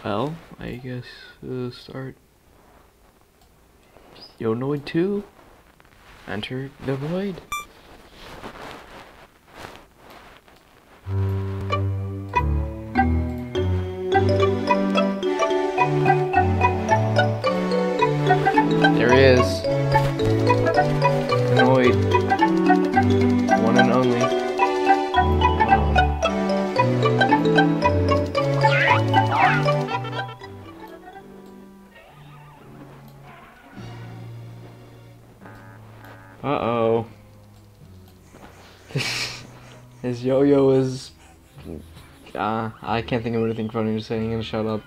Well, I guess start. Yo, noid 2. Enter the void. There he is. The noid. One and only. Uh-oh. His yo-yo is... I can't think of anything funny to say. I'm gonna shut up.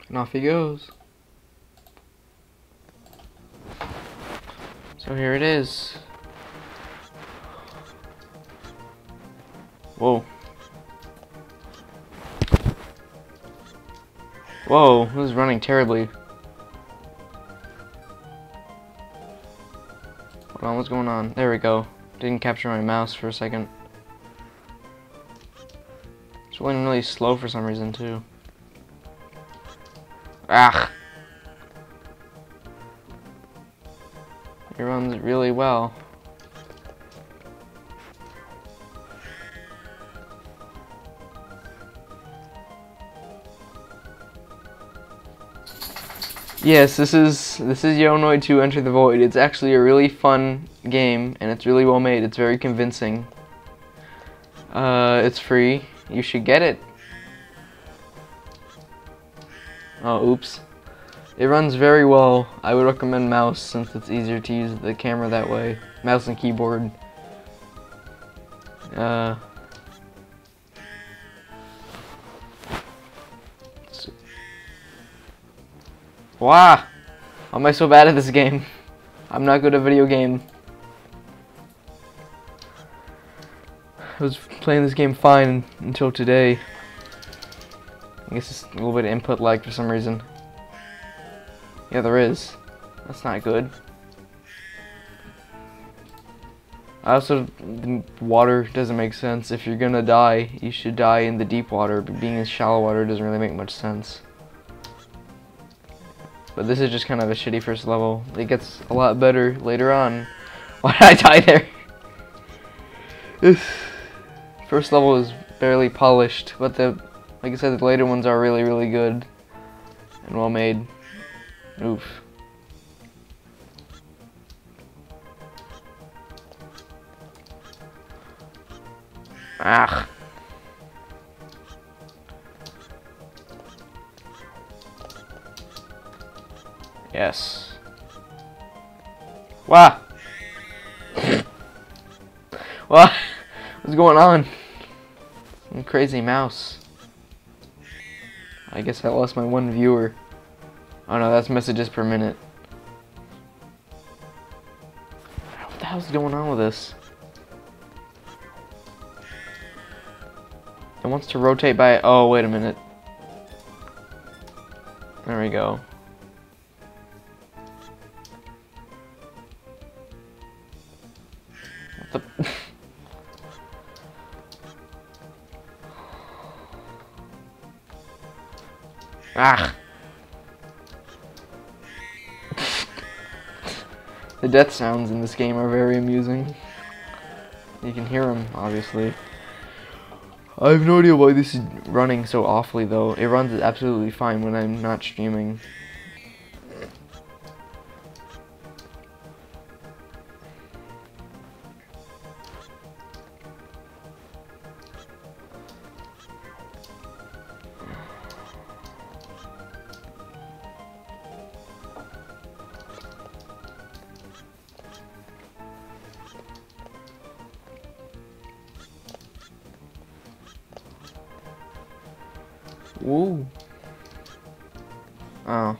And off he goes. So here it is. Whoa. Whoa, this is running terribly. Hold on, what's going on? There we go. Didn't capture my mouse for a second. It's running really slow for some reason too. Ah! It runs really well. Yes, this is Yo Noid 2 Enter the Void. It's actually a really fun game and it's really well made. It's very convincing. It's free. You should get it. Oh, oops. It runs very well. I would recommend mouse since it's easier to use the camera that way. Mouse and keyboard. Wow! How am I so bad at this game? I'm not good at video game. I was playing this game fine until today. I guess it's a little bit of input lag for some reason. Yeah, there is. That's not good. Also, the water doesn't make sense. If you're gonna die, you should die in the deep water, but being in shallow water doesn't really make much sense. But this is just kind of a shitty first level. It gets a lot better later on. Why did I die there? This first level is barely polished, but like I said, the later ones are really, really good and well made. Oof. Ah. Yes. Wow. What? What's going on? Some crazy mouse. I guess I lost my one viewer. Oh no, that's messages per minute. What the hell's going on with this? It wants to rotate by... Oh, wait a minute. There we go. What the... Ah! The death sounds in this game are very amusing. You can hear them, obviously. I have no idea why this is running so awfully, though. It runs absolutely fine when I'm not streaming. Woo. Oh.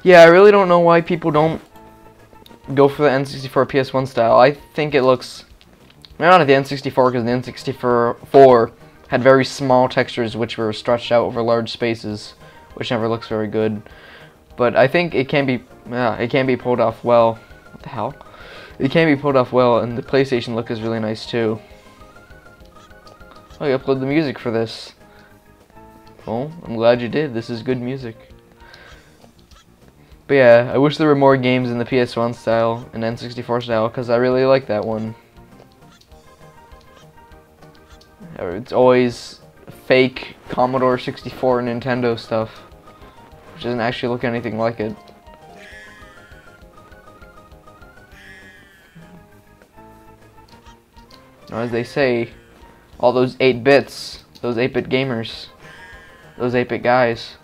Yeah, I really don't know why people don't go for the N64 PS1 style. I think it looks... Not the N64, because the N64 had very small textures which were stretched out over large spaces, which never looks very good. But I think it can be pulled off well. What the hell? It can be pulled off well, and the PlayStation look is really nice too. Oh, you upload the music for this. Well, I'm glad you did. This is good music. But yeah, I wish there were more games in the PS1 style and N64 style, because I really like that one. It's always fake Commodore 64 and Nintendo stuff, which doesn't actually look anything like it. As they say, all those 8-bits, those 8-bit gamers, those 8-bit guys.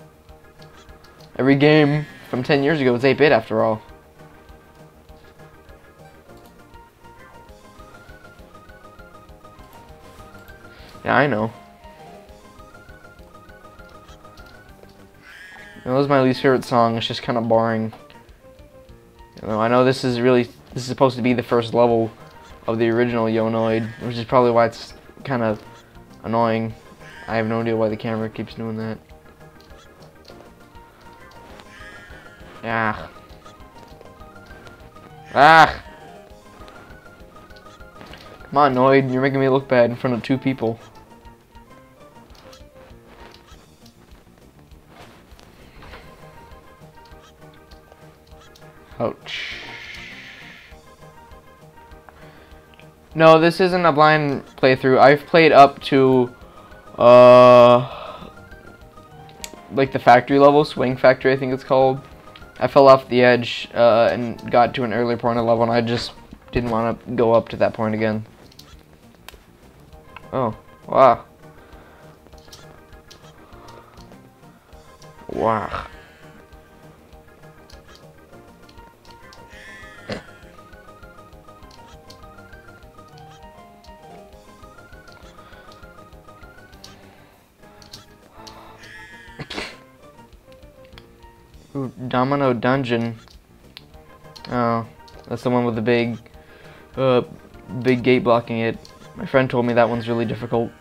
Every game from 10 years ago was 8-bit after all. Yeah, I know. That was my least favorite song. It's just kind of boring. You know, I know this is supposed to be the first level of the original noid, which is probably why it's kind of annoying. I have no idea why the camera keeps doing that. Ah. Ah. Come on, Noid, you're making me look bad in front of 2 people. Ouch. No, this isn't a blind playthrough. I've played up to, like the factory level, Swing Factory I think it's called. I fell off the edge, and got to an earlier point of the level, and I just didn't want to go up to that point again. Oh, wow. Wow. Ooh, Domino Dungeon. Oh, that's the one with the big gate blocking it. My friend told me that one's really difficult.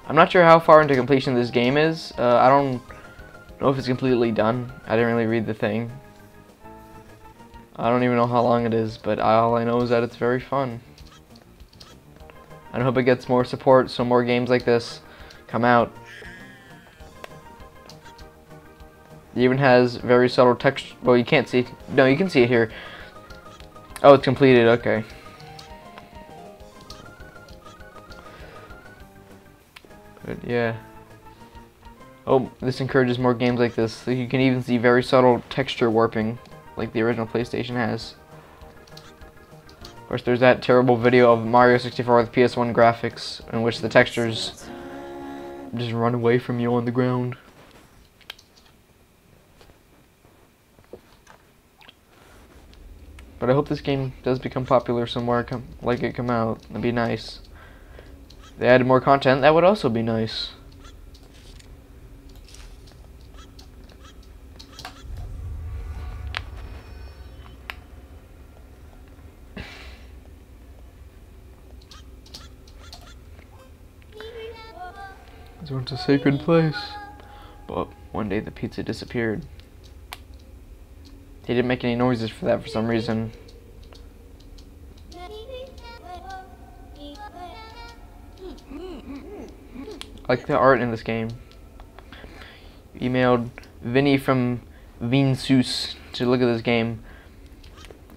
I'm not sure how far into completion this game is. I don't know if it's completely done. I didn't really read the thing. I don't even know how long it is, but all I know is that it's very fun. I hope it gets more support so more games like this come out. It even has very subtle text. Well, you can't see. No, you can see it here. Oh, it's completed. Okay. But yeah. Oh, this encourages more games like this. So you can even see very subtle texture warping, like the original PlayStation has. Of course, there's that terrible video of Mario 64 with PS1 graphics, in which the textures just run away from you on the ground. But I hope this game does become popular somewhere, like it come out. That'd be nice. If they added more content, that would also be nice. This one's a sacred place. But one day the pizza disappeared. He didn't make any noises for that for some reason. I like the art in this game. Emailed Vinny from Vinsus to look at this game.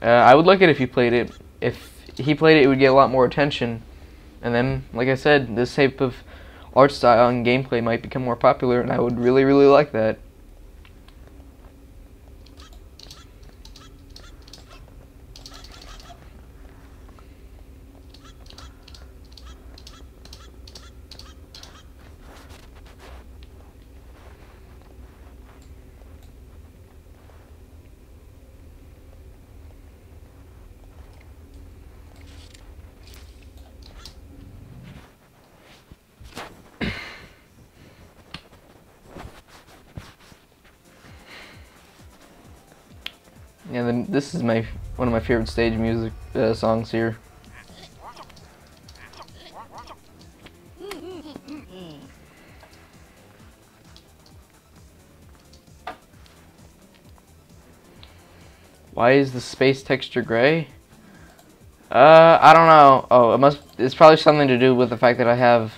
I would like it if he played it. If he played it, it would get a lot more attention. And then, like I said, this type of art style and gameplay might become more popular, and I would really, really like that. Yeah, then this is one of my favorite stage music songs here. Why is the space texture gray? I don't know. Oh, it's probably something to do with the fact that I have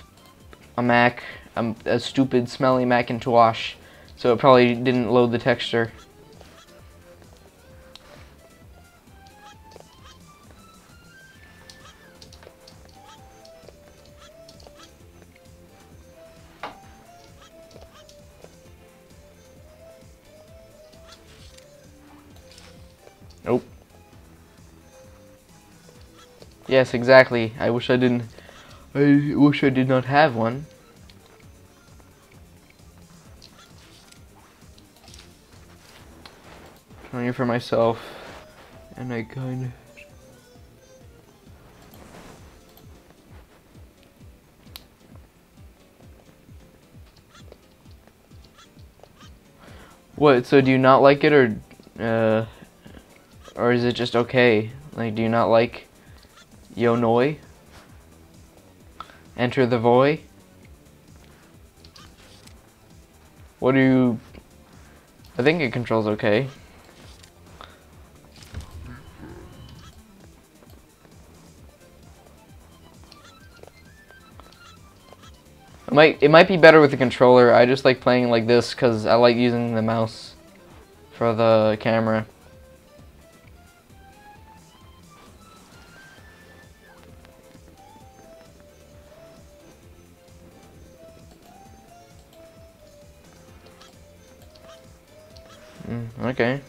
a Mac, a stupid, smelly Macintosh, so it probably didn't load the texture. Nope. Yes, exactly. I wish I didn't. I wish I did not have one. Trying for myself, and I kind of. What? So do you not like it, or is it just okay? Like, do you not like Yo Noi? Enter the Void? What do you... I think it controls okay. It might be better with the controller. I just like playing like this because I like using the mouse for the camera. Okay.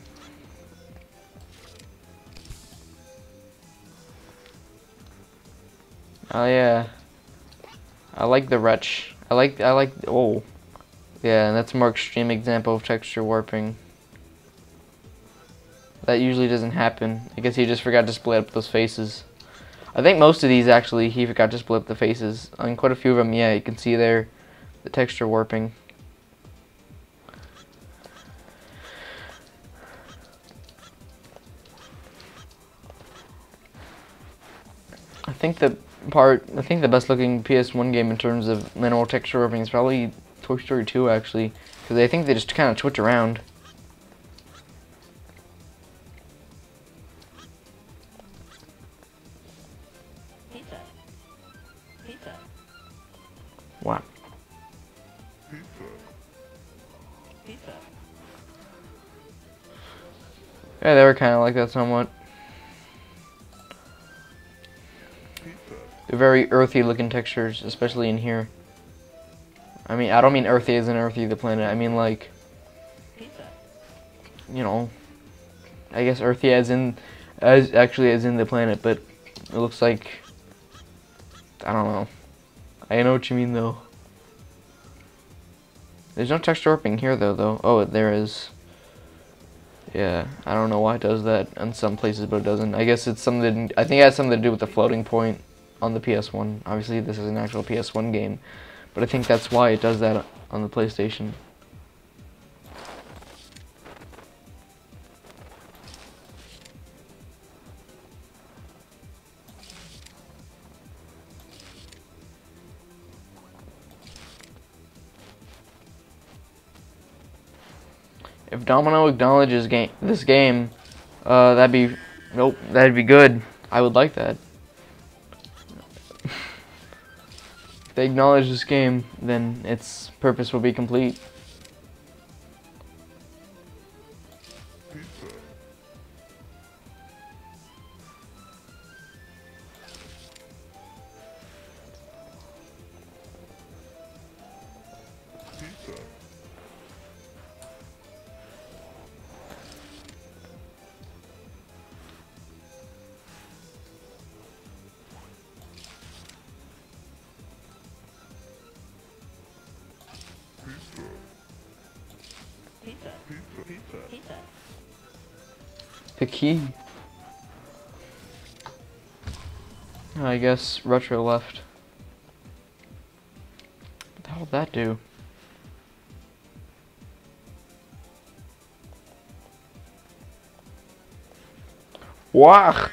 Oh yeah. I like the wretch. I like oh. Yeah, and that's a more extreme example of texture warping. That usually doesn't happen. I guess he just forgot to split up those faces. I think most of these actually he forgot to split up the faces. On quite a few of them, yeah, you can see there the texture warping. I think the best looking PS1 game in terms of minimal texture warping is probably Toy Story 2 actually, because I think they just kind of twitch around. Wow. Yeah, they were kind of like that somewhat. They're very earthy looking textures, especially in here. I mean, I don't mean earthy as in earthy the planet. I mean like, you know, I guess earthy as in the planet, but it looks like, I don't know. I know what you mean though. There's no texture warping here though. Oh, there is. Yeah, I don't know why it does that in some places, but it doesn't. I guess it's something. I think it has something to do with the floating point on the PS1. Obviously, this is an actual PS1 game, but I think that's why it does that on the PlayStation. If Domino acknowledges this game, that'd be that'd be good. I would like that. If they acknowledge this game, then its purpose will be complete. The key. I guess Retro left. What the hell did that do? Wah!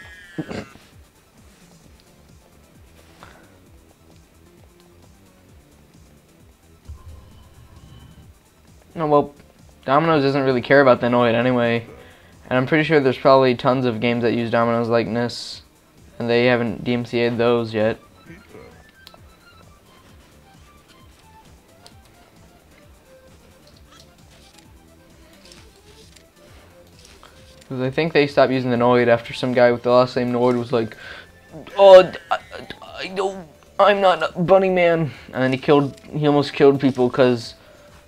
No, well, Domino's doesn't really care about the noid anyway. And I'm pretty sure there's probably tons of games that use Domino's likeness. And they haven't DMCA'd those yet. Because I think they stopped using the noid after some guy with the last name Noid was like, "Oh, I don't, I'm not a bunny man," and then he almost killed people because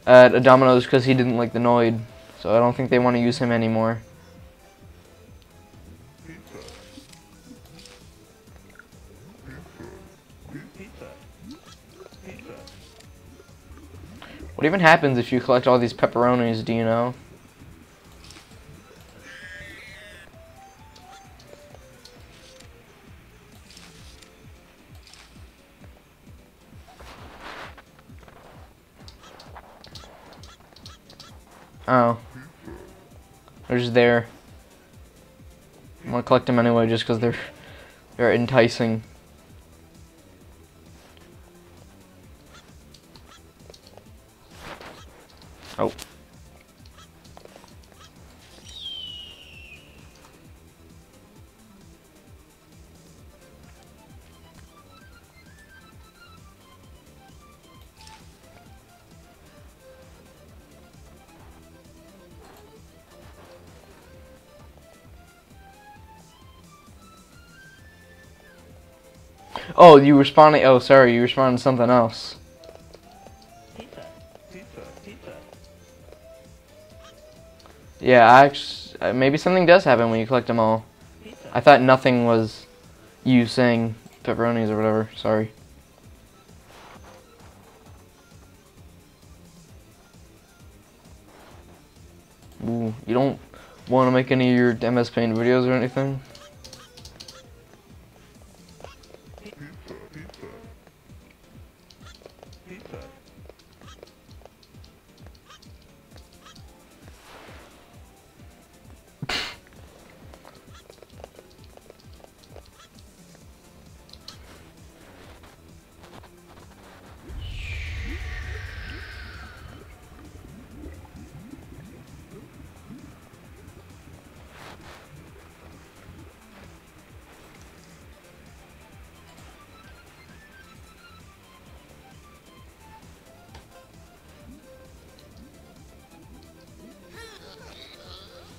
at a Domino's because he didn't like the noid. So I don't think they want to use him anymore. What even happens if you collect all these pepperonis? Do you know? Oh. They're just there. I'm gonna collect them anyway just because they're enticing. Oh. Oh, you responding? Oh, sorry, you responded to something else. Yeah, maybe something does happen when you collect them all. I thought nothing was you saying pepperonis or whatever. Sorry. Ooh, you don't want to make any of your MS Paint videos or anything?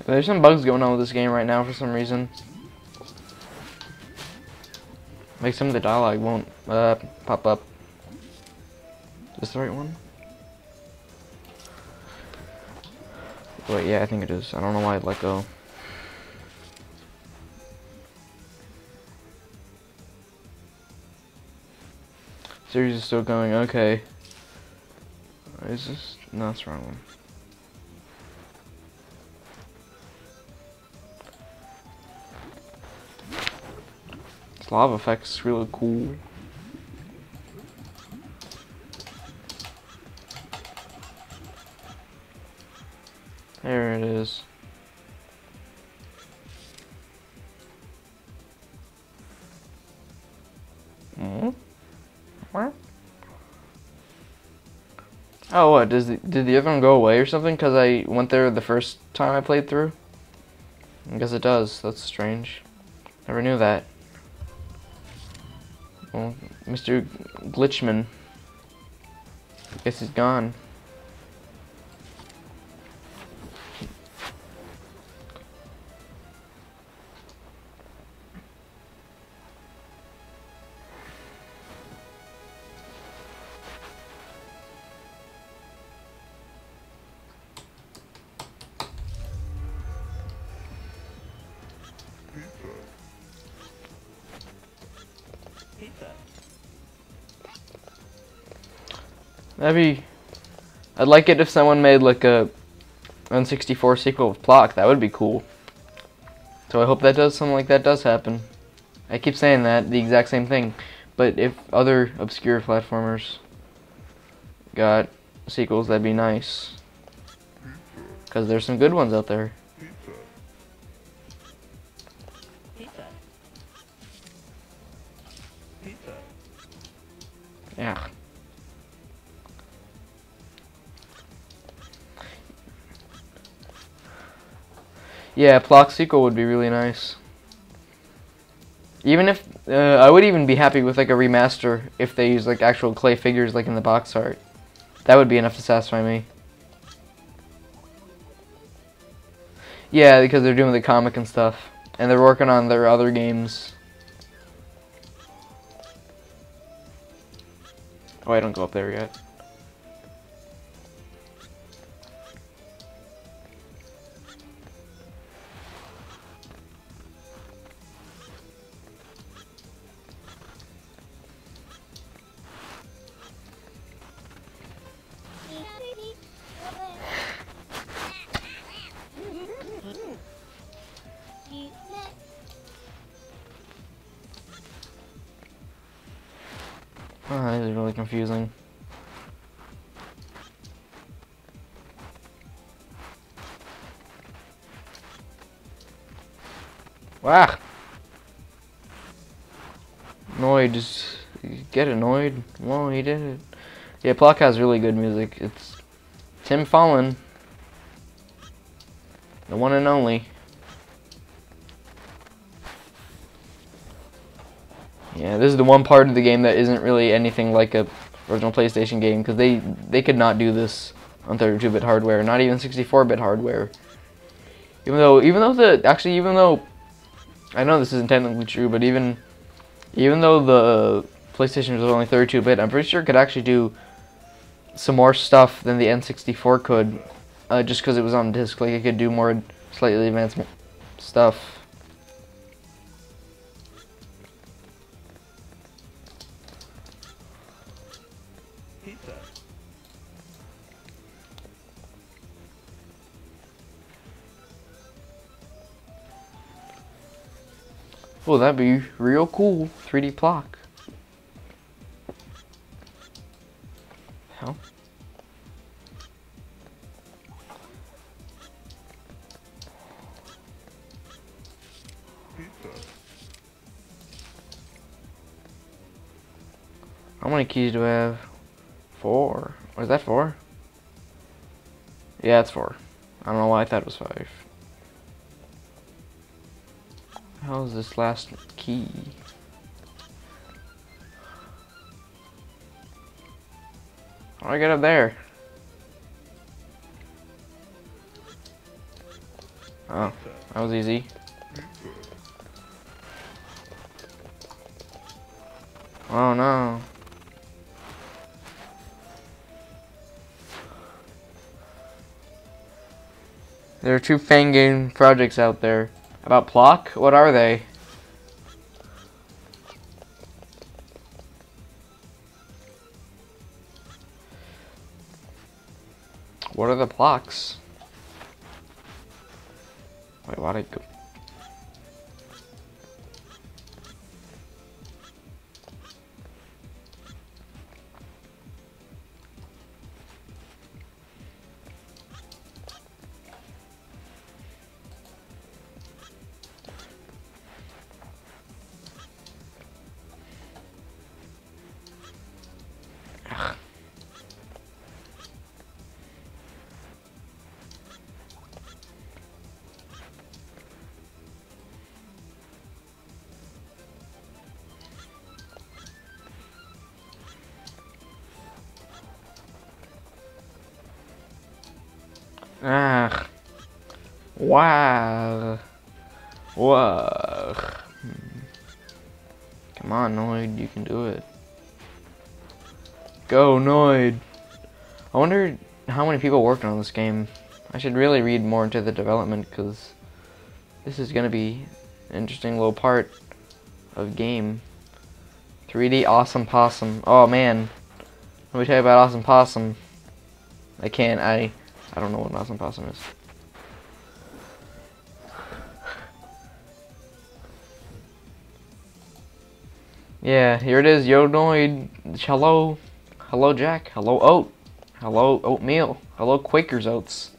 There's some bugs going on with this game right now for some reason. Like some of the dialogue won't pop up. Is this the right one? Wait, yeah, I think it is. I don't know why I'd let go. Series is still going, okay. Is this? No, that's the wrong one. This lava effect's really cool. There it is. Hmm? What? Oh, what? Did the other one go away or something? Because I went there the first time I played through? I guess it does. That's strange. Never knew that. Well, Mr. Glitchman. I guess he's gone. I'd like it if someone made like a N64 sequel of Plok. That would be cool. So I hope that something like that does happen. I keep saying that, the exact same thing. But if other obscure platformers got sequels, that'd be nice. Because there's some good ones out there. Yeah. Yeah, plok sequel would be really nice. Even if I would even be happy with like a remaster if they use like actual clay figures like in the box art. That would be enough to satisfy me. Yeah, because they're doing the comic and stuff, and they're working on their other games. Oh, I don't go up there yet. Oh, this is really confusing. Wow. Noid, just get it, Noid. Well, he did it. Yeah, plok has really good music. It's Tim Fallon, the one and only. Yeah, this is the one part of the game that isn't really anything like a original PlayStation game, because they could not do this on 32-bit hardware, not even 64-bit hardware. Even though I know this isn't technically true, but even though the PlayStation was only 32-bit, I'm pretty sure it could actually do some more stuff than the N64 could, just because it was on disc. Like, it could do more slightly advanced stuff. Oh, that'd be real cool. 3D plok. Hell. How many keys do I have? 4. Or is that 4? Yeah, it's 4. I don't know why I thought it was 5. How is this last key? How do I get up there? Oh, that was easy. Oh no. There are 2 fan game projects out there. About plok? What are they? What are the ploks? Wait, why'd I go? Ah. Wow. Whoa. Come on, Noid, you can do it. Go, Noid. I wonder how many people worked on this game. I should really read more into the development, because this is going to be an interesting little part of game. 3D Awesome Possum. Oh, man. Let me tell you about Awesome Possum. I don't know what an Awesome Possum is. Yeah, here it is. Yo, Noid. Hello. Hello, Jack. Hello, Oat. Hello, Oatmeal. Hello, Quaker's Oats.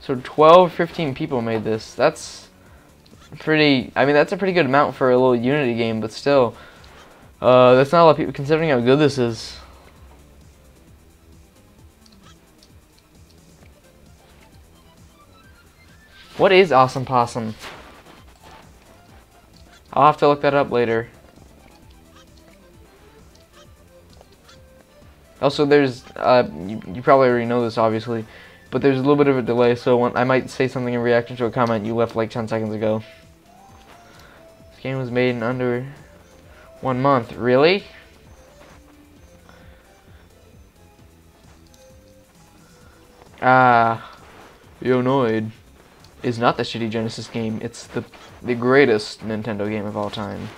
So 12, 15 people made this. That's pretty. I mean, that's a pretty good amount for a little Unity game, but still, that's not a lot of people considering how good this is. What is Awesome Possum? I'll have to look that up later. Also, there's, you probably already know this, obviously, but there's a little bit of a delay, so when I might say something in reaction to a comment you left like 10 seconds ago. This game was made in under 1 month. Really? Noid is not the shitty Genesis game. It's the greatest Nintendo game of all time.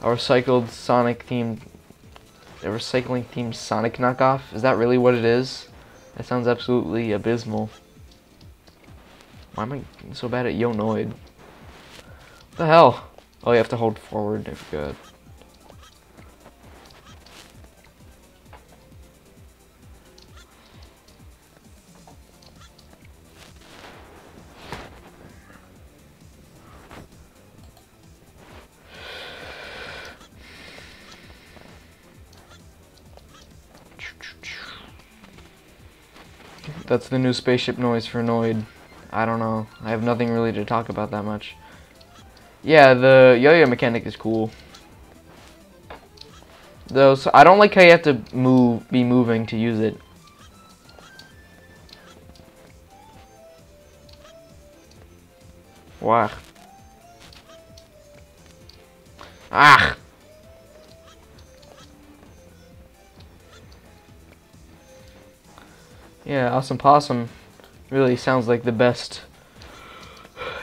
A recycling themed Sonic knockoff. Is that really what it is? That sounds absolutely abysmal. Why am I so bad at Noid? What the hell? Oh, you have to hold forward. I forgot. That's the new spaceship noise for Noid. I don't know. I have nothing really to talk about that much. Yeah, the yo-yo mechanic is cool. Though, so I don't like how you have to be moving to use it. Wow. Ah. Yeah, Awesome Possum really sounds like the best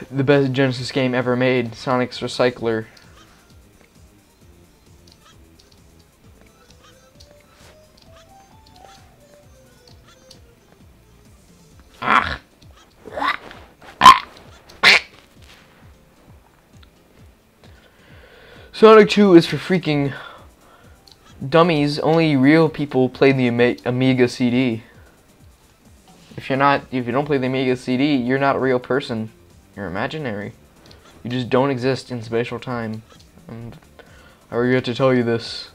Genesis game ever made. Sonic's Recycler. Ah. Sonic 2 is for freaking dummies. Only real people play the Amiga CD. If you don't play the Amiga CD, you're not a real person. You're imaginary. You just don't exist in spatial time. And I regret to tell you this.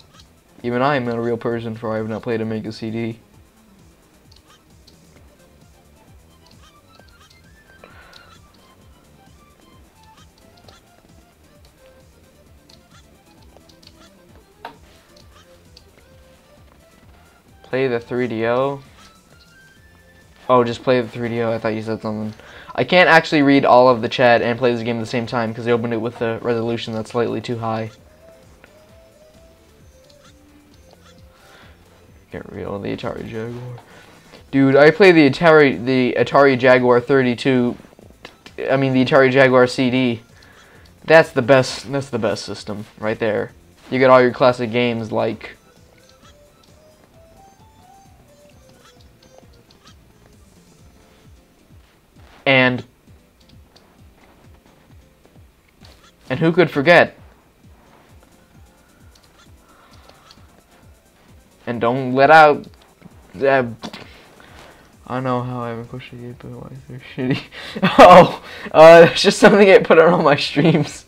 Even I am not a real person, for I have not played Amiga CD. Play the 3DO. Oh, just play the 3DO. I thought you said something. I can't actually read all of the chat and play this game at the same time because I opened it with a resolution that's slightly too high. Get real, the Atari Jaguar. Dude, I play the Atari Jaguar 32. I mean the Atari Jaguar CD. That's the best system right there. You get all your classic games like And who could forget? And don't let out. I know how I haven't pushed it, but why is there shitty? Oh, it's just something I put on all my streams.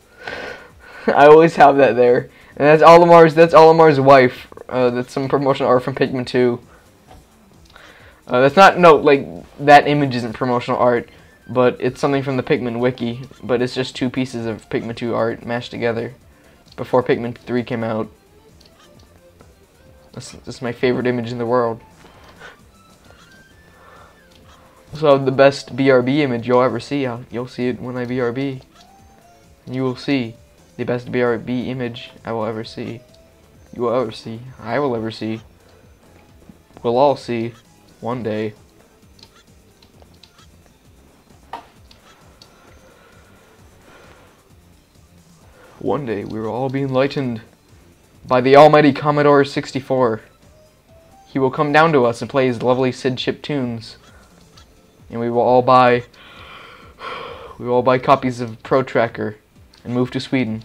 I always have that there, and that's Olimar's wife. That's some promotional art from Pikmin 2. That's not like that image isn't promotional art. But it's something from the Pikmin wiki, but it's just 2 pieces of Pikmin 2 art mashed together before Pikmin 3 came out. That's my favorite image in the world. So the best BRB image you'll ever see. You'll see it when I BRB. You will see the best BRB image I will ever see. You will ever see. I will ever see. We'll all see one day. One day we will all be enlightened by the almighty Commodore 64. He will come down to us and play his lovely SID chip tunes. And we will all buy copies of Pro Tracker and move to Sweden.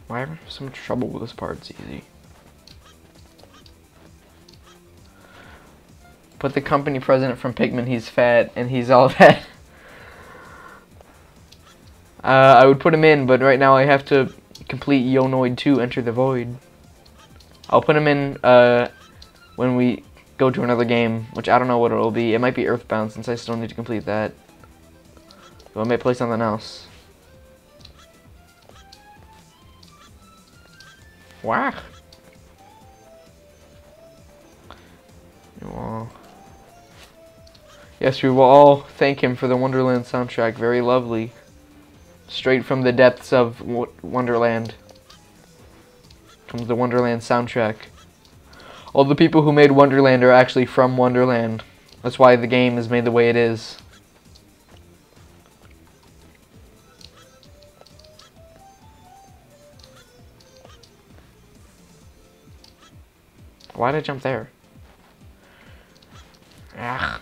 Why am I having so much trouble with this part? It's easy. Put the company president from Pikmin. He's fat and he's all that. I would put him in, but right now I have to complete noid 2, Enter the Void. I'll put him in when we go to another game, which I don't know what it'll be. It might be Earthbound since I still need to complete that. So I may play something else. Wow. Yes, we will all thank him for the Wonderland soundtrack. Very lovely. Straight from the depths of Wonderland comes the Wonderland soundtrack. All the people who made Wonderland are actually from Wonderland. That's why the game is made the way it is. Why did I jump there? Ugh.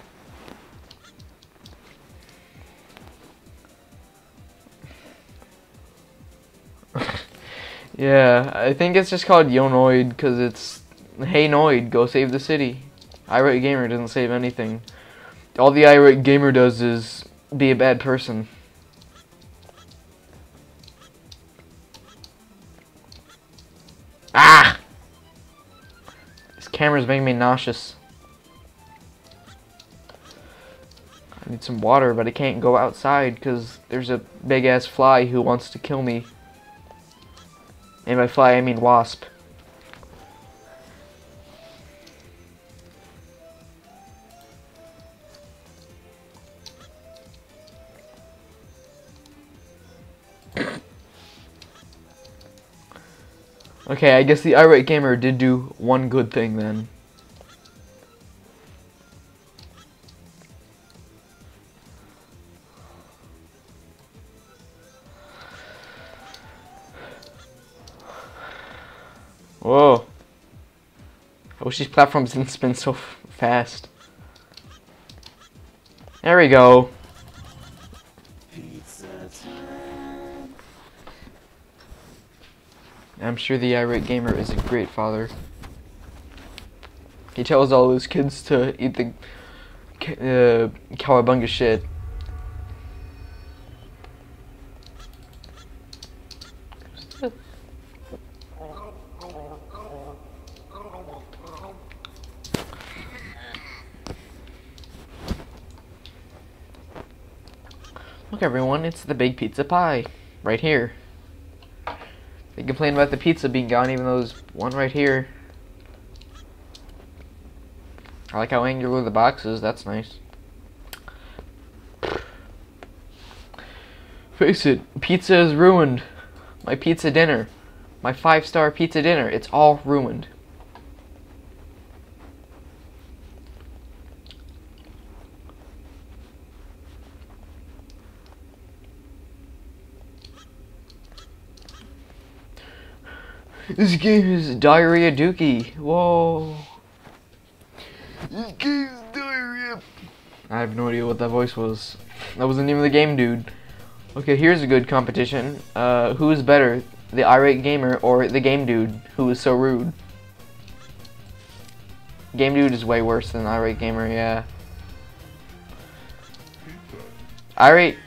Yeah, I think it's just called noid because it's, hey noid, go save the city. Irate Gamer doesn't save anything. All the Irate Gamer does is be a bad person. Ah! This camera's making me nauseous. I need some water, but I can't go outside because there's a big ass fly who wants to kill me. And by fly, I mean wasp. Okay, I guess the Irate Gamer did do one good thing then. Whoa. I wish these platforms didn't spin so fast. There we go. I'm sure the Irate Gamer is a great father. He tells all his kids to eat the cowabunga shit. Look everyone, it's the big pizza pie. Right here. They complain about the pizza being gone even though there's one right here. I like how angular the box is, that's nice. Face it, pizza is ruined. My pizza dinner. My 5-star pizza dinner. It's all ruined. This game is diarrhea dookie. Whoa. This game is diarrhea. I have no idea what that voice was. That was the name of the game, dude. Okay, here's a good competition. Who is better, the Irate Gamer or the Game Dude, who is so rude? Game Dude is way worse than Irate Gamer, yeah. Irate...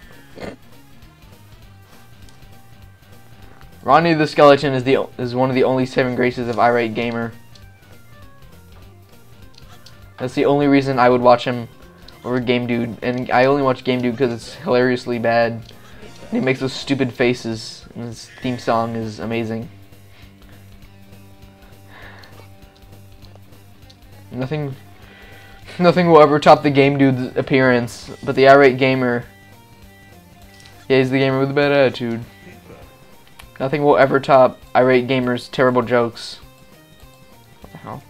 Ronnie the Skeleton is one of the only 7 graces of Irate Gamer. That's the only reason I would watch him over Game Dude, and I only watch Game Dude because it's hilariously bad. And he makes those stupid faces, and his theme song is amazing. Nothing will ever top the Game Dude's appearance, but the Irate Gamer, yeah, he's the gamer with a bad attitude. Nothing will ever top Irate Gamer's terrible jokes. What the hell?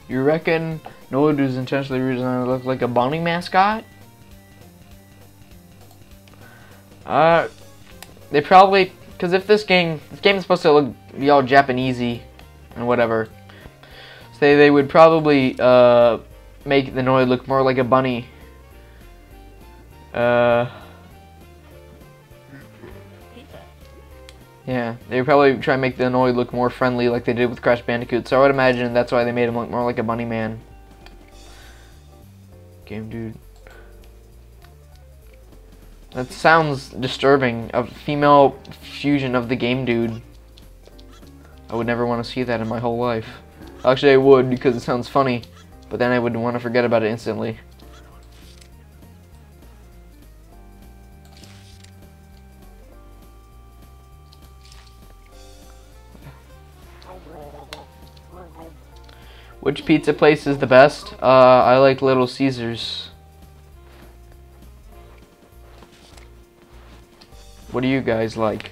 You reckon noid is intentionally redesigned to look like a bunny mascot? They probably, because if this game is supposed to be all Japanesey and whatever, so they would probably make the noid look more like a bunny. Yeah, they would probably try and make the noid look more friendly like they did with Crash Bandicoot, so I would imagine that's why they made him look more like a bunny man. Game dude. That sounds disturbing. A female fusion of the game dude. I would never want to see that in my whole life. Actually, I would because it sounds funny, but then I would want to forget about it instantly. Which pizza place is the best? I like Little Caesars. What do you guys like?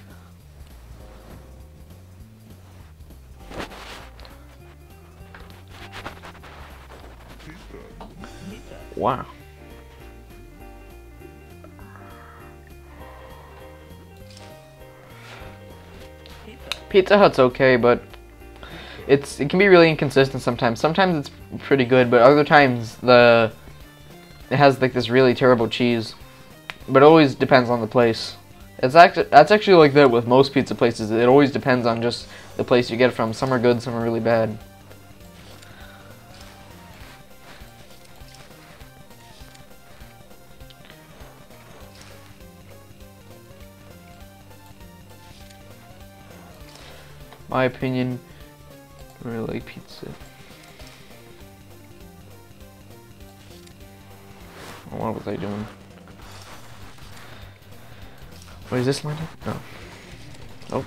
Wow. Pizza Hut's okay, but it can be really inconsistent sometimes. Sometimes it's pretty good, but other times it has like this really terrible cheese. But it always depends on the place. That's actually like that with most pizza places. It always depends on just the place you get it from. Some are good, some are really bad. My opinion, I really like pizza. What was I doing? What is this line? No. Nope.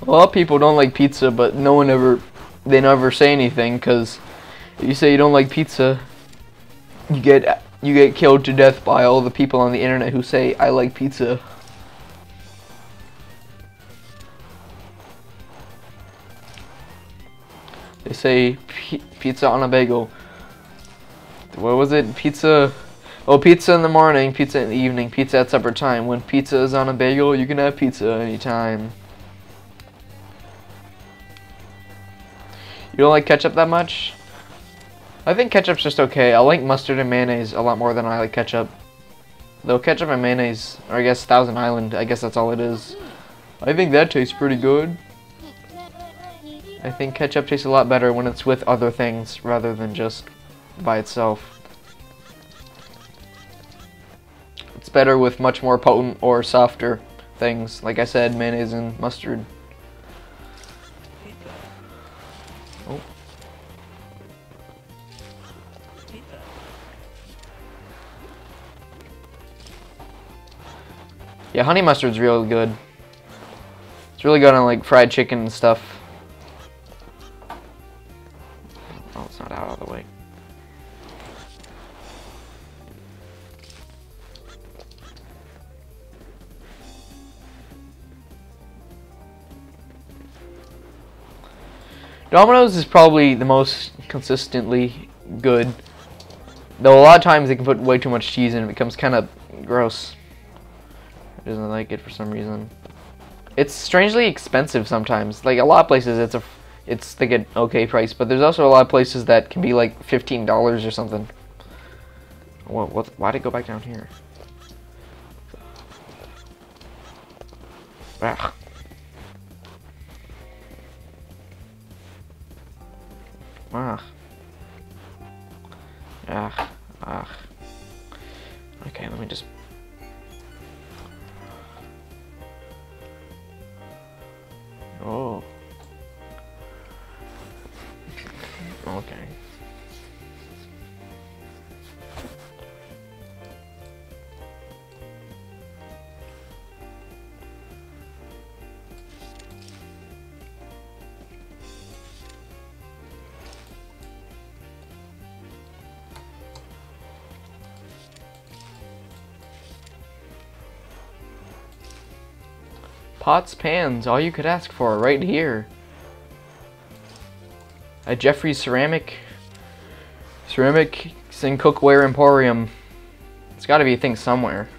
A lot of people don't like pizza, but they never say anything, because if you say you don't like pizza, you get killed to death by all the people on the internet who say I like pizza. They say pizza on a bagel. What was it? Pizza. Oh, pizza in the morning, pizza in the evening, pizza at supper time. When pizza is on a bagel, you can have pizza anytime. You don't like ketchup that much? I think ketchup's just okay. I like mustard and mayonnaise a lot more than I like ketchup. Though ketchup and mayonnaise, or I guess Thousand Island, I guess that's all it is. I think that tastes pretty good. I think ketchup tastes a lot better when it's with other things rather than just by itself. It's better with much more potent or softer things. Like I said, mayonnaise and mustard. Oh. Yeah, honey mustard's really good. It's really good on like fried chicken and stuff. Oh, it's not out of the way. Domino's is probably the most consistently good. Though a lot of times they can put way too much cheese in, it becomes kind of gross. I doesn't like it for some reason. It's strangely expensive sometimes. Like a lot of places, it's like an okay price, but there's also a lot of places that can be like $15 or something. Why'd it go back down here? Ugh. Ugh. Ugh. Ugh. Okay, let me just. Oh. Okay. Pots, pans, all you could ask for right here. A Jeffrey's Ceramics and Cookware Emporium. It's got to be a thing somewhere.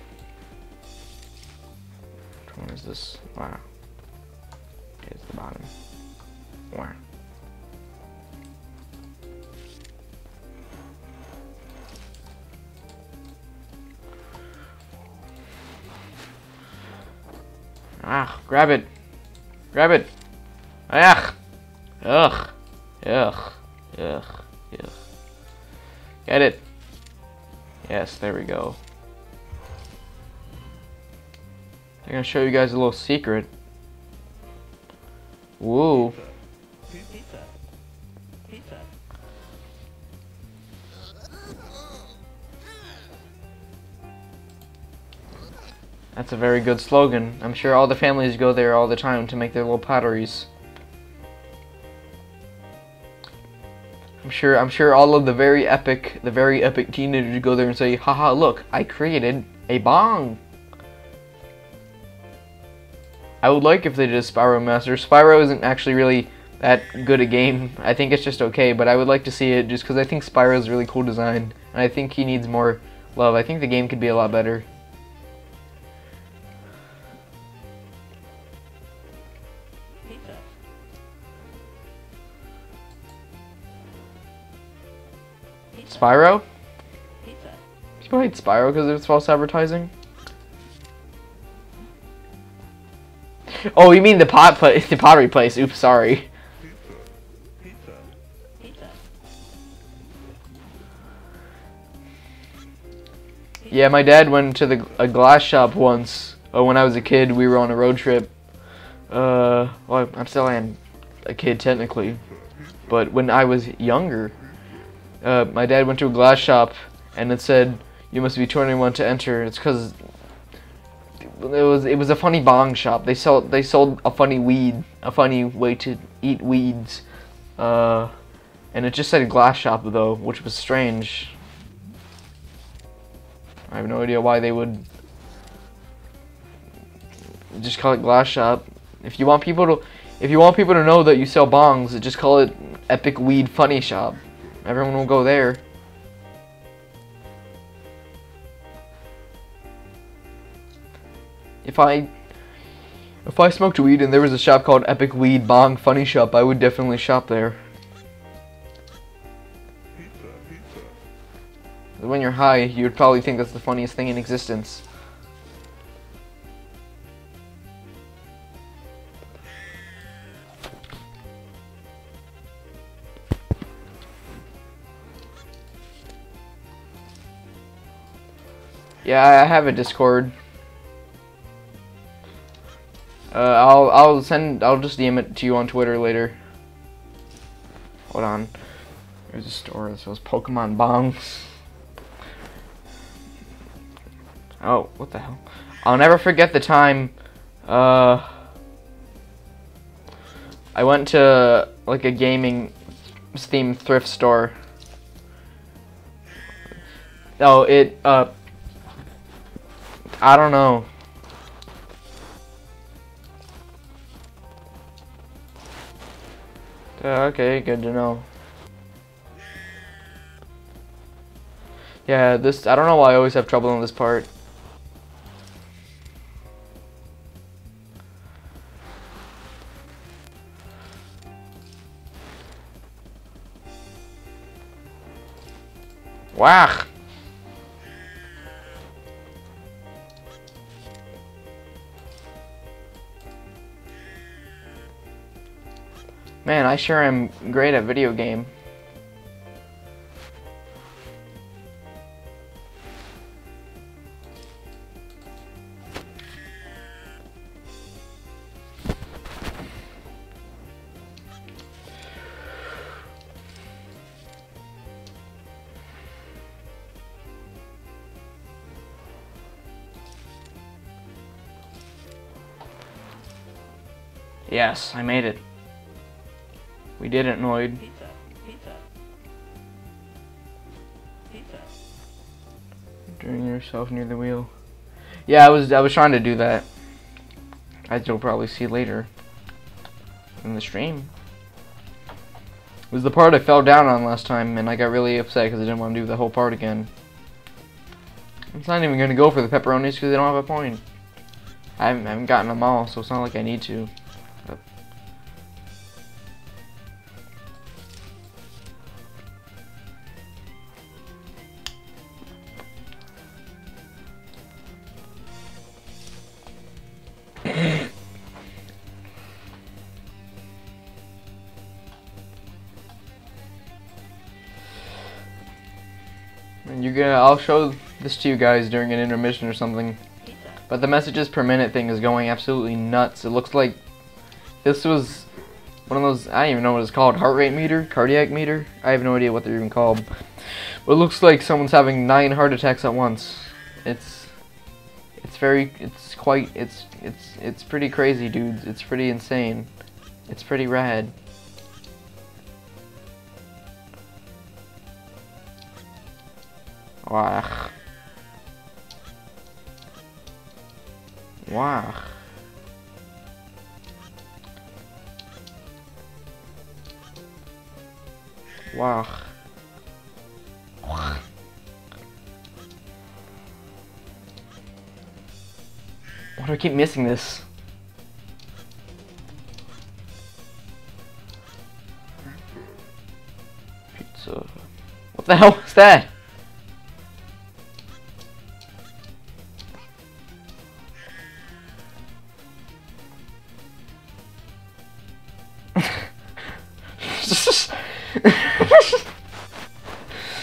Which one is this? Wow. It's the bottom. Wow. Ah, grab it. Grab it. Ugh. Ugh. Ugh. Ugh. Ugh. Get it. Yes, there we go. I'm gonna show you guys a little secret. Woo. That's a very good slogan. I'm sure all the families go there all the time to make their little potteries. I'm sure all of the very epic teenagers go there and say, haha, look, I created a bong. I would like if they did a Spyro Master. Spyro isn't actually really that good a game. I think it's just okay, but I would like to see it just because I think Spyro is a really cool design, and I think he needs more love. I think the game could be a lot better. Spyro? People hate Spyro because it's false advertising? Oh, you mean the pottery place. Oops, sorry. Yeah, my dad went to a glass shop once. When I was a kid, we were on a road trip. Well, I'm still am a kid technically, but when I was younger, my dad went to a glass shop and it said, "You must be 21 to enter." It's because it was a funny bong shop. They sold a funny weed, a funny way to eat weeds, and it just said a glass shop though, which was strange. I have no idea why they would just call it glass shop. If you want people to know that you sell bongs, just call it Epic Weed Funny Shop. Everyone will go there. If I smoked weed and there was a shop called Epic Weed Bong Funny Shop, I would definitely shop there. When you're high, you would probably think that's the funniest thing in existence. Yeah, I have a Discord. I'll just DM it to you on Twitter later. Hold on. There's a store that sells Pokemon bongs. Oh, what the hell? I'll never forget the time I went to like a gaming themed thrift store. Oh, I don't know. Okay, good to know. Yeah, I don't know why I always have trouble in this part. Wow. Man, I sure am great at video game. Yes, I made it. We did it, Noid. Doing yourself near the wheel. Yeah, I was trying to do that. As you'll probably see later in the stream. It was the part I fell down on last time, and I got really upset because I didn't want to do the whole part again. It's not even going to go for the pepperonis because they don't have a point. I haven't gotten them all, so it's not like I need to. But I'll show this to you guys during an intermission or something. But the messages per minute thing is going absolutely nuts. It looks like this was one of those, I don't even know what it's called, heart rate meter, cardiac meter. I have no idea what they're even called. But it looks like someone's having 9 heart attacks at once. It's pretty crazy, dudes. It's pretty insane. It's pretty rad. Wow. Wow. Wow. Why do I keep missing this? Pizza. What the hell is that?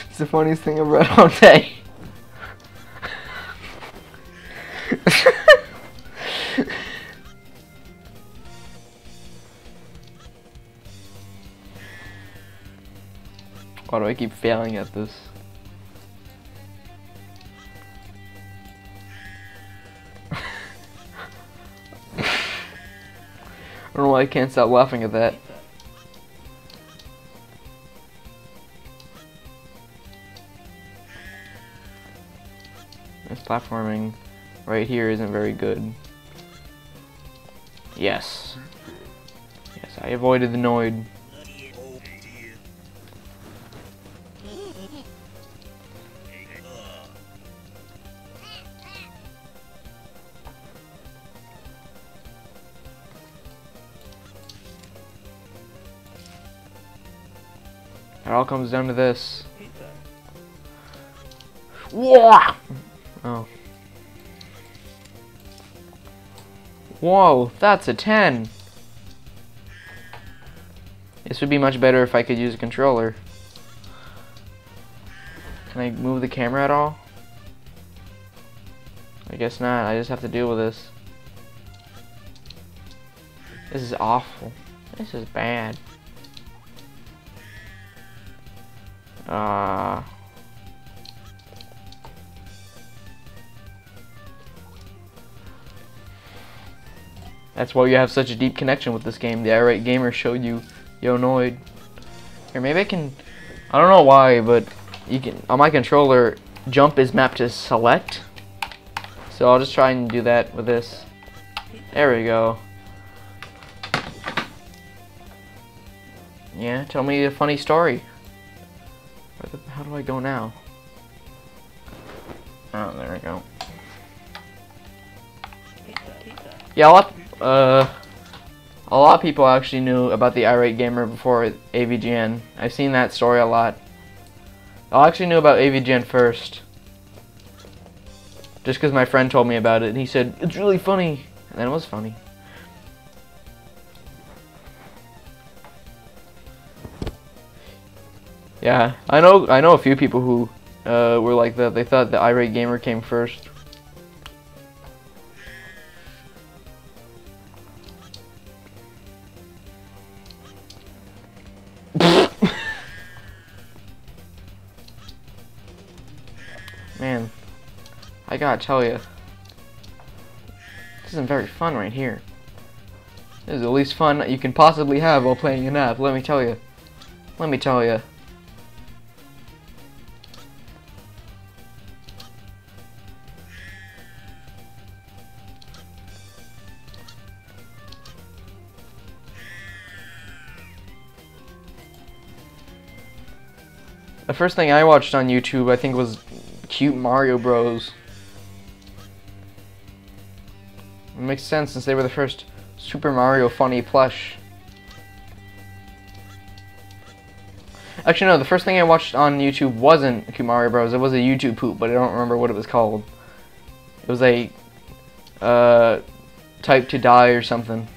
It's the funniest thing I've read all day. Why do I keep failing at this? I don't know why I can't stop laughing at that. This platforming right here isn't very good. Yes. Yes, I avoided the noid. It all comes down to this. Whoa! Oh. Whoa, that's a 10. This would be much better if I could use a controller. Can I move the camera at all? I guess not. I just have to deal with this. This is awful. This is bad. That's why you have such a deep connection with this game. The irate gamer showed you yo noid. Here, maybe I can. I don't know why, but you can. On my controller, jump is mapped to select. So I'll just try and do that with this. There we go. Yeah, tell me a funny story. How do I go now? Oh, there we go. Yeah, a lot of people actually knew about the irate gamer before AVGN. I've seen that story a lot. I actually knew about AVGN first, just because my friend told me about it, and he said it's really funny, and then it was funny. Yeah, I know a few people who were like that. They thought the irate gamer came first. Man, I gotta tell you, this isn't very fun right here. This is the least fun that you can possibly have while playing an app, let me tell you. Let me tell you. The first thing I watched on YouTube, I think, was Cute Mario Bros. It makes sense since they were the first Super Mario funny plush. Actually, no, the first thing I watched on YouTube wasn't Cute Mario Bros. It was a YouTube poop, but I don't remember what it was called. It was a Type to Die or something.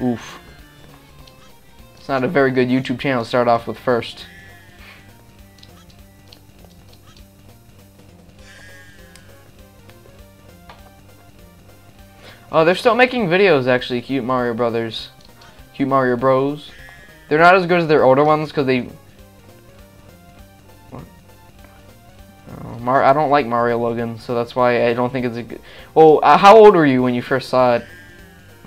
Oof. It's not a very good YouTube channel to start off with first. Oh, they're still making videos, actually, Cute Mario Brothers. Cute Mario Bros. They're not as good as their older ones, because they... I don't like Mario Logan, so that's why I don't think it's a good... Well, how old were you when you first saw it?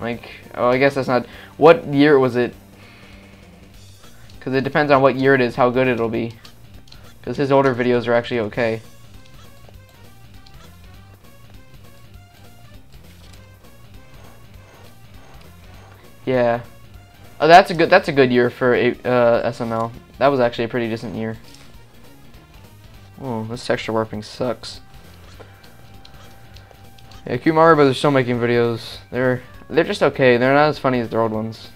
Like, oh, I guess that's not... What year was it? Because it depends on what year it is, how good it'll be. Because his older videos are actually okay. Yeah. Oh, that's a good year for SML. That was actually a pretty decent year. Oh, this texture warping sucks. Yeah, Cute Mario Brothers are still making videos. They're just okay. They're not as funny as their old ones.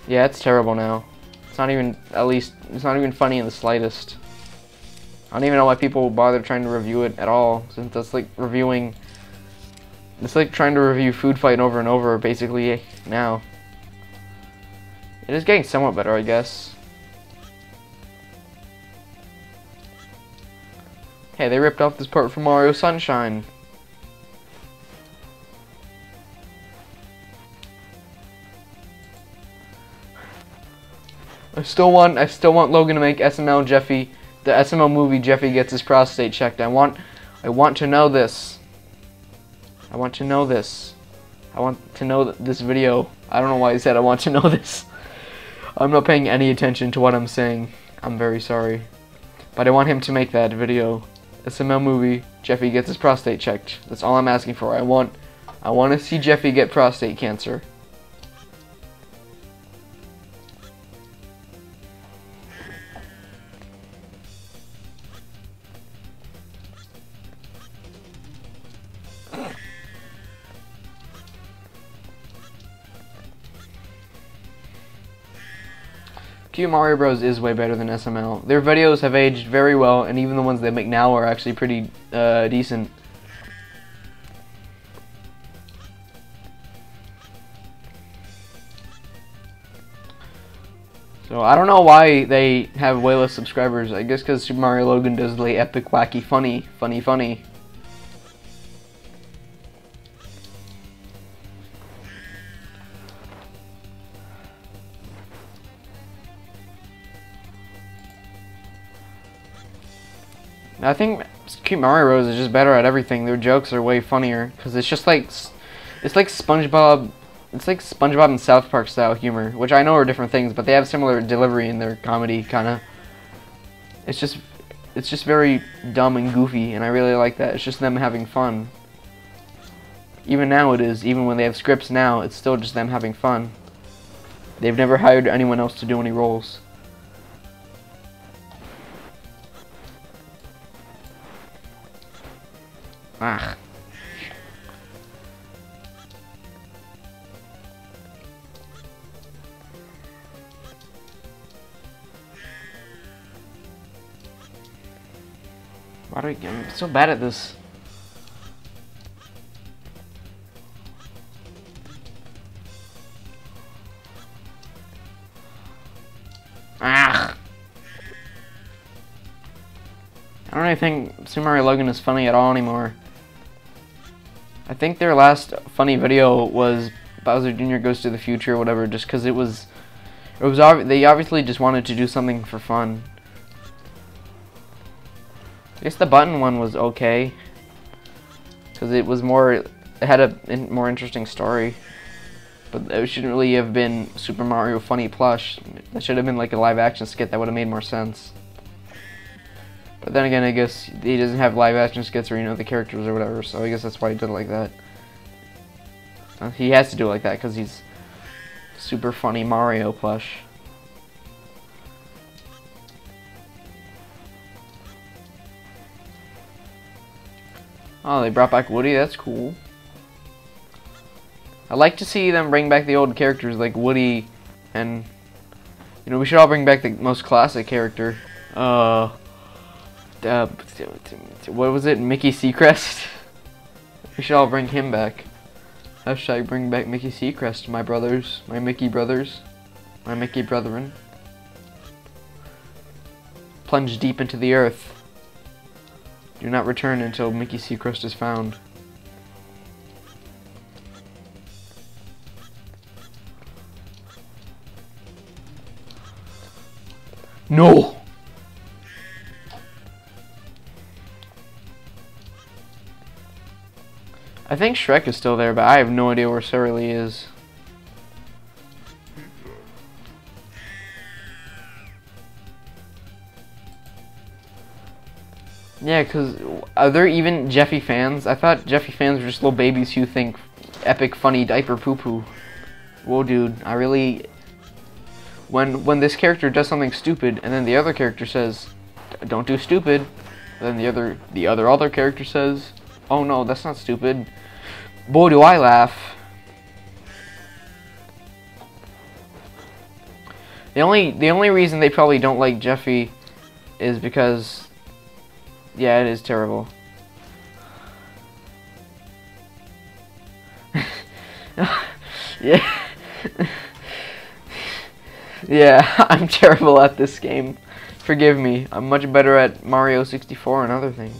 Yeah, it's terrible now. It's not even, at least, it's not even funny in the slightest. I don't even know why people bother trying to review it at all, since that's like reviewing... It's like trying to review Food Fight over and over, basically, now. It is getting somewhat better, I guess. Hey, they ripped off this part from Mario Sunshine. I still want Logan to make SML Jeffy, the SML movie Jeffy gets his prostate checked. I want to know this. I want to know this. I want to know this video. I don't know why I said I want to know this. I'm not paying any attention to what I'm saying. I'm very sorry. But I want him to make that video. SML movie, Jeffy gets his prostate checked. That's all I'm asking for. I want to see Jeffy get prostate cancer. Cute Mario Bros. Is way better than SML. Their videos have aged very well, and even the ones they make now are actually pretty decent. So I don't know why they have way less subscribers. I guess because Super Mario Logan does like epic, wacky, funny. I think Cute Mario Bros. Is just better at everything. Their jokes are way funnier because it's just like SpongeBob. It's like SpongeBob and South Park style humor, which I know are different things, but they have similar delivery in their comedy, kind of. It's just very dumb and goofy, and I really like that. It's just them having fun. Even now it is. Even when they have scripts now, it's still just them having fun. They've never hired anyone else to do any roles. Ah. Why do I'm so bad at this? Ah. I don't really think Super Mario Logan is funny at all anymore. I think their last funny video was Bowser Jr. Goes to the Future or whatever, just because they obviously just wanted to do something for fun. I guess the button one was okay, because it had a more interesting story. But it shouldn't really have been Super Mario Funny Plush. That should have been like a live action skit that would have made more sense. But then again, I guess he doesn't have live action skits or, you know, the characters or whatever, so I guess that's why he did it like that. He has to do it like that because he's super funny Mario plush. Oh, they brought back Woody, that's cool. I like to see them bring back the old characters like Woody, and, you know, we should all bring back the most classic character. What was it? Mickey Seacrest? We should all bring him back. Hashtag bring back Mickey Seacrest, my brothers, my Mickey brothers. my Mickey brethren. Plunge deep into the earth. Do not return until Mickey Seacrest is found. No! I think Shrek is still there, but I have no idea where Surly is. Yeah, because are there even Jeffy fans? I thought Jeffy fans were just little babies who think epic funny diaper poo-poo. Whoa, dude, I really... When this character does something stupid, and then the other character says, don't do stupid, then the other character says, oh no, that's not stupid. Boy, do I laugh. The only reason they probably don't like Jeffy is because, yeah, it is terrible. Yeah. Yeah, I'm terrible at this game. Forgive me. I'm much better at Mario 64 and other things.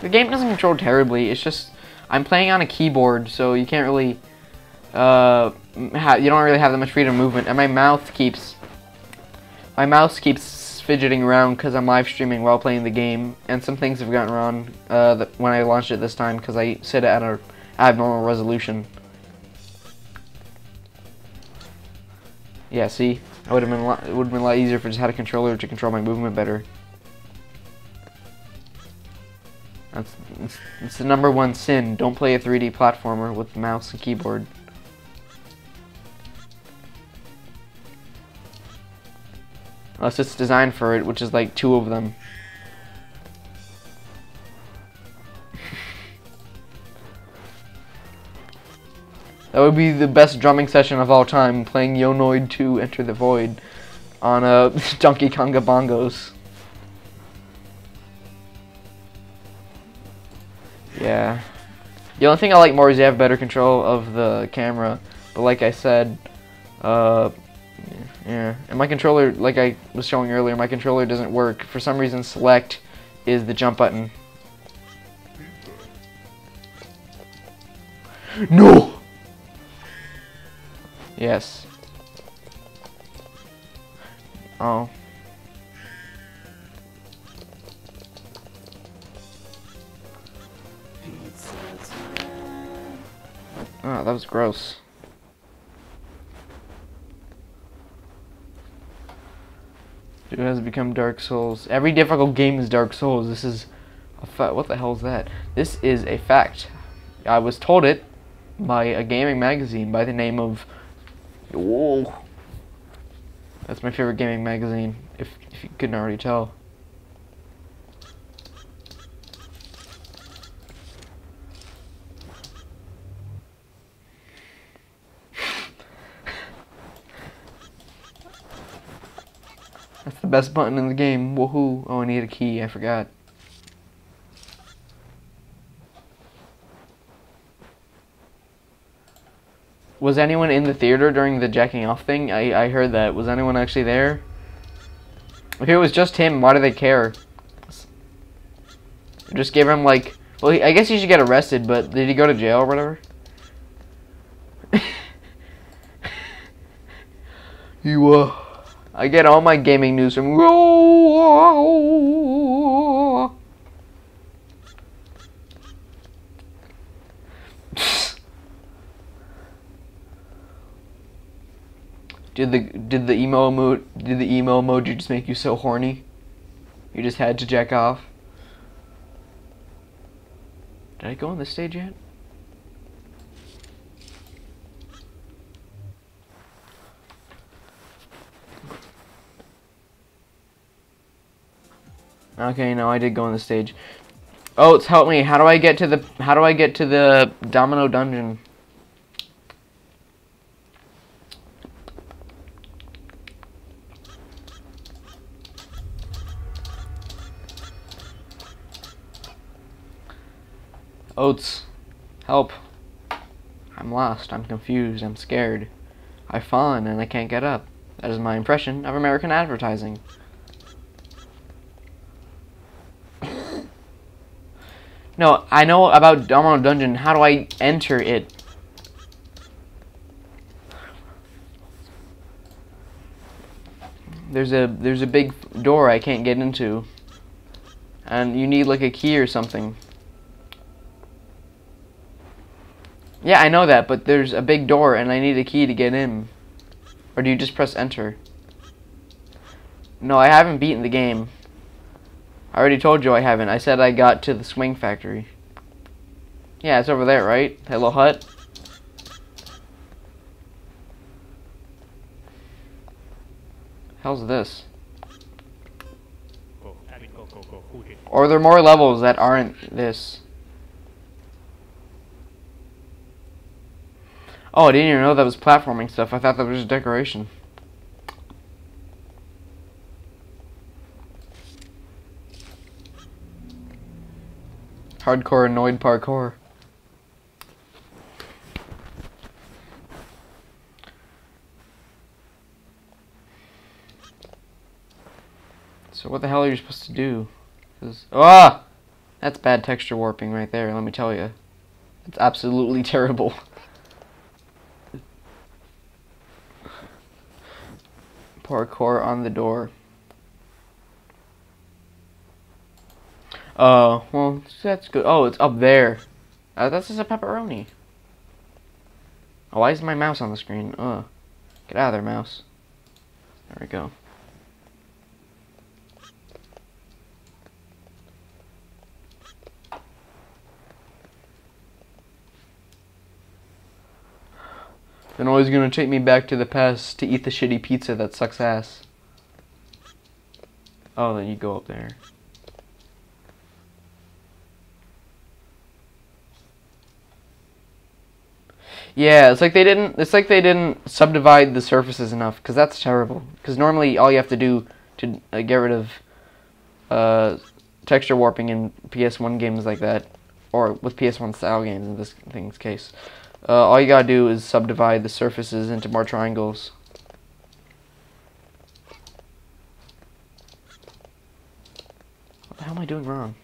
The game doesn't control terribly. It's just I'm playing on a keyboard, so you can't really you don't really have that much freedom of movement, and my mouse keeps fidgeting around because I'm live streaming while playing the game, and some things have gotten wrong when I launched it this time because I set it at an abnormal resolution. Yeah, see, it would have been a lot easier if I just had a controller to control my movement better. It's the #1 sin. Don't play a 3D platformer with mouse and keyboard. Unless it's designed for it, which is like 2 of them. That would be the best drumming session of all time, playing Noid 2 Enter the Void on Donkey Konga bongos. Yeah. The only thing I like more is you have better control of the camera, but like I said, yeah, and my controller, like I was showing earlier, my controller doesn't work. For some reason, select is the jump button. No! Yes. Oh. Oh, that was gross. It has become Dark Souls. Every difficult game is Dark Souls. This is a fact. What the hell is that? This is a fact. I was told it by a gaming magazine by the name of... Whoa. That's my favorite gaming magazine, if you couldn't already tell. That's the best button in the game. Woohoo. Oh, I need a key. I forgot. Was anyone in the theater during the jacking off thing? I heard that. Was anyone actually there? If it was just him, why do they care? Just gave him like... Well, I guess he should get arrested, but did he go to jail or whatever? I get all my gaming news from... Did the emo emoji just make you so horny? You just had to jack off? Did I go on this stage yet? Okay, no, I did go on the stage. Oh, it's help me. How do I get to the domino dungeon? Oats, help. I'm lost, I'm confused, I'm scared. I've fallen and I can't get up. That is my impression of American advertising. No, I know about Domino Dungeon. How do I enter it? There's a big door I can't get into. And you need like a key or something. Yeah, I know that, but there's a big door and I need a key to get in. Or do you just press enter? No, I haven't beaten the game. I already told you I haven't. I said I got to the swing factory. Yeah, it's over there, right? That little hut? Hell's this? Or are there more levels that aren't this? Oh, I didn't even know that was platforming stuff. I thought that was just decoration. Hardcore noid parkour. So what the hell are you supposed to do? That's bad texture warping right there, let me tell you. It's absolutely terrible. Parkour on the door. Oh, well, that's good. Oh, it's up there. That's just a pepperoni. Oh, why is my mouse on the screen? Get out of there, mouse. There we go. They're always gonna take me back to the past to eat the shitty pizza that sucks ass. Oh, then you go up there. Yeah, it's like they didn't subdivide the surfaces enough, because that's terrible. Because normally all you have to do to get rid of texture warping in PS1 games like that, or with PS1 style games in this thing's case, all you gotta do is subdivide the surfaces into more triangles. What the hell am I doing wrong?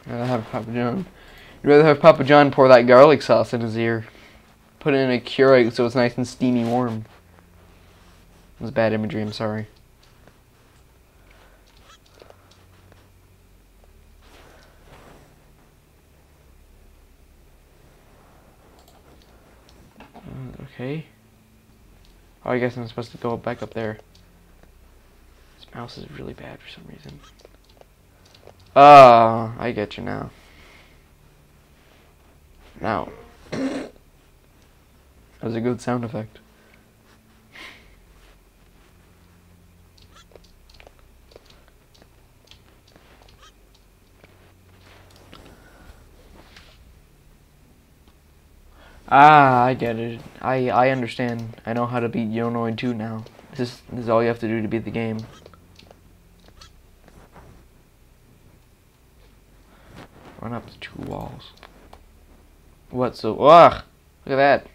I'd rather have Papa John. You'd rather have Papa John pour that garlic sauce in his ear. Put it in a Keurig so it's nice and steamy warm. It was bad imagery, I'm sorry. Okay. Oh, I guess I'm supposed to go back up there. This mouse is really bad for some reason. Ah, I get you now. Now. That was a good sound effect. Ah, I get it. I understand. I know how to beat Noid 2 now. This is all you have to do to beat the game. Run up the 2 walls. What so? Ugh! Look at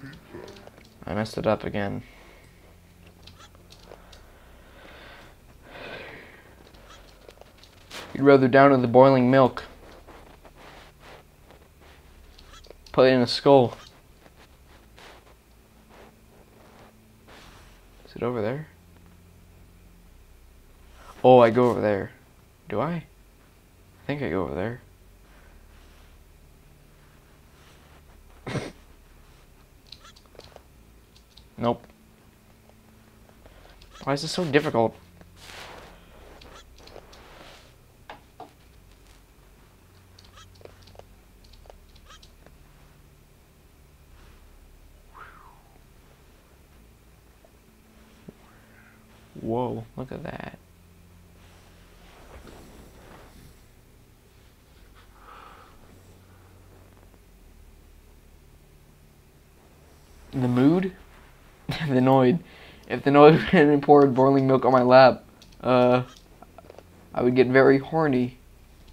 that. I messed it up again. You'd rather down in the boiling milk. Put it in a skull. Is it over there? Oh, I go over there. Do I? I think I go over there. Nope. Why is this so difficult? Whoa, look at that. The mood? the noid. If the noid ran and poured boiling milk on my lap, I would get very horny.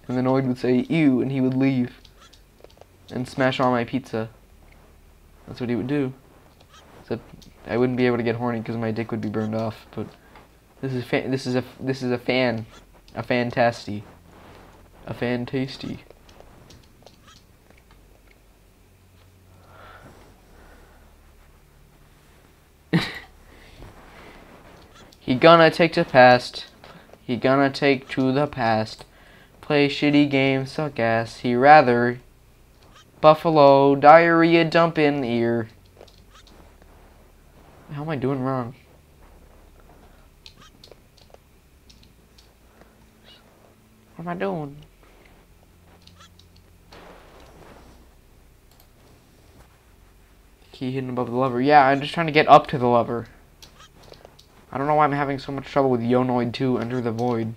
And the noid would say, ew, and he would leave. And smash on my pizza. That's what he would do. Except I wouldn't be able to get horny because my dick would be burned off. But this is a fan, a fantasty, a fantasty. He gonna take to past. He gonna take to the past. Play shitty games, suck ass. He rather buffalo diarrhea dump in ear. How am I doing wrong? What am I doing? Key hidden above the lever. Yeah, I'm just trying to get up to the lever. I don't know why I'm having so much trouble with Noid 2 Enter the Void.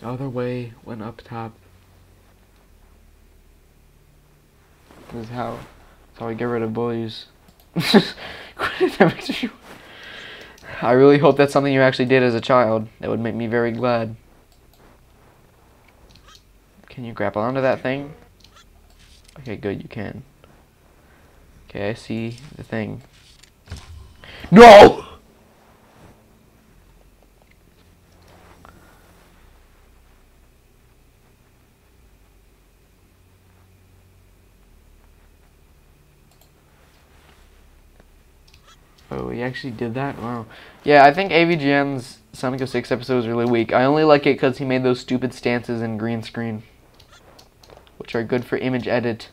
The other way went up top. This is how I get rid of bullies. I really hope that's something you actually did as a child. That would make me very glad. Can you grapple onto that thing? Okay, good, you can. Okay, I see the thing. No! Oh, he actually did that? Wow. Yeah, I think AVGN's Sonic 06 episode was really weak. I only like it because he made those stupid stances in green screen, which are good for image edit.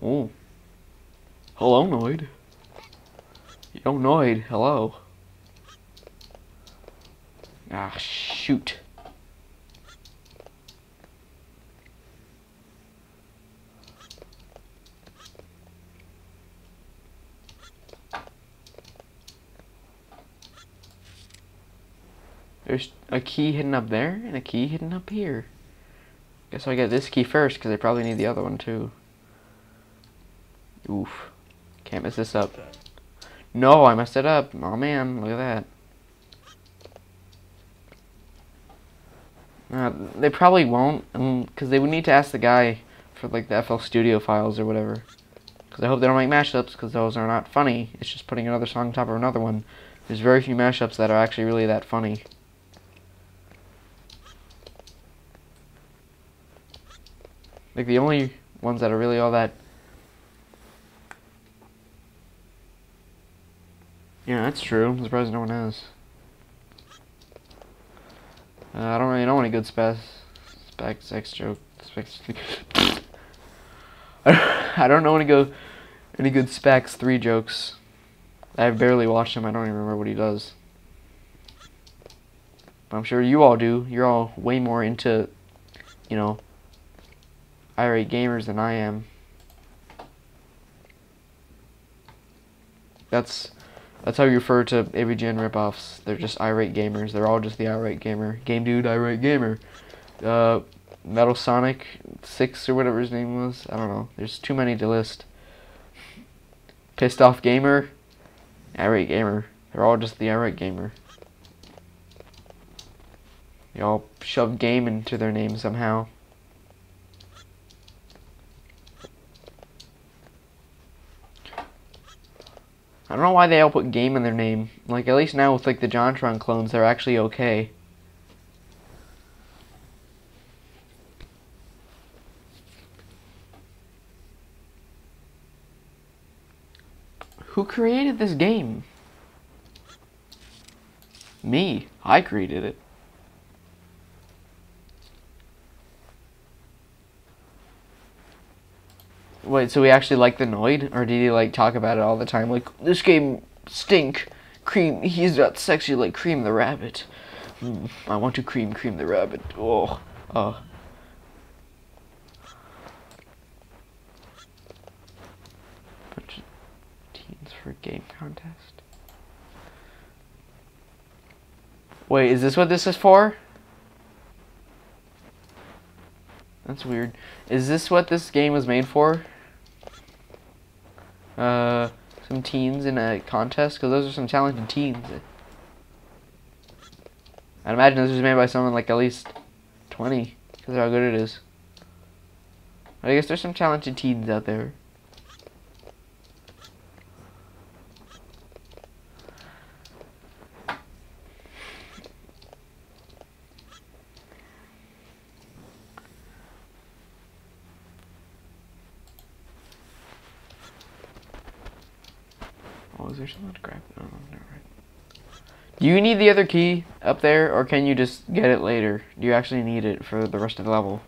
Oh. Hello, Noid. Yo, Noid, hello. Ah, shoot. There's a key hidden up there and a key hidden up here. Guess I'll get this key first because I probably need the other one too. Oof. Can't mess this up. No, I messed it up. Oh man, look at that. They probably won't, because they would need to ask the guy for like the FL Studio files or whatever. Because I hope they don't make mashups, because those are not funny. It's just putting another song on top of another one. There's very few mashups that are actually really that funny. Like the only ones that are really all that. Yeah, that's true. I'm surprised no one has. I don't really know any good sex joke. I don't know any good Specs 3 jokes. I've barely watched him. I don't even remember what he does. But I'm sure you all do. You're all way more into, you know, irate gamers than I am. That's how you refer to AVGN ripoffs. They're just irate gamers. They're all just the irate gamer. Game dude, irate gamer. Metal Sonic 6 or whatever his name was. I don't know. There's too many to list. Pissed off gamer. Irate gamer. They're all just the irate gamer. They all shove game into their name somehow. I don't know why they all put game in their name. Like, at least now with like the JonTron clones, they're actually okay. Who created this game? Me. I created it. Wait, so he actually liked the Noid? Or did he like talk about it all the time? Like, this game stink. Cream, he's not sexy like Cream the Rabbit. I want to cream the rabbit. Oh, for game contest. Wait, is this what this is for? That's weird. Is this what this game was made for? Some teens in a contest? Because those are some talented teens. I'd imagine this was made by someone like at least 20, because of how good it is. But I guess there's some talented teens out there. Oh, is there something to grab? No, never mind. Do you need the other key up there, or can you just get it later? Do you actually need it for the rest of the level?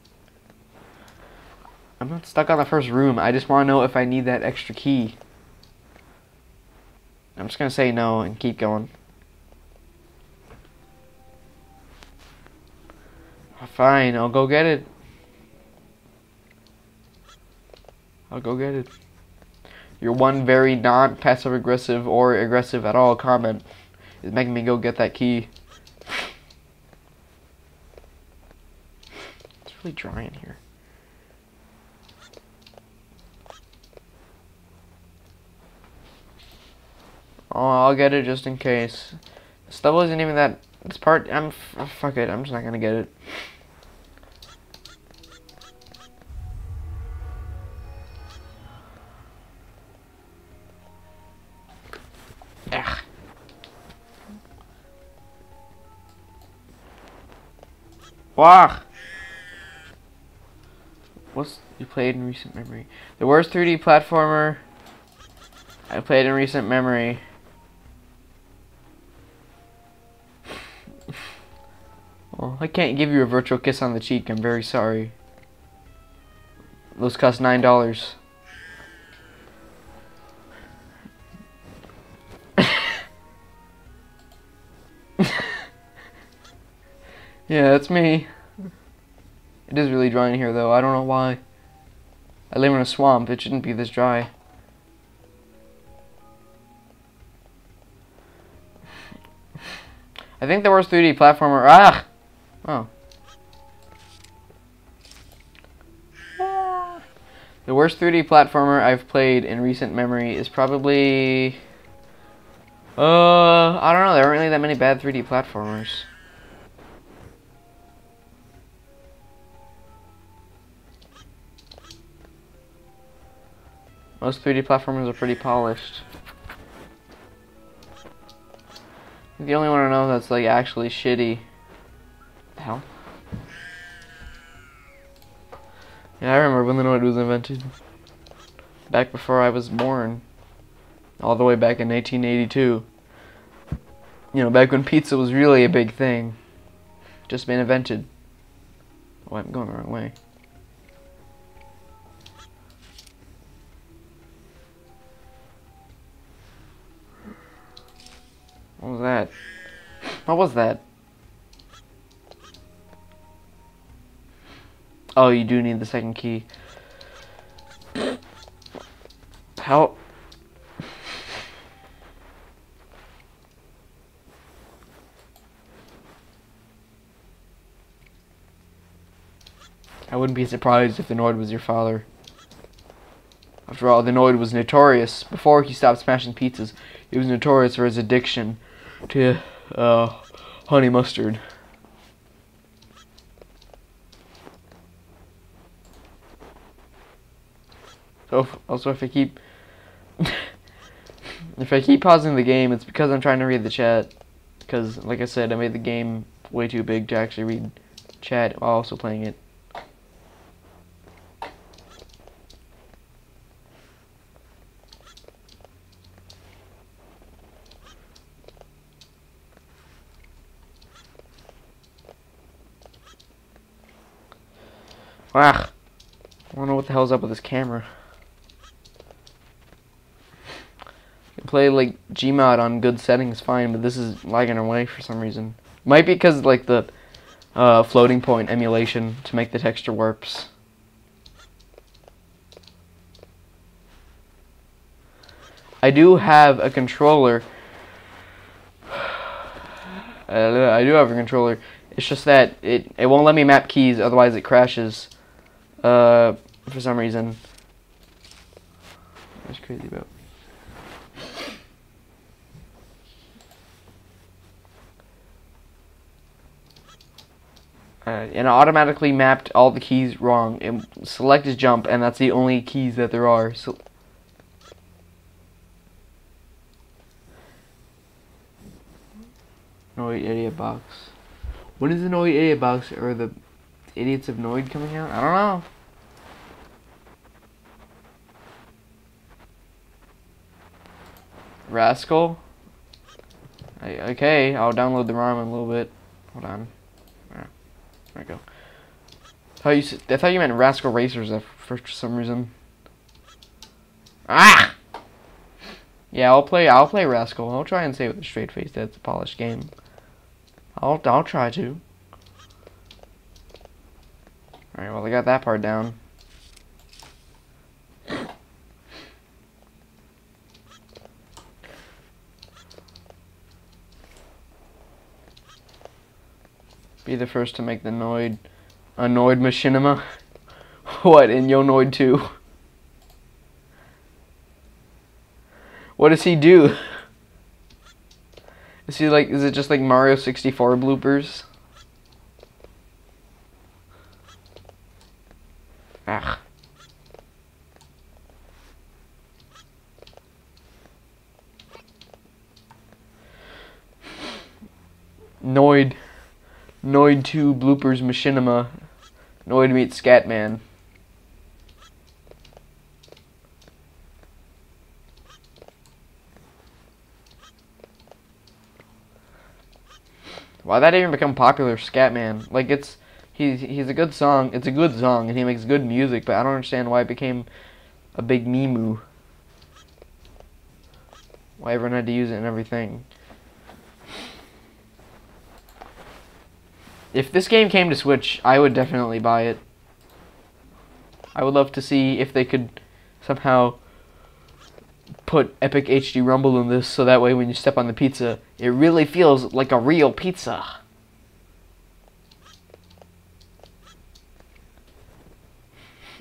I'm not stuck on the first room. I just want to know if I need that extra key. I'm just going to say no and keep going. Fine, I'll go get it. I'll go get it. Your one very non-passive aggressive or aggressive at all comment is making me go get that key. It's really dry in here. Oh, I'll get it just in case. This level isn't even that. This part, fuck it. I'm just not gonna get it. Ugh. Wah! What's you played in recent memory? The worst 3D platformer I played in recent memory. Well, I can't give you a virtual kiss on the cheek. I'm very sorry. Those cost $9. Yeah, that's me. It is really dry in here, though. I don't know why. I live in a swamp. It shouldn't be this dry. I think the worst 3D platformer. Ah! Oh. The worst 3D platformer I've played in recent memory is probably. I don't know. There aren't really that many bad 3D platformers. Most 3D platformers are pretty polished. The only one I know that's like actually shitty. What the hell? Yeah, I remember when the noid was invented. Back before I was born. All the way back in 1982. You know, back when pizza was really a big thing. Just been invented. Oh, I'm going the wrong way. What was that? What was that? Oh, you do need the second key. How? I wouldn't be surprised if the noid was your father. After all, the noid was notorious. Before he stopped smashing pizzas, he was notorious for his addiction to honey mustard. So also, if I keep pausing the game, it's because I'm trying to read the chat. Because, like I said, I made the game way too big to actually read chat while also playing it. Ah, I don't know what the hell's up with this camera. You can play like Gmod on good settings fine, but this is lagging away for some reason. Might be because like the floating point emulation to make the texture warps. I do have a controller. I do have a controller. It's just that it won't let me map keys, otherwise it crashes. For some reason. What's crazy about? And it automatically mapped all the keys wrong. Select is jump, and that's the only keys that there are. So Noid idiot box. When is the Noid idiot box or the idiots of Noid coming out? I don't know. Rascal. Okay, I'll download the ROM in a little bit. Hold on. There we go. I thought you meant Rascal Racers for some reason. Ah! Yeah, I'll play Rascal. I'll try and say with a straight face that it's a polished game. I'll try to. Alright, well I got that part down. Be the first to make the Noid a Noid machinima. What, in Yo Noid 2? What does he do? Is it just like Mario 64 bloopers? Ah. Noid 2 bloopers machinima. Noid meets Scatman. Why'd that even become popular, Scatman? Like, he's a good song. It's a good song, and he makes good music, but I don't understand why it became a big meme. Why everyone had to use it and everything. If this game came to Switch, I would definitely buy it. I would love to see if they could somehow put Epic HD Rumble in this, so that way when you step on the pizza, it really feels like a real pizza.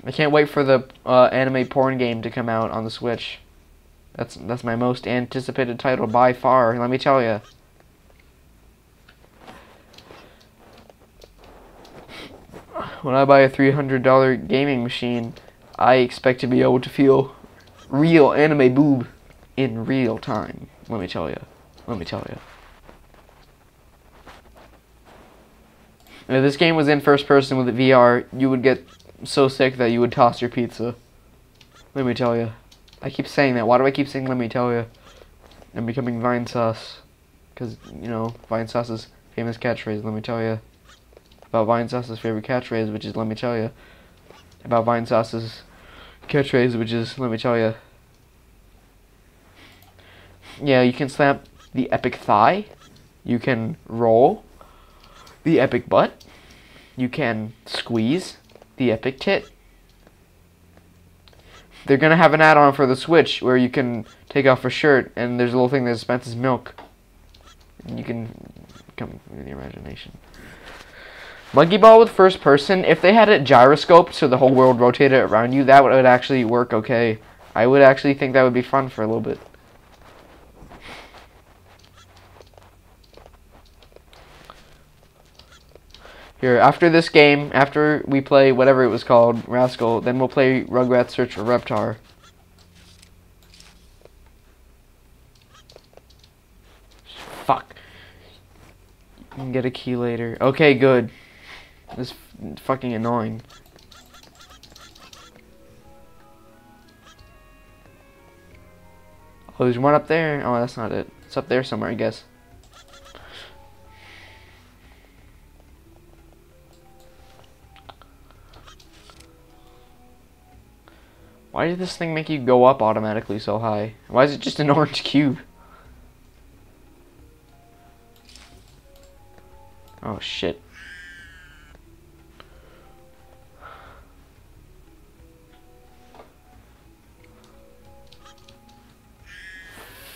I can't wait for the anime porn game to come out on the Switch. That's my most anticipated title by far, let me tell you. When I buy a $300 gaming machine, I expect to be able to feel real anime boob in real time. Let me tell you. Let me tell you. If this game was in first person with VR, you would get so sick that you would toss your pizza. Let me tell you. I keep saying that. Why do I keep saying let me tell you? I'm becoming Vine Sauce. Because, you know, Vine Sauce's famous catchphrase, let me tell you. About Vine Sauce's favorite catchphrase, which is let me tell you. About Vine Sauce's catchphrase, which is let me tell you. Yeah, you can slap the epic thigh. You can roll the epic butt. You can squeeze the epic tit. They're gonna have an add-on for the Switch where you can take off a shirt and there's a little thing that dispenses milk. And you can come with your imagination. Monkey Ball with first person, if they had it gyroscoped so the whole world rotated around you, that would actually work okay. I would actually think that would be fun for a little bit. Here, after this game, after we play whatever it was called, Rascal, then we'll play Rugrats Search for Reptar. Fuck. You can get a key later. Okay, good. This is fucking annoying. Oh, there's one up there? Oh, that's not it. It's up there somewhere, I guess. Why did this thing make you go up automatically so high? Why is it just an orange cube? Oh, shit.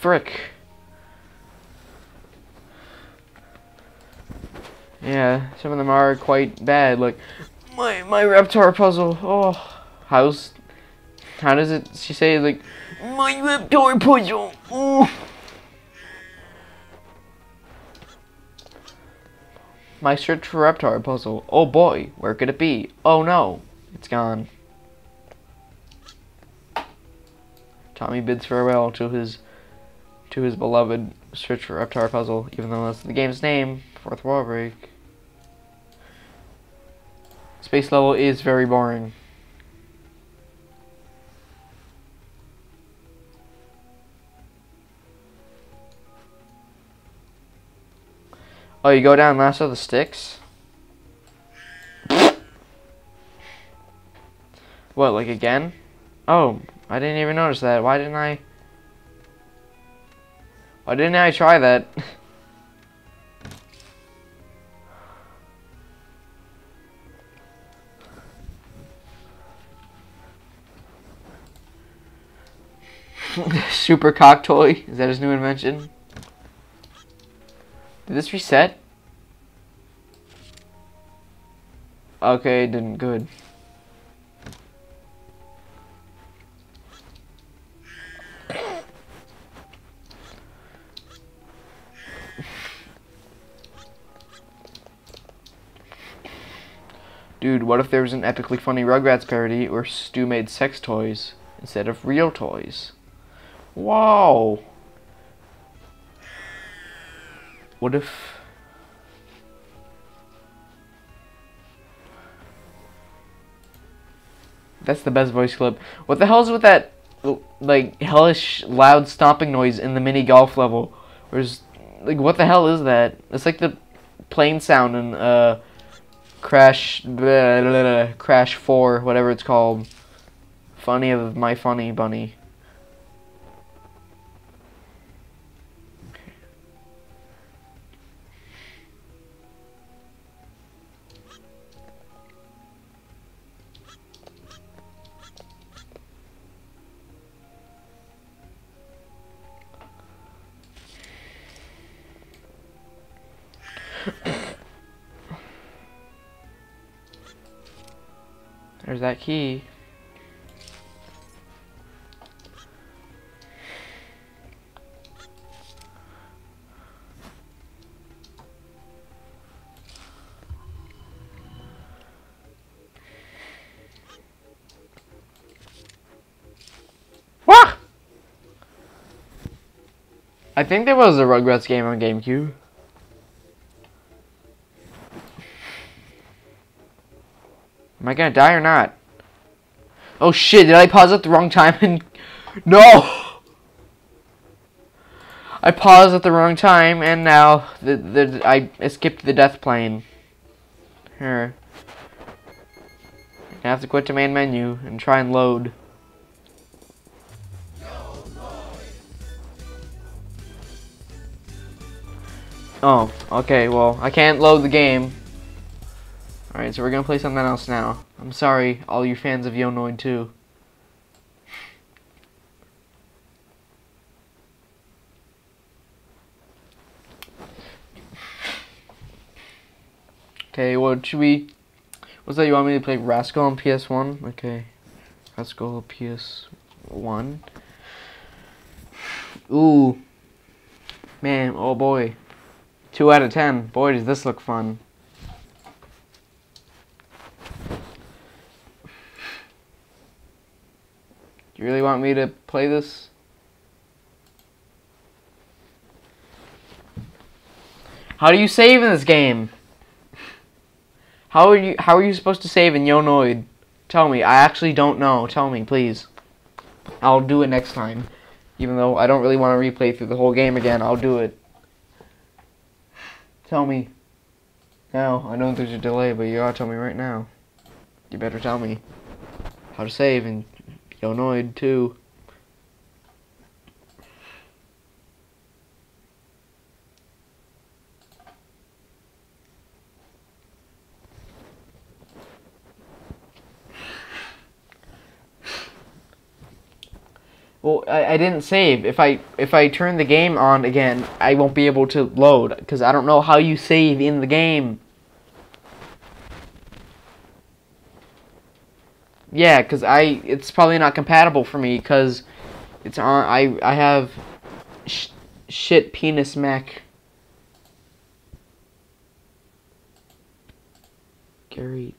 frick? Yeah, some of them are quite bad. Like my Reptar puzzle. Oh, how does it? She say like my Reptar puzzle. Oh. My search for Reptar puzzle. Oh boy, where could it be? Oh no, it's gone. Tommy bids farewell to his beloved search for Reptar puzzle, even though that's the game's name. Fourth wall break. Space level is very boring. Oh, you go down lasso the sticks? What, like again? Oh, I didn't even notice that. Why didn't I try that? Super cock toy? Is that his new invention? Did this reset? Okay, it didn't. Good. Dude, what if there was an epically funny Rugrats parody where Stu made sex toys instead of real toys? Whoa! What if... That's the best voice clip. What the hell is with that, like, hellish loud stomping noise in the mini golf level? Where's, like, what the hell is that? It's like the plane sound in, Crash 4, whatever it's called. Funny of My Funny Bunny. There's that key. Wah! I think there was a Rugrats game on GameCube. Am I gonna die or not? Oh shit, did I pause at the wrong time and... No! I paused at the wrong time and now I skipped the death plane. Here. I have to quit the main menu and try and load. Oh, okay, well, I can't load the game. Alright, so we're gonna play something else now. I'm sorry, all you fans of Noid 2. Okay, what should we... What's that, you want me to play Rascal on PS1? Okay. Rascal PS1. Ooh. Man, oh boy. 2 out of 10. Boy, does this look fun. Do you really want me to play this? How do you save in this game? How are you supposed to save in Noid? Tell me. I actually don't know. Tell me, please. I'll do it next time. Even though I don't really want to replay through the whole game again, I'll do it. Tell me. Now, I know there's a delay, but you gotta tell me right now. You better tell me how to save in Noid 2. Well, I didn't save. If I turn the game on again, I won't be able to load because I don't know how you save in the game. Yeah, because it's probably not compatible for me because it's on. I have shit penis mech. Gary,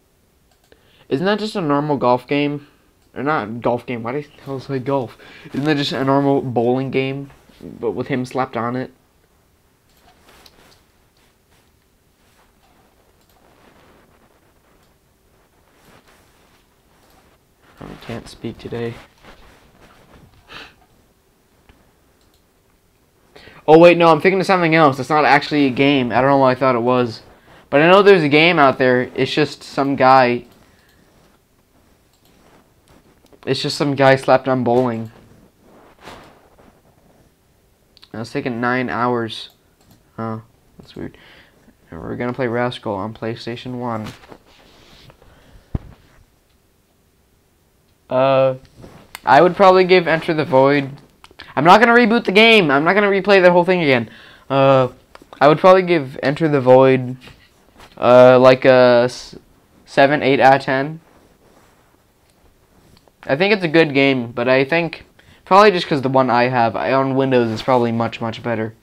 isn't that just a normal golf game? Or not golf game? Why do the hell say golf? Isn't that just a normal bowling game, but with him slapped on it? I can't speak today. Oh wait, no, I'm thinking of something else. It's not actually a game. I don't know why I thought it was. But I know there's a game out there. It's just some guy. It's just some guy slapped on bowling. I was taking 9 hours. Oh, that's weird. We're gonna play Rascal on PlayStation 1. I would probably give Enter the Void. I'm not gonna reboot the game. I'm not gonna replay the whole thing again. I would probably give Enter the Void, like a 7, 8 out of 10. I think it's a good game, but I think probably just because the one I have on Windows is probably much, much better.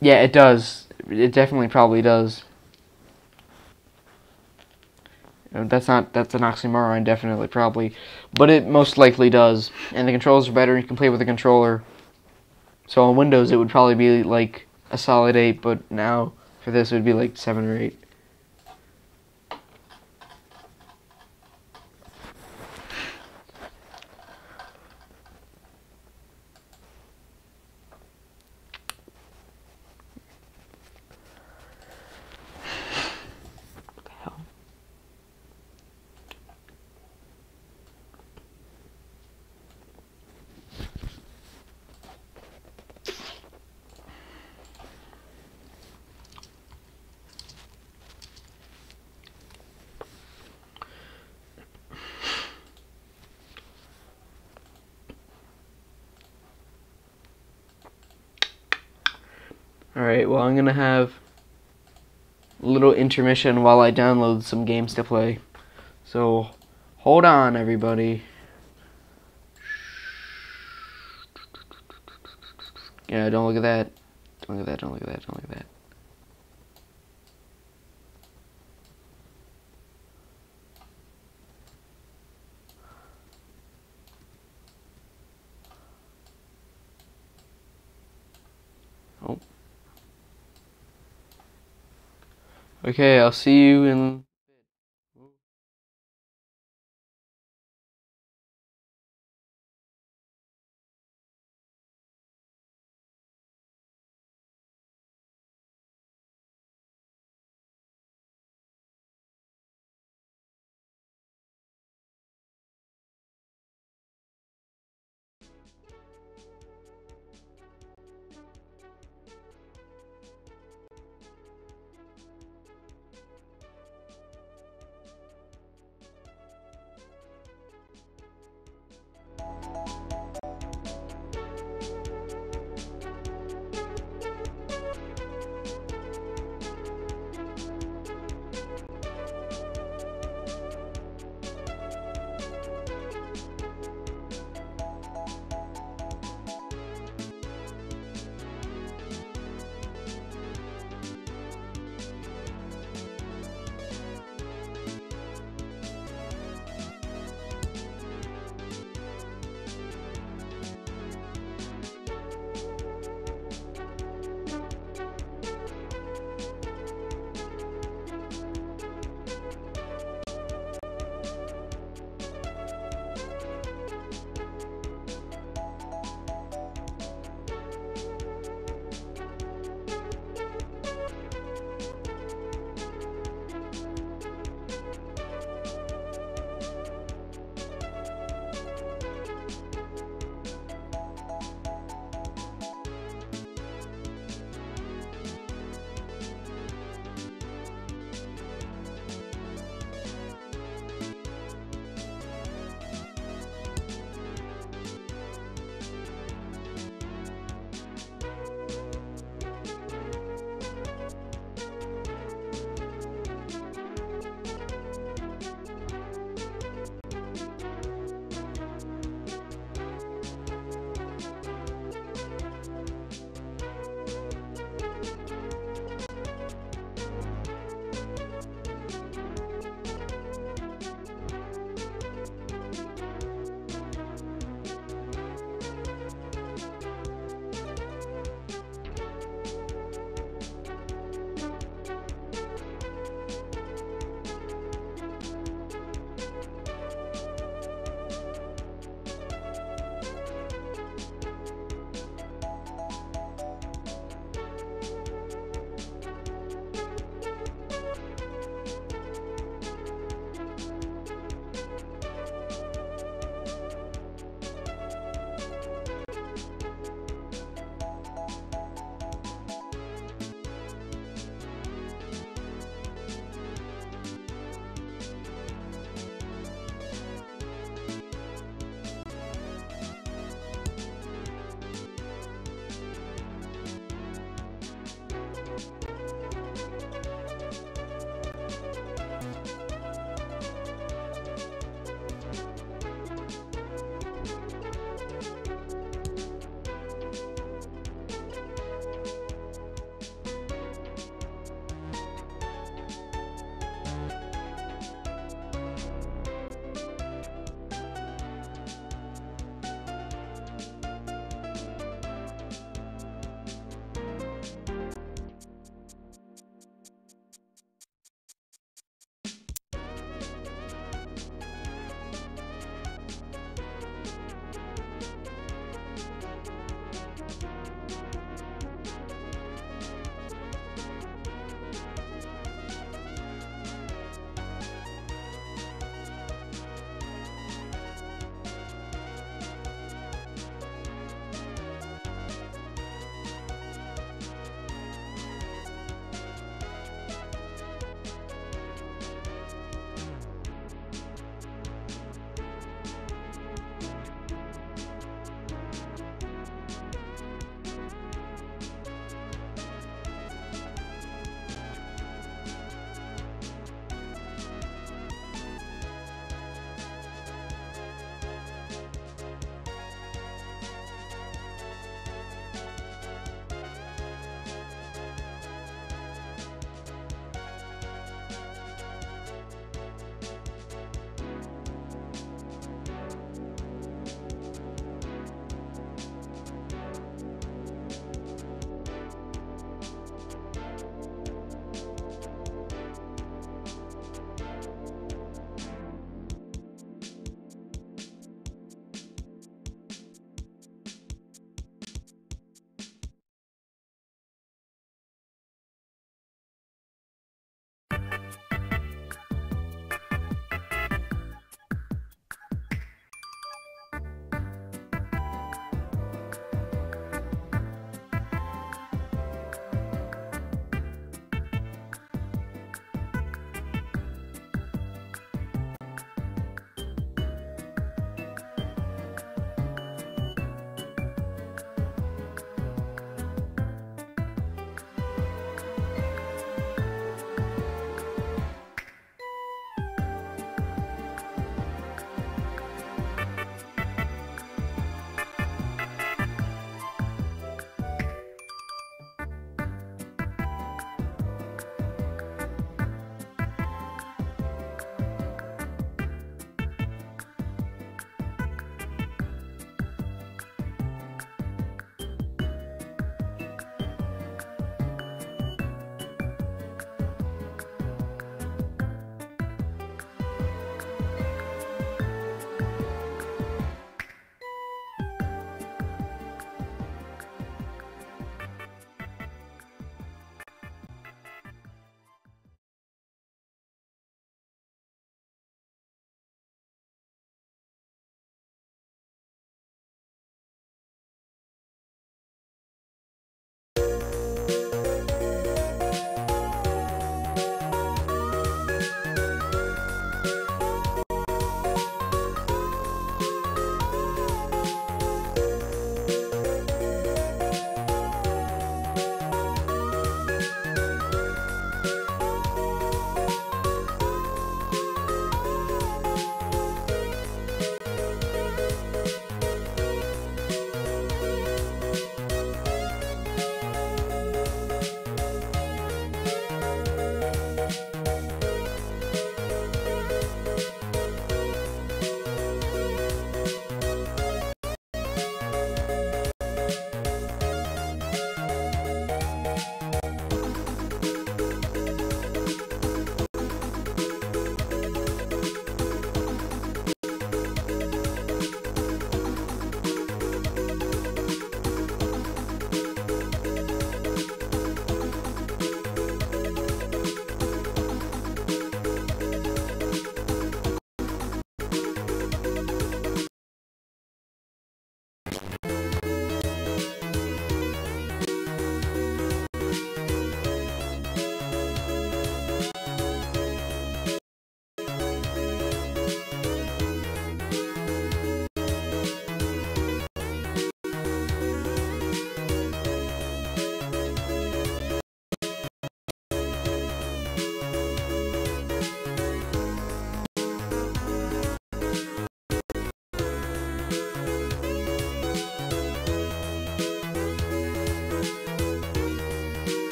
Yeah, it does. It definitely probably does. That's an oxymoron, definitely, probably. But it most likely does. And the controls are better, you can play with the controller. So on Windows, it would probably be like a solid 8, but now for this, it would be like 7 or 8. What the hell? Alright, well, I'm gonna have a little intermission while I download some games to play. So, hold on, everybody. Yeah, don't look at that. Don't look at that, don't look at that, don't look at that. Oh. Okay, I'll see you in...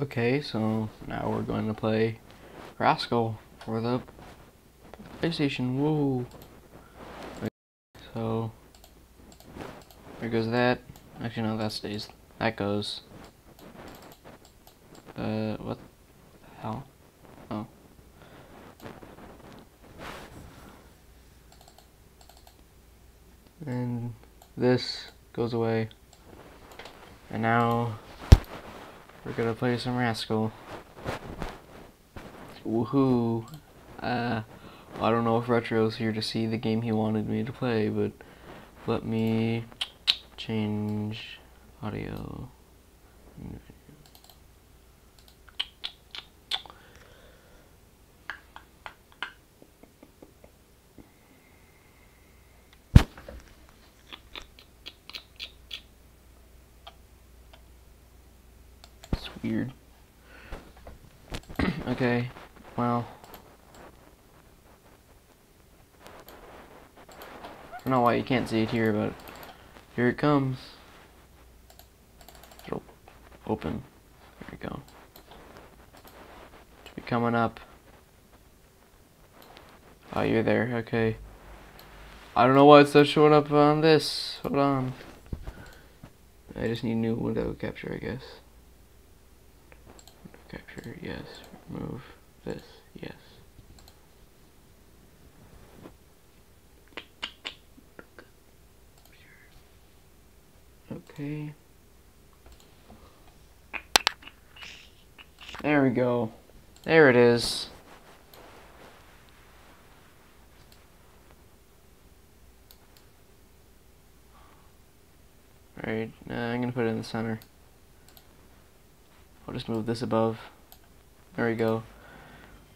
Okay, so now we're going to play Rascal for the PlayStation. Whoa. Okay, so there goes that. Actually, no, that stays. That goes. What the hell? Oh. And this goes away. And now we're gonna play some Rascal. Woohoo! I don't know if Retro's here to see the game he wanted me to play, but let me change audio. It's weird. Okay, well. I don't know why you can't see it here, but here it comes. It'll open. There we go. Should be coming up. Oh, you're there. Okay. I don't know why it's not showing up on this. Hold on. I just need new window capture, I guess. Window capture, yes. Remove this, yes. Okay. There we go. There it is. Alright, I'm gonna put it in the center. I'll just move this above. There we go.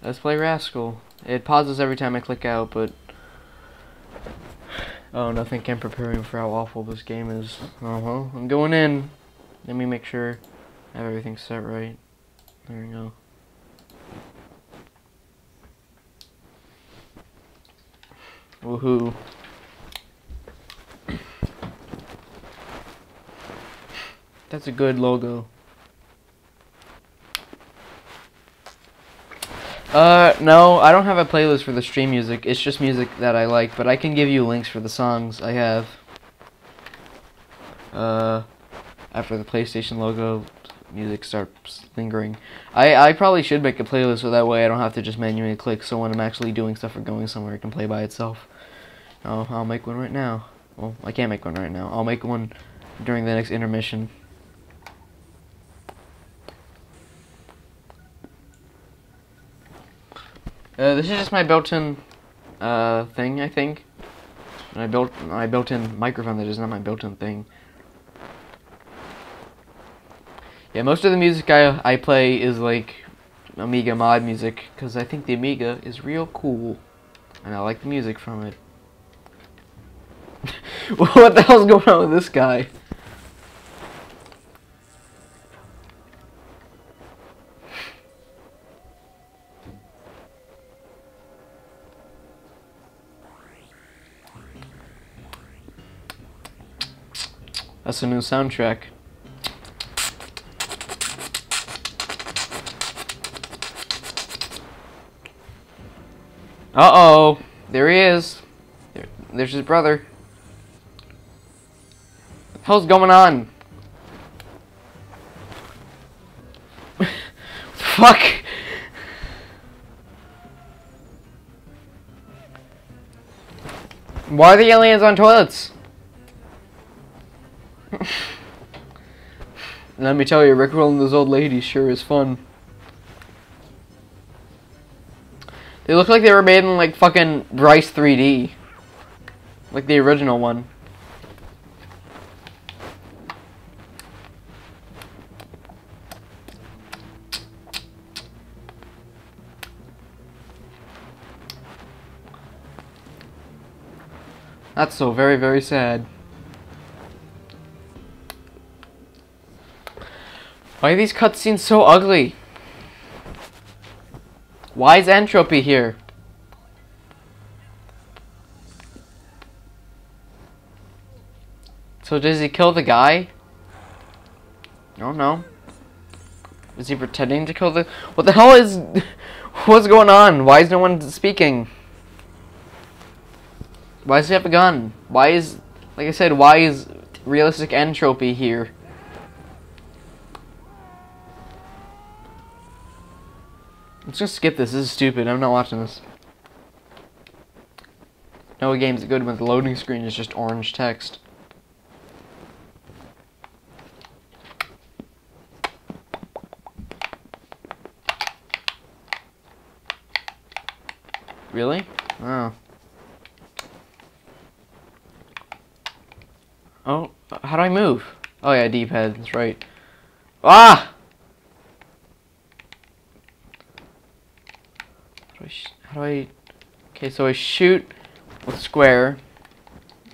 Let's play Rascal. It pauses every time I click out, but oh, nothing can prepare me for how awful this game is. I'm going in. Let me make sure I have everything set right. There we go. Woohoo. That's a good logo. No, I don't have a playlist for the stream music. It's just music that I like, but I can give you links for the songs I have. After the PlayStation logo music starts lingering. I probably should make a playlist so that way I don't have to just manually click, so when I'm actually doing stuff or going somewhere it can play by itself. Oh, I'll make one right now. Well, I can't make one right now. I'll make one during the next intermission. This is just my built-in thing, I think. My built-in microphone. That is not my built-in thing. Yeah, most of the music I play is like Amiga mod music, because I think the Amiga is real cool, and I like the music from it. What the hell's going on with this guy? That's a new soundtrack. Uh-oh. There he is. There's his brother. What the hell's going on? Fuck. Why are the aliens on toilets? Let me tell you, rickrolling those old ladies sure is fun. They look like they were made in like fucking Bryce 3D. Like the original one. That's so very, very sad. Why are these cutscenes so ugly? Why is Entropy here? So does he kill the guy? I don't know. Is he pretending to kill the... What the hell is... What's going on? Why is no one speaking? Why does he have a gun? Why is... Like I said, why is realistic entropy here? Let's just skip this. This is stupid. I'm not watching this. No game's good when the loading screen is just orange text. Really? Oh. Oh, how do I move? Oh yeah, D-pad, that's right. Ah! How do I... Okay, so I shoot with square.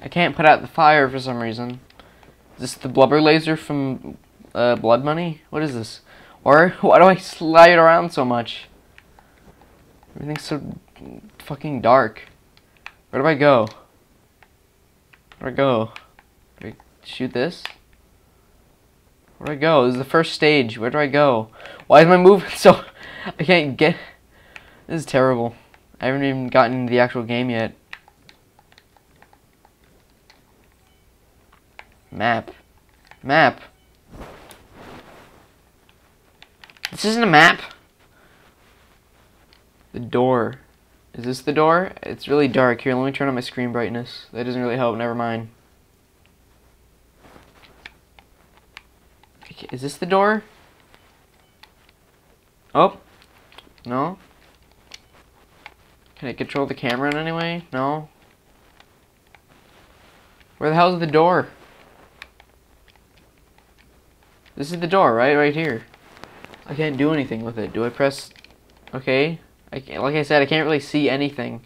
I can't put out the fire for some reason. Is this the blubber laser from Blood Money? What is this? Or why do I slide around so much? Everything's so fucking dark. Where do I go? Where do I go? Do I shoot this? Where do I go? This is the first stage. Where do I go? Why is my movement so... I can't get... This is terrible. I haven't even gotten into the actual game yet. Map. Map. This isn't a map. The door. Is this the door? It's really dark. Here, let me turn on my screen brightness. That doesn't really help. Never mind. Okay, is this the door? Oh. No. Can I control the camera in any way? No. Where the hell is the door? This is the door, right? Right here. I can't do anything with it. Do I press... Okay. Like I said, I can't really see anything.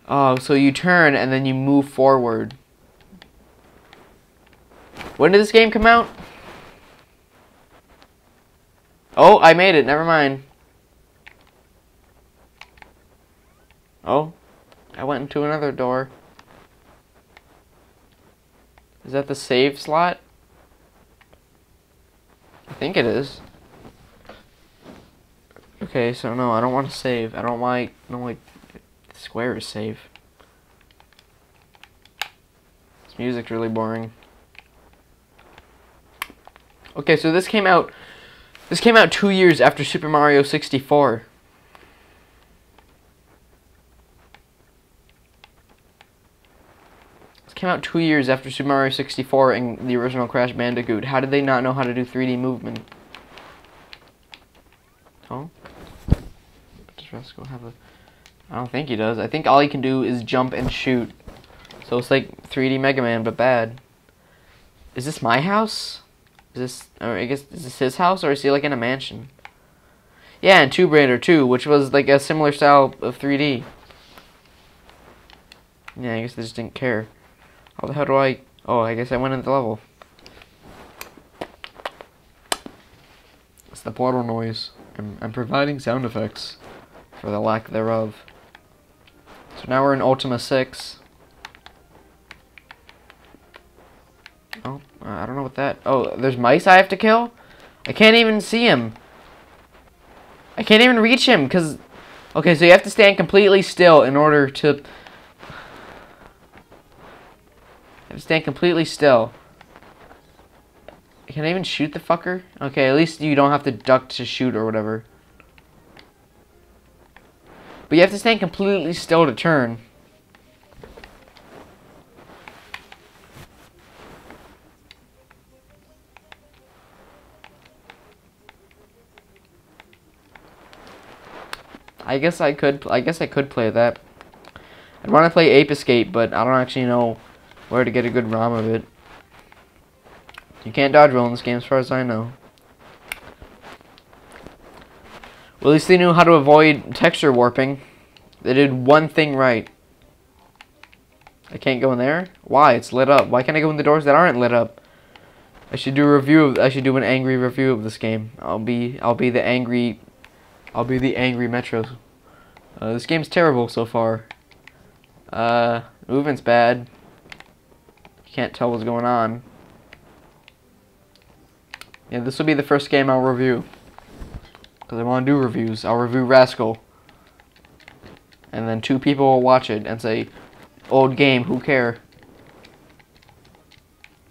Oh, so you turn and then you move forward. When did this game come out? Oh, I made it. Never mind. Oh, I went into another door. Is that the save slot? I think it is. Okay, so no, I don't want to save. I don't like the square is save. This music's really boring. Okay, so this came out 2 years after Super Mario 64. This came out 2 years after Super Mario 64 and the original Crash Bandicoot. How did they not know how to do 3D movement? Oh? Does Rascal have a... I don't think he does. I think all he can do is jump and shoot. So it's like 3D Mega Man, but bad. Is this my house? Is this... Or I guess, is this his house, or is he like in a mansion? Yeah, and Tomb Raider 2, which was like a similar style of 3D. Yeah, I guess they just didn't care. How the hell do I... Oh, I guess I went into the level. It's the portal noise. I'm providing sound effects for the lack thereof. So now we're in Ultima 6. Oh, I don't know what that... Oh, there's mice I have to kill? I can't even see him. I can't even reach him, because... Okay, so you have to stand completely still in order to... You have to stand completely still. Can I even shoot the fucker? Okay, at least you don't have to duck to shoot or whatever. But you have to stand completely still to turn. I guess I could play that. I'd want to play Ape Escape, but I don't actually know where to get a good ROM of it. You can't dodge roll in this game as far as I know. Well, at least they knew how to avoid texture warping. They did one thing right. I can't go in there? Why? It's lit up. Why can't I go in the doors that aren't lit up? I should do a review of... I should do an angry review of this game. I'll be the angry Metro. This game's terrible so far. Movement's bad. You can't tell what's going on. Yeah, this will be the first game I'll review. Because I want to do reviews. I'll review Rascal. And then 2 people will watch it and say, old game, who care?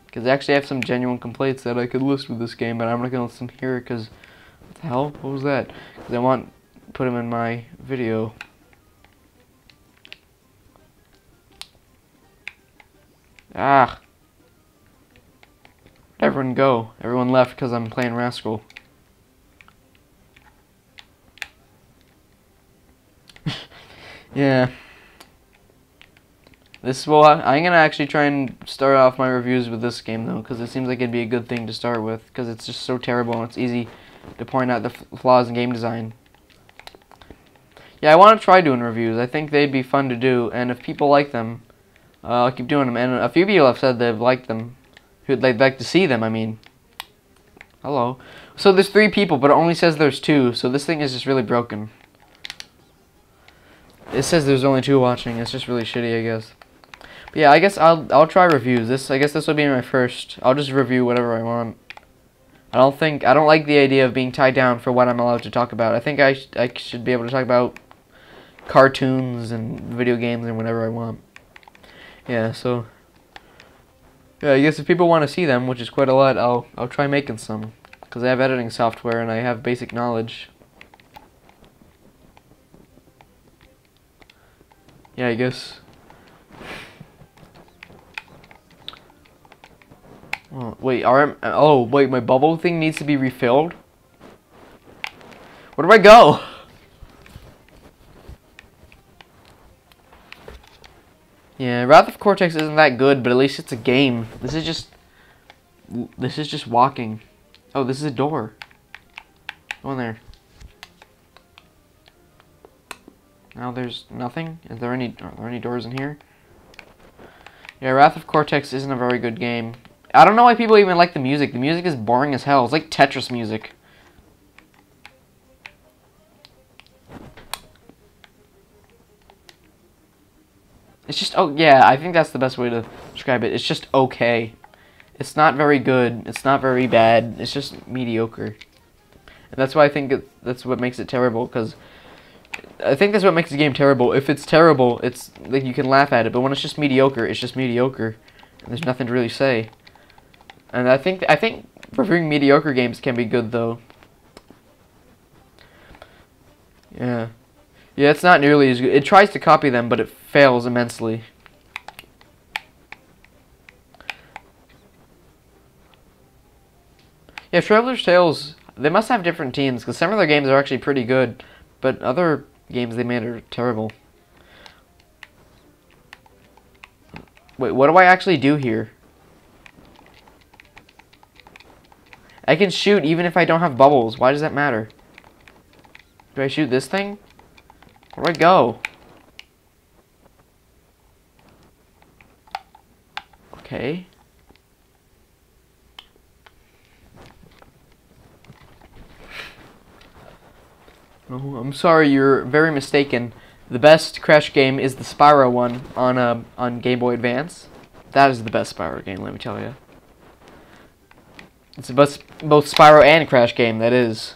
Because I actually have some genuine complaints that I could list with this game, but I'm not going to list them here because, what the hell? What was that? Because I want to put them in my video. Ah. Everyone go. Everyone left because I'm playing Rascal. Yeah. This will. I'm gonna actually try and start off my reviews with this game though, because it seems like it'd be a good thing to start with, because it's just so terrible and it's easy to point out the flaws in game design. Yeah, I want to try doing reviews. I think they'd be fun to do, and if people like them, I'll keep doing them. And a few people have said they've liked them, they'd like to see them. I mean, hello. So there's 3 people, but it only says there's 2. So this thing is just really broken. It says there's only 2 watching. It's just really shitty, I guess. But yeah, I guess I'll try reviews. I guess this will be my first. I'll just review whatever I want. I don't like the idea of being tied down for what I'm allowed to talk about. I think I should be able to talk about cartoons and video games and whatever I want. Yeah, so yeah, I guess if people want to see them, which is quite a lot, I'll try making some, because I have editing software and I have basic knowledge. Yeah, I guess. Oh, wait, wait, my bubble thing needs to be refilled? Where do I go? Yeah, Wrath of Cortex isn't that good, but at least it's a game. This is just walking. Oh, this is a door. Go in there. Now there's nothing? Are there any doors in here? Yeah, Wrath of Cortex isn't a very good game. I don't know why people even like the music. The music is boring as hell. It's like Tetris music. It's just, oh yeah, I think that's the best way to describe it. It's just okay. It's not very good. It's not very bad. It's just mediocre. And that's why I think that's what makes it terrible, because I think that's what makes the game terrible. If it's terrible, it's like you can laugh at it, but when it's just mediocre, it's just mediocre. And there's nothing to really say. And I think reviewing mediocre games can be good though. Yeah. Yeah, it's not nearly as good. It tries to copy them, but it fails immensely. Yeah, Traveler's Tales, they must have different teams, because some of their games are actually pretty good, but other games they made are terrible. Wait, what do I actually do here? I can shoot even if I don't have bubbles. Why does that matter? Do I shoot this thing? Where do I go? Okay. Oh, I'm sorry, you're very mistaken. The best Crash game is the Spyro one on Game Boy Advance. That is the best Spyro game, let me tell you. It's the best both Spyro and Crash game, that is.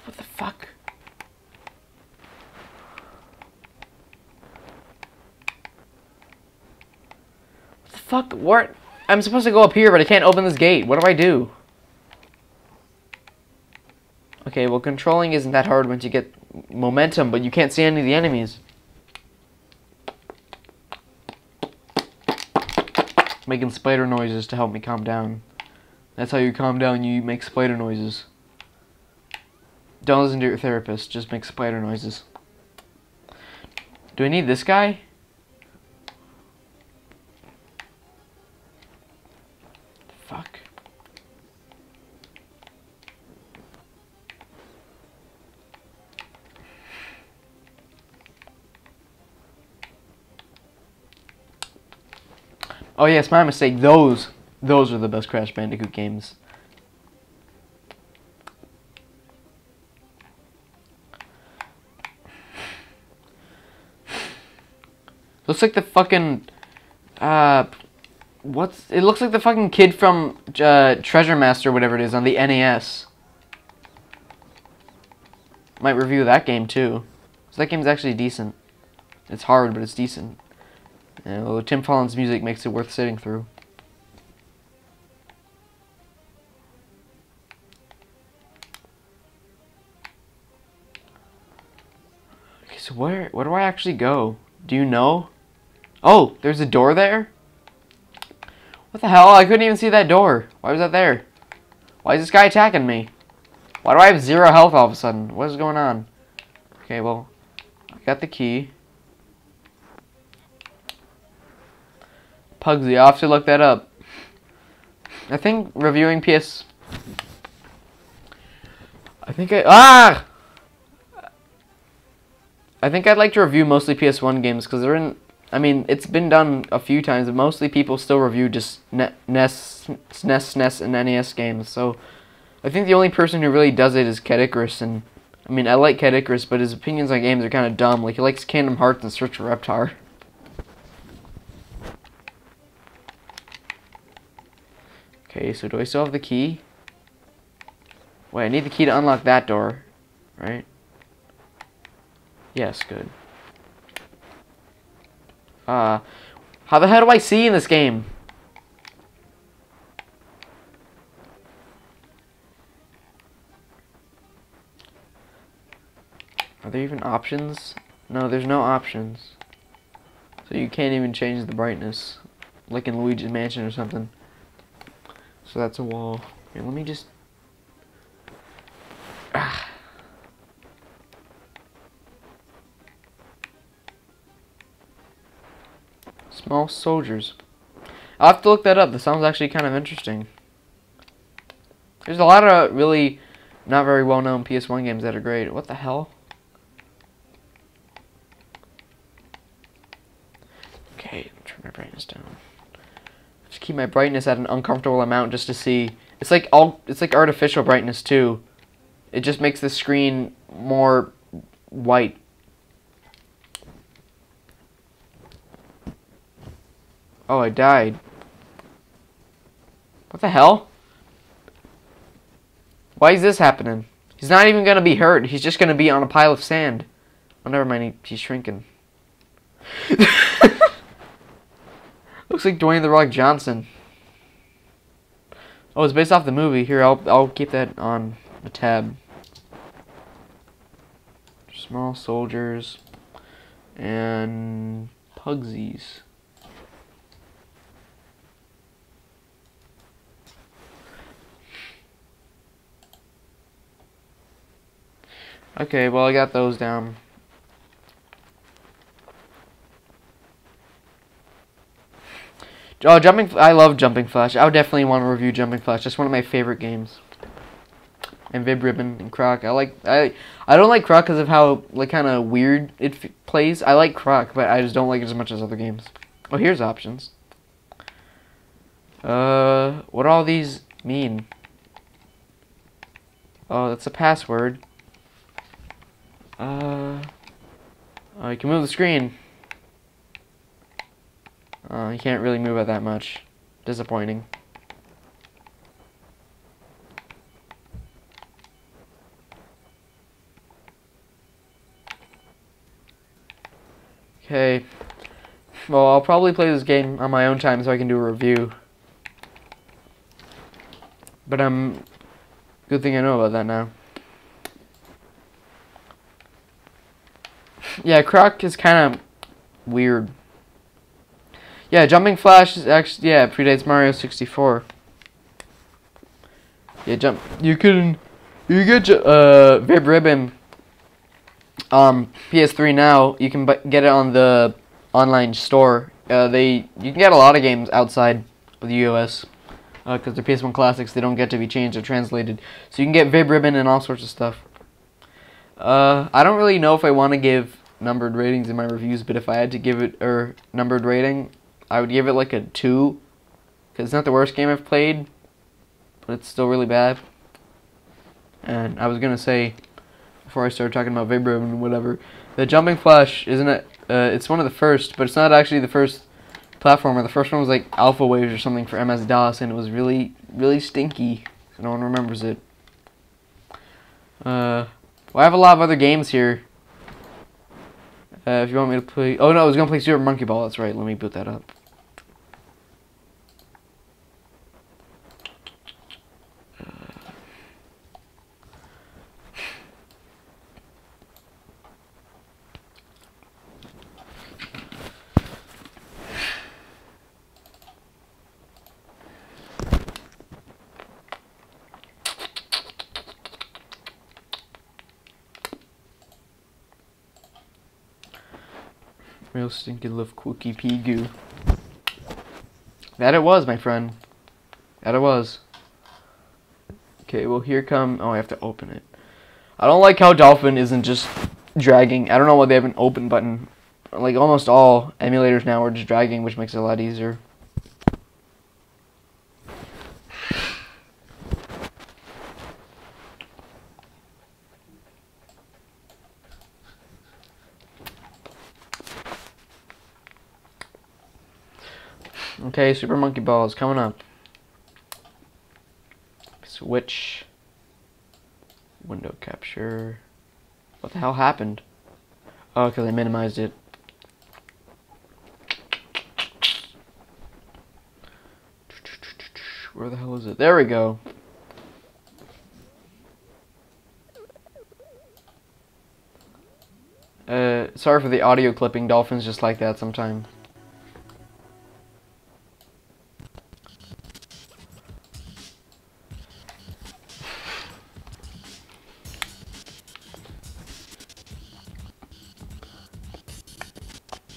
What the fuck? What the fuck? What? I'm supposed to go up here, but I can't open this gate. What do I do? Okay, well, controlling isn't that hard once you get momentum, but you can't see any of the enemies. Making spider noises to help me calm down. That's how you calm down, you make spider noises. Don't listen to your therapist, just make spider noises. Do I need this guy? Fuck. Oh yes, my mistake. Those are the best Crash Bandicoot games. Looks like the fucking It looks like the fucking kid from Treasure Master, whatever it is, on the NES. Might review that game too. So that game's actually decent. It's hard, but it's decent. And Tim Follin's music makes it worth sitting through. Okay, so where do I actually go? Do you know? Oh, there's a door there? What the hell? I couldn't even see that door. Why was that there? Why is this guy attacking me? Why do I have 0 health all of a sudden? What is going on? Okay, well, I got the key. Pugsy, I'll have to look that up. I think reviewing PS... I think I'd like to review mostly PS1 games, because they're in... I mean, it's been done a few times, but mostly people still review just NES, SNES, and NES games, so... I think the only person who really does it is Ked Icarus, and... I mean, I like Ked Icarus, but his opinions on games are kind of dumb. Like, he likes Kingdom Hearts and Search for Reptar. Okay, so do I still have the key? Wait, I need the key to unlock that door, right? Yes, good. How the hell do I see in this game? Are there even options? No, there's no options. So you can't even change the brightness. Like in Luigi's Mansion or something. So that's a wall. Here, let me just... Small soldiers. I'll have to look that up. That sounds actually kind of interesting. There's a lot of really not very well-known PS1 games that are great. What the hell? Okay, turn my brightness down. Just keep my brightness at an uncomfortable amount just to see. It's like artificial brightness too. It just makes the screen more white. Oh, I died. What the hell? Why is this happening? He's not even gonna be hurt. He's just gonna be on a pile of sand. Oh, never mind. He's shrinking. Looks like Dwayne The Rock Johnson. Oh, it's based off the movie. Here, I'll keep that on the tab. Small soldiers and pugsies. Okay, well, I got those down. Oh, I love Jumping Flash. I would definitely want to review Jumping Flash. That's one of my favorite games. And Vib Ribbon and Croc. I don't like Croc because of how like kind of weird it plays. I like Croc, but I just don't like it as much as other games. Oh, here's options. What do all these mean? Oh, that's a password. Oh, you can move the screen. You can't really move it that much. Disappointing. Okay. Well, I'll probably play this game on my own time so I can do a review. But good thing I know about that now. Yeah, Croc is kind of weird. Yeah, Jumping Flash is actually, yeah, predates Mario 64. Yeah, you get Vib Ribbon PS3 now. You can get it on the online store. You can get a lot of games outside of the US because they're PS1 classics. They don't get to be changed or translated. So you can get Vib Ribbon and all sorts of stuff. I don't really know if I want to give numbered ratings in my reviews, but if I had to give it a numbered rating, I would give it like a 2, because it's not the worst game I've played, but it's still really bad. And I was gonna say, before I started talking about Vib Ribbon and whatever, the Jumping Flash isn't it? It's one of the first, but it's not actually the first platformer. The first one was like Alpha Waves or something for MS-DOS, and it was really, really stinky. So no one remembers it. Well, I have a lot of other games here. If you want me to play... Oh, no, I was going to play Super Monkey Ball. That's right. Let me boot that up. Real stinking love cookie pea goo. That it was, my friend. That it was. Okay, well here come... Oh, I have to open it. I don't like how Dolphin isn't just dragging. I don't know why they have an open button. Like almost all emulators now are just dragging, which makes it a lot easier. Okay, Super Monkey Ball is coming up. Switch. Window capture. What the hell happened? Oh, because I minimized it. Where the hell is it? There we go. Sorry for the audio clipping. Dolphin's just like that sometimes.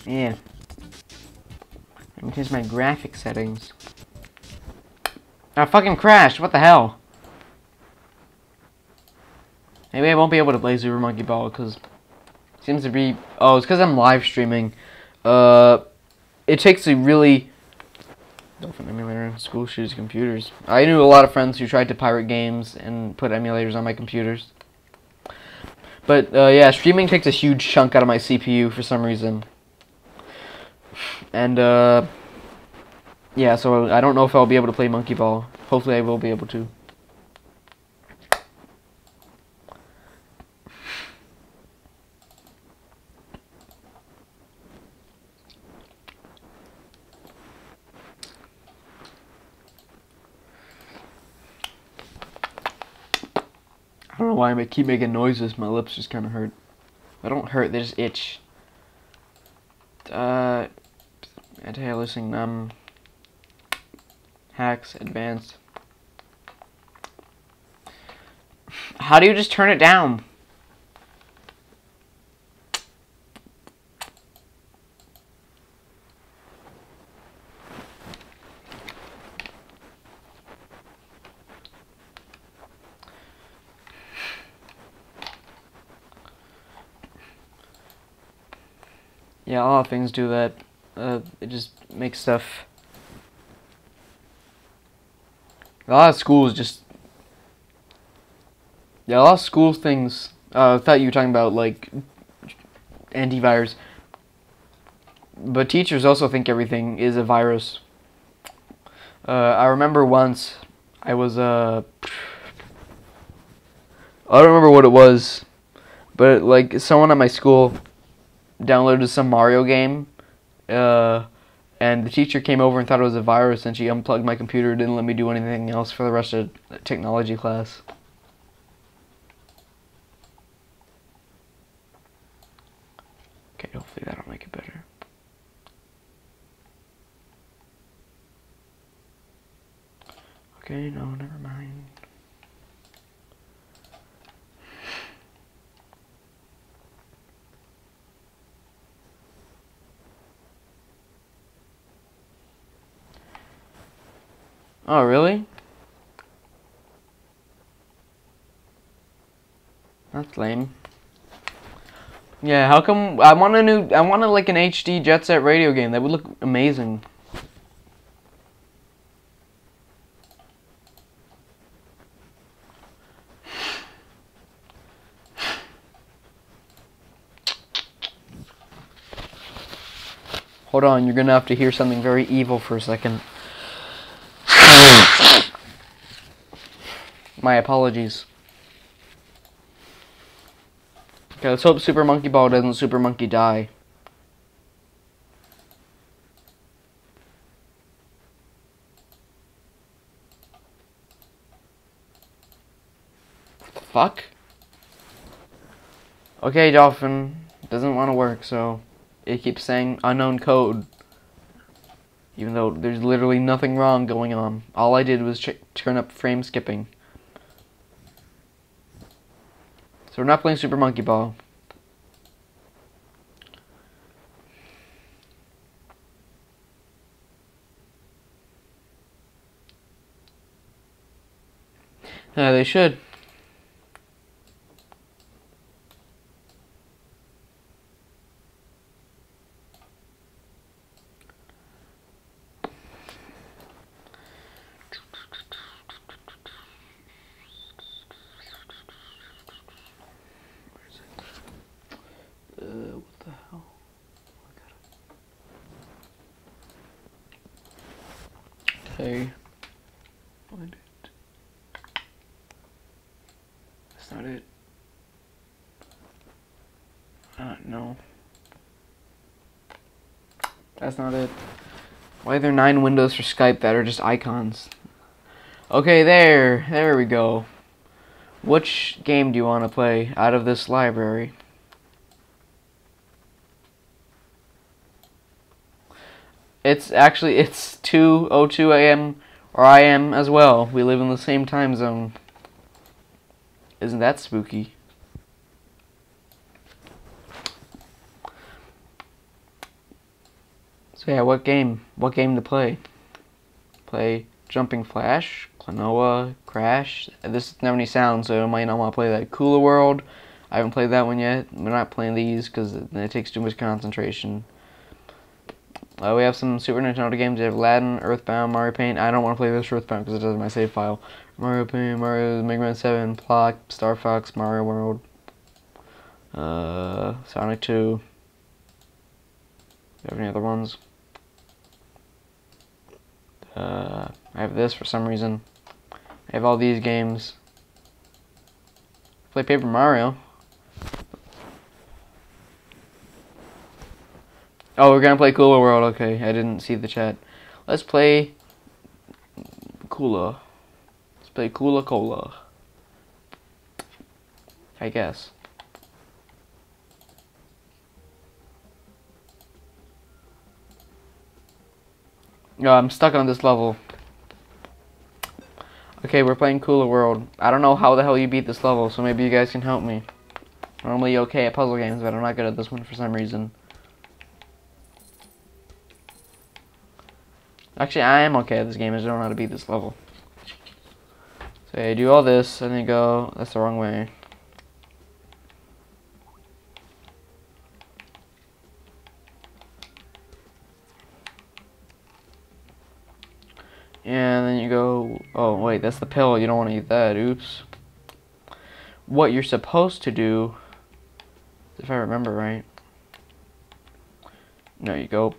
Yeah. Let me change my graphic settings. I fucking crashed. What the hell? Maybe I won't be able to play Super Monkey Ball because it seems to be... Oh, it's because I'm live streaming. It takes a really... Dolphin emulator. School shoes computers. I knew a lot of friends who tried to pirate games and put emulators on my computers. But, yeah, streaming takes a huge chunk out of my CPU for some reason. And, yeah, so I don't know if I'll be able to play Monkey Ball. Hopefully I will be able to. I don't know why I keep making noises. My lips just kind of hurt. They don't hurt, they just itch. Anti-aliasing numb. Hacks, advanced. How do you just turn it down? Yeah, a lot of things do that. It just makes stuff... A lot of schools just... Yeah, a lot of school things... I thought you were talking about, like, antivirus. But teachers also think everything is a virus. I remember once I was, I don't remember what it was, but, like, someone at my school downloaded some Mario game, and the teacher came over and thought it was a virus, and she unplugged my computer, didn't let me do anything else for the rest of the technology class. Okay, hopefully that'll make it better. Okay, no, never mind. Oh, really? That's lame. Yeah, how come I want like an HD Jet Set Radio game. That would look amazing. Hold on, you're gonna have to hear something very evil for a second. My apologies. Okay, let's hope Super Monkey Ball doesn't Super Monkey die. What the fuck? Okay, Dolphin. Doesn't want to work, so it keeps saying unknown code. Even though there's literally nothing wrong going on. All I did was turn up frame skipping. So we're not playing Super Monkey Ball. They should. What the hell? Okay. Find it. That's not it. No. That's not it. Why are there 9 windows for Skype that are just icons? Okay, there we go. Which game do you want to play out of this library? It's 2:02 a.m. or I am as well. We live in the same time zone. Isn't that spooky? So yeah, what game to play? Play Jumping Flash, Klonoa, Crash. This doesn't have any sound, so I might not want to play that. Cooler World. I haven't played that one yet. We're not playing these because it takes too much concentration. We have some Super Nintendo games. We have Aladdin, Earthbound, Mario Paint. I don't want to play this Earthbound because it doesn't have my save file. Mario Paint, Mario, Mega Man 7, Plok, Star Fox, Mario World, Sonic 2. Do you have any other ones? I have this for some reason. I have all these games. Play Paper Mario. Oh, we're gonna play Cooler World. Okay, I didn't see the chat. Let's play Cooler. Let's play Cooler Cola. I guess. No, I'm stuck on this level. Okay, we're playing Cooler World. I don't know how the hell you beat this level, so maybe you guys can help me. I'm normally okay at puzzle games, but I'm not good at this one for some reason. Actually, I am okay at this game. I just don't know how to beat this level. So I do all this, and then go. That's the wrong way. And then you go. Oh wait, that's the pill. You don't want to eat that. Oops. What you're supposed to do, if I remember right. No, you go.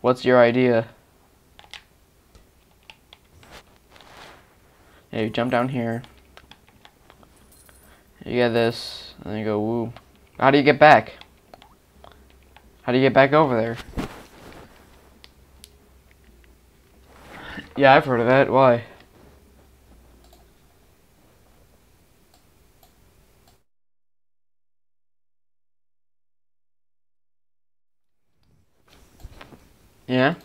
What's your idea? Yeah, you jump down here. You get this, and then you go, woo. How do you get back? How do you get back over there? Yeah, I've heard of that. Why? Yeah?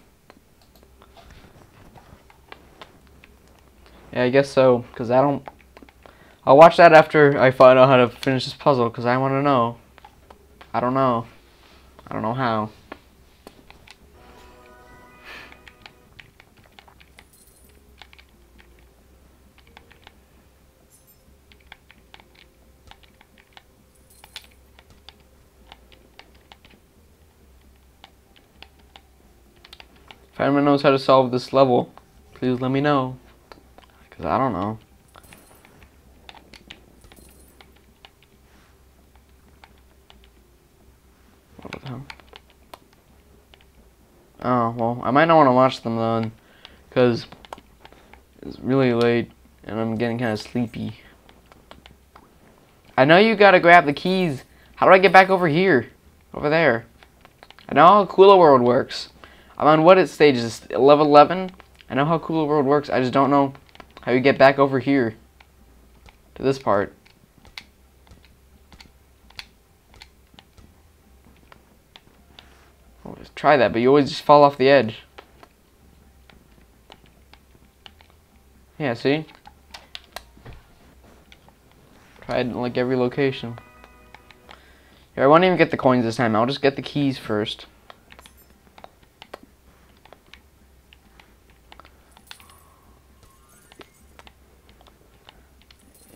Yeah, I guess so, because I don't... I'll watch that after I find out how to finish this puzzle, because I want to know. I don't know. I don't know how. If anyone knows how to solve this level, please let me know. Because I don't know. What the hell? Oh, well, I might not want to watch them then, because it's really late, and I'm getting kind of sleepy. I know you gotta grab the keys. How do I get back over here? Over there. I know how Cooler World works. I'm on what stage is this? Level 11? I know how Cooler World works. I just don't know how you get back over here. To this part. Always try that, but you always just fall off the edge. Yeah, see? Tried in like every location. Here, I won't even get the coins this time. I'll just get the keys first.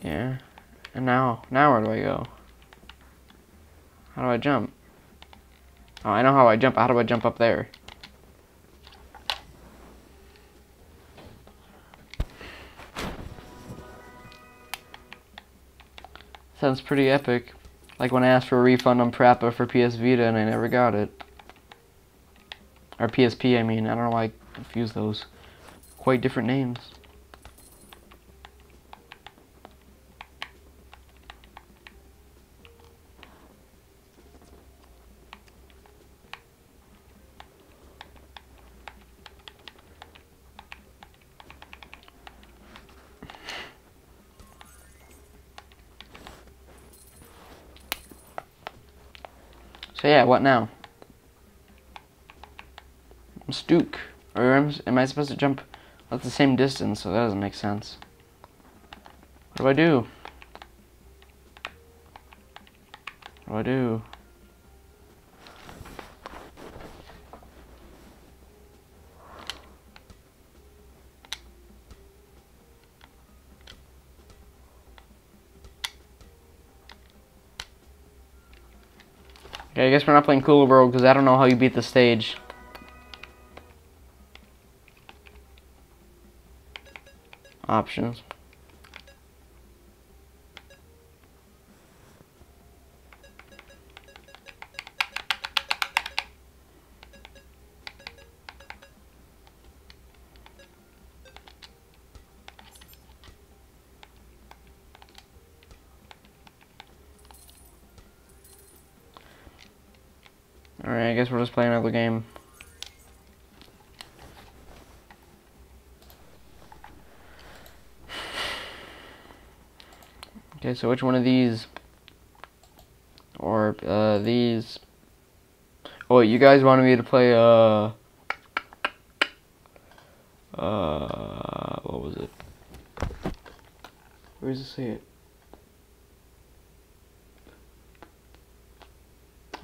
Yeah. And now where do I go? How do I jump? Oh, I know how I jump. How do I jump up there? Sounds pretty epic. Like when I asked for a refund on Parappa for PS Vita and I never got it. Or PSP, I mean. I don't know why I confuse those. Quite different names. So yeah, what now? I'm Stuke. Or am I supposed to jump at the same distance? So that doesn't make sense. What do I do? What do I do? Okay, I guess we're not playing Cooler World because I don't know how you beat the stage. Options. Alright, I guess we'll just play another game. Okay, so which one of these? Or, these? Oh, you guys wanted me to play, what was it? Where does it say it?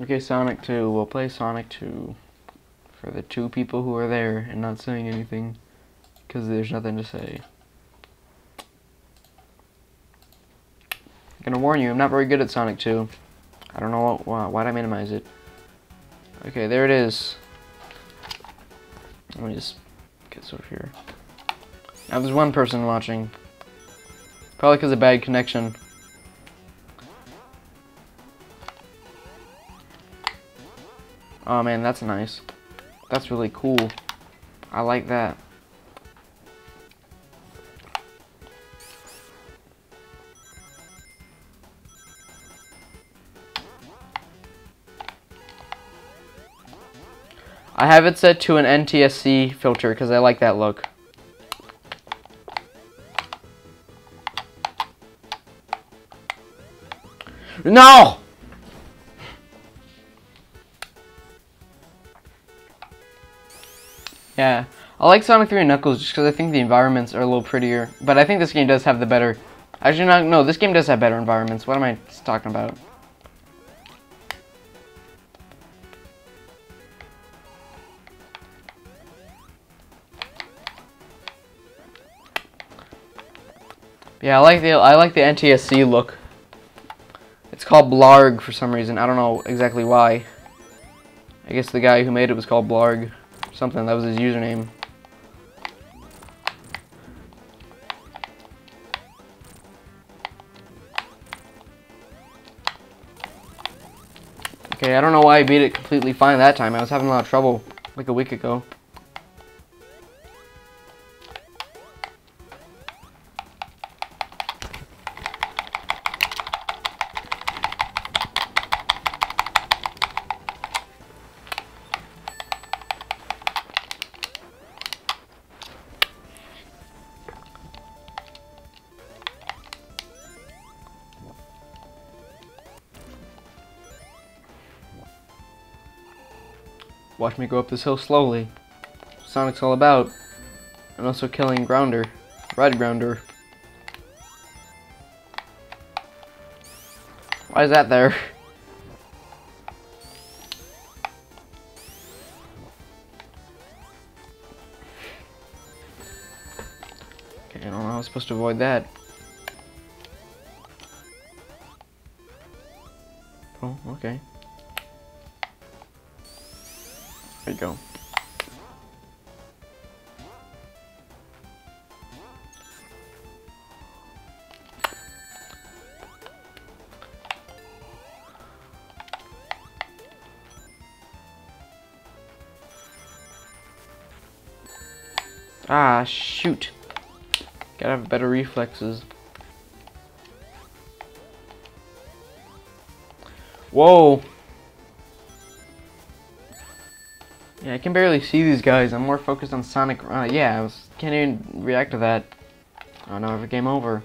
Okay, Sonic 2. We'll play Sonic 2 for the 2 people who are there and not saying anything because there's nothing to say. I'm gonna warn you, I'm not very good at Sonic 2. I don't know why'd I minimize it. Okay, there it is. Let me just get sort of here. Now there's one person watching. Probably because of bad connection. Oh man, that's nice. That's really cool. I like that. I have it set to an NTSC filter because I like that look. No! Yeah, I like Sonic 3 and Knuckles just because I think the environments are a little prettier. But I think this game does have the better... Actually, no, this game does have better environments. What am I talking about? Yeah, I like the NTSC look. It's called Blarg for some reason. I don't know exactly why. I guess the guy who made it was called Blarg. Something, that was his username. Okay, I don't know why I beat it completely fine that time. I was having a lot of trouble like a week ago. Watch me go up this hill slowly. Sonic's all about. And also killing Grounder. Red Grounder. Why is that there? Okay, I don't know how I was supposed to avoid that. Oh, okay. There you go. Ah, shoot. Gotta have better reflexes. Whoa. Yeah, I can barely see these guys. I'm more focused on Sonic. Yeah, can't even react to that. Oh no, it's game over.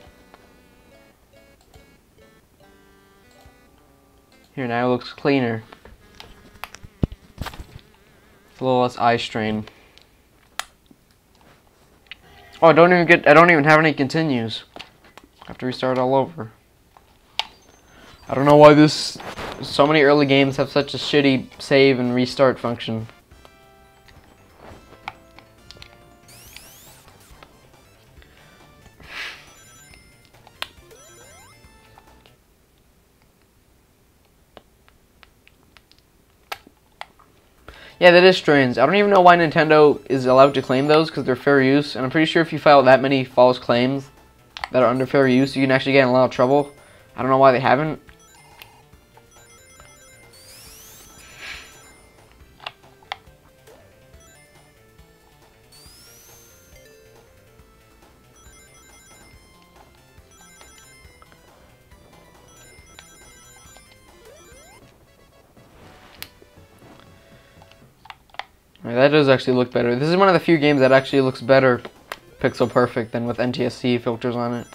Here, now it looks cleaner. It's a little less eye strain. Oh, I don't even have any continues. I have to restart all over. I don't know why so many early games have such a shitty save and restart function. Yeah, that is strange. I don't even know why Nintendo is allowed to claim those, because they're fair use. And I'm pretty sure if you file that many false claims that are under fair use, you can actually get in a lot of trouble. I don't know why they haven't. That does actually look better. This is one of the few games that actually looks better pixel perfect than with NTSC filters on it.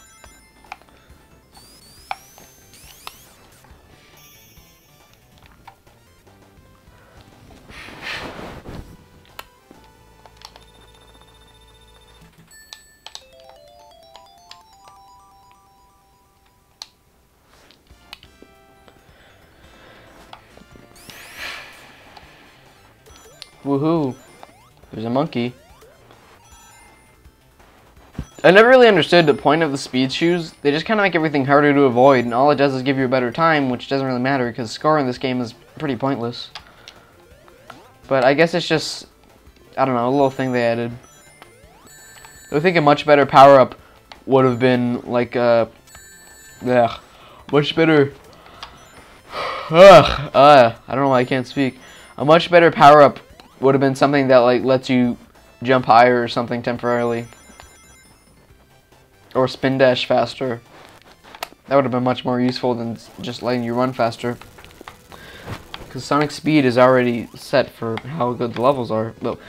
Woohoo! There's a monkey. I never really understood the point of the speed shoes. They just kind of make everything harder to avoid, and all it does is give you a better time, which doesn't really matter because score in this game is pretty pointless. But I guess it's just, I don't know, a little thing they added. I think a much better power-up would have been like much better. I don't know why I can't speak. A much better power-up would have been something that like lets you jump higher or something temporarily, or spin dash faster. That would have been much more useful than just letting you run faster, because Sonic speed is already set for how good the levels are. Well,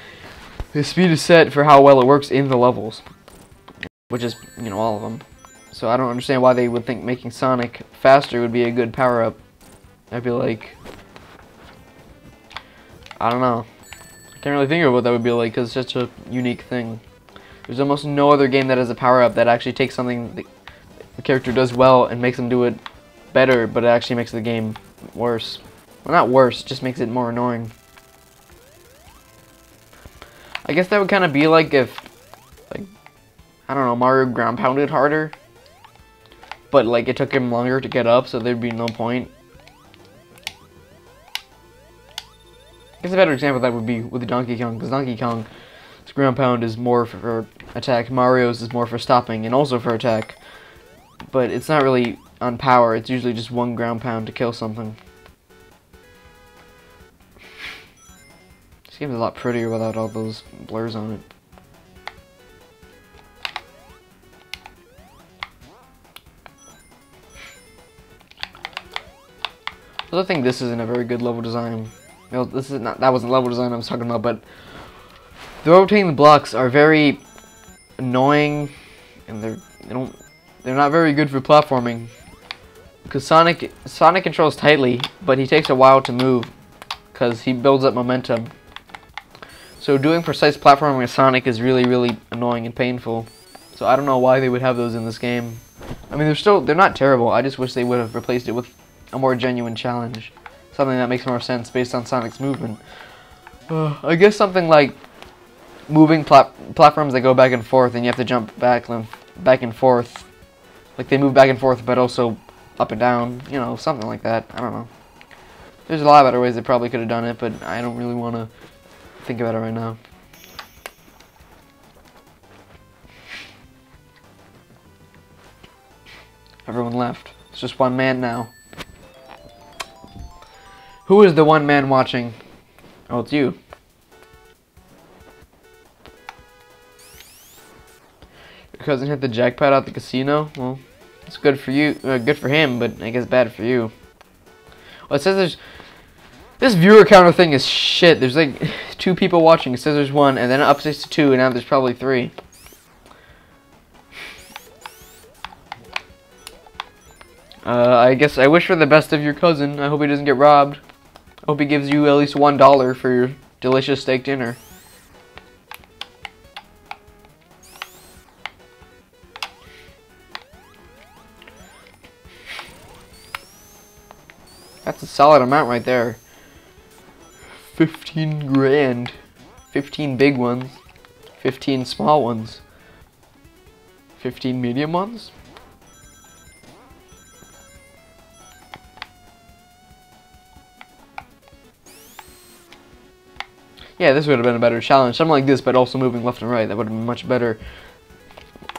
his speed is set for how well it works in the levels, which is, you know, all of them. So I don't understand why they would think making Sonic faster would be a good power-up. I'd be like, I don't know. I can't really think of what that would be like, because it's such a unique thing. There's almost no other game that has a power-up that actually takes something the character does well and makes them do it better, but it actually makes the game worse. Well, not worse, just makes it more annoying. I guess that would kind of be like if, like, I don't know, Mario ground pounded harder, but like it took him longer to get up, so there'd be no point. I guess a better example of that would be with Donkey Kong, because Donkey Kong's ground pound is more for attack, Mario's is more for stopping, and also for attack. But it's not really on power, it's usually just one ground pound to kill something. This game is a lot prettier without all those blurs on it. I also think this isn't a very good level design. No, this is not. That wasn't level design I was talking about, but the rotating blocks are very annoying, and they're not very good for platforming. Because Sonic controls tightly, but he takes a while to move, because he builds up momentum. So doing precise platforming with Sonic is really, really annoying and painful. So I don't know why they would have those in this game. I mean, they're not terrible. I just wish they would have replaced it with a more genuine challenge. Something that makes more sense based on Sonic's movement. I guess something like moving platforms that go back and forth and you have to jump back and forth. Like they move back and forth but also up and down. You know, something like that. I don't know. There's a lot of better ways they probably could have done it, but I don't really want to think about it right now. Everyone left. It's just one man now. Who is the one man watching? Oh, it's you. Your cousin hit the jackpot at the casino? Well, it's good for you. Good for him, but I guess bad for you. Well, it says there's... This viewer counter thing is shit. There's like 2 people watching. It says there's 1, and then it updates to 2, and now there's probably 3. I guess I wish for the best of your cousin. I hope he doesn't get robbed. I hope he gives you at least $1 for your delicious steak dinner. That's a solid amount right there. 15 grand. 15 big ones. 15 small ones. 15 medium ones. Yeah, this would have been a better challenge. Something like this, but also moving left and right. That would have been much better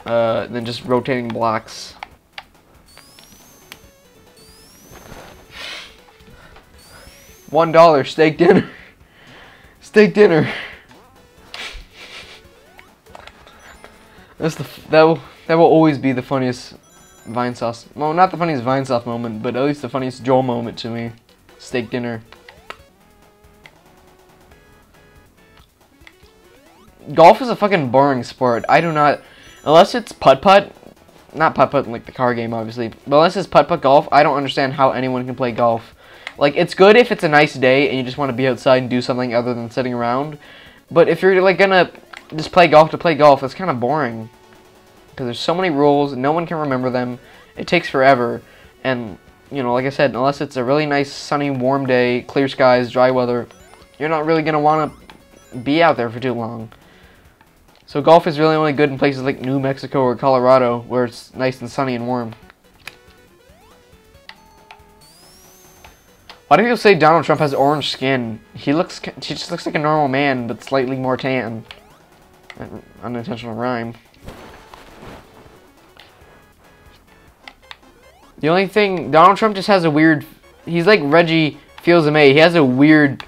than just rotating blocks. $1 steak dinner. Steak dinner. That will always be the funniest Vine Sauce. Well, not the funniest Vine Sauce moment, but at least the funniest Joel moment to me. Steak dinner. Golf is a fucking boring sport. I do not, unless it's putt-putt, not putt-putt like the car game obviously, but unless it's putt-putt golf, I don't understand how anyone can play golf. Like, it's good if it's a nice day and you just want to be outside and do something other than sitting around, but if you're like gonna just play golf to play golf, that's kind of boring. Because there's so many rules, no one can remember them, it takes forever, and, you know, like I said, unless it's a really nice, sunny, warm day, clear skies, dry weather, you're not really gonna want to be out there for too long. So golf is really only good in places like New Mexico or Colorado, where it's nice and sunny and warm. Why do people say Donald Trump has orange skin? He just looks like a normal man, but slightly more tan. Unintentional rhyme. The only thing, Donald Trump just has a weird, he's like Reggie Fils-Aimé. He has a weird,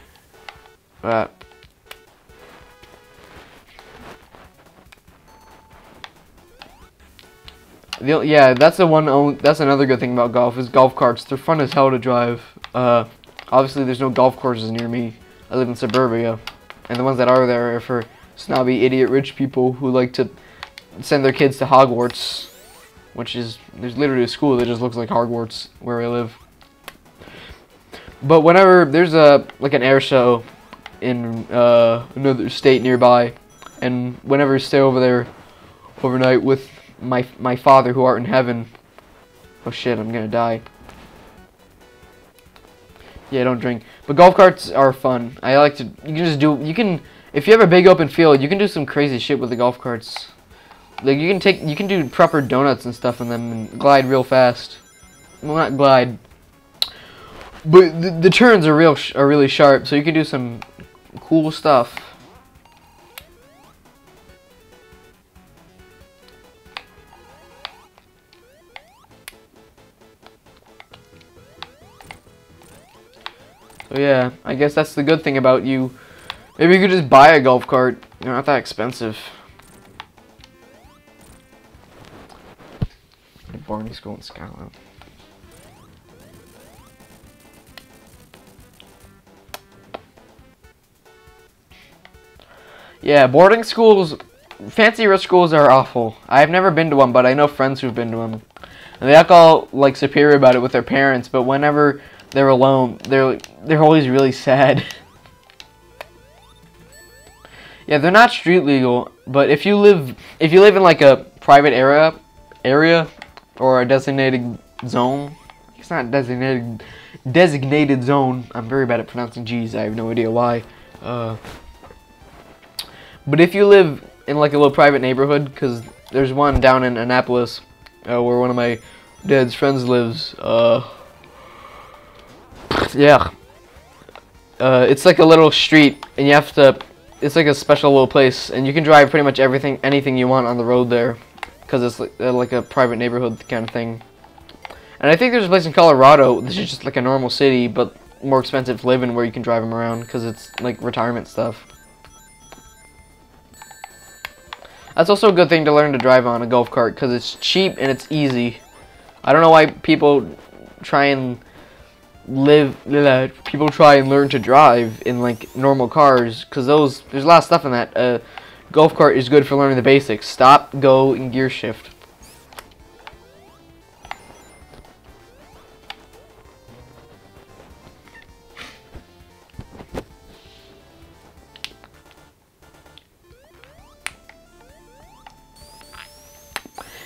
yeah, that's another good thing about golf is golf carts. They're fun as hell to drive. Obviously there's no golf courses near me. I live in suburbia, and the ones that are there are for snobby idiot rich people who like to send their kids to Hogwarts, which is, there's literally a school that just looks like Hogwarts where I live. But whenever there's like an air show in another state nearby, and whenever I stay over there overnight with my father who art in heaven. Oh shit, I'm gonna die. Yeah, don't drink. But golf carts are fun. I like to, if you have a big open field, you can do some crazy shit with the golf carts. Like you can do proper donuts and stuff in them and glide real fast. Well, not glide, but the turns are really sharp, so you can do some cool stuff. So yeah, I guess that's the good thing about you Maybe you could just buy a golf cart. They're not that expensive. Boarding school in Scotland. Yeah, boarding schools, fancy rich schools are awful. I've never been to one, but I know friends who've been to them. And they act all like superior about it with their parents, but whenever they're alone, they're always really sad. Yeah, they're not street legal, but if you live in like a private area or a designated zone, it's not designated zone. I'm very bad at pronouncing G's. I have no idea why. But if you live in like a little private neighborhood, because there's one down in Annapolis where one of my dad's friends lives. Yeah. It's like a little street, and you have to. It's like a special little place, and you can drive pretty much anything you want on the road there, because it's like a private neighborhood kind of thing. And I think there's a place in Colorado. This is just like a normal city, but more expensive to live in, where you can drive them around, because it's like retirement stuff. That's also a good thing to learn to drive on, a golf cart, because it's cheap and it's easy. I don't know why people try and learn to drive in like normal cars, because there's a lot of stuff in that. Golf cart is good for learning the basics: stop, go, and gear shift.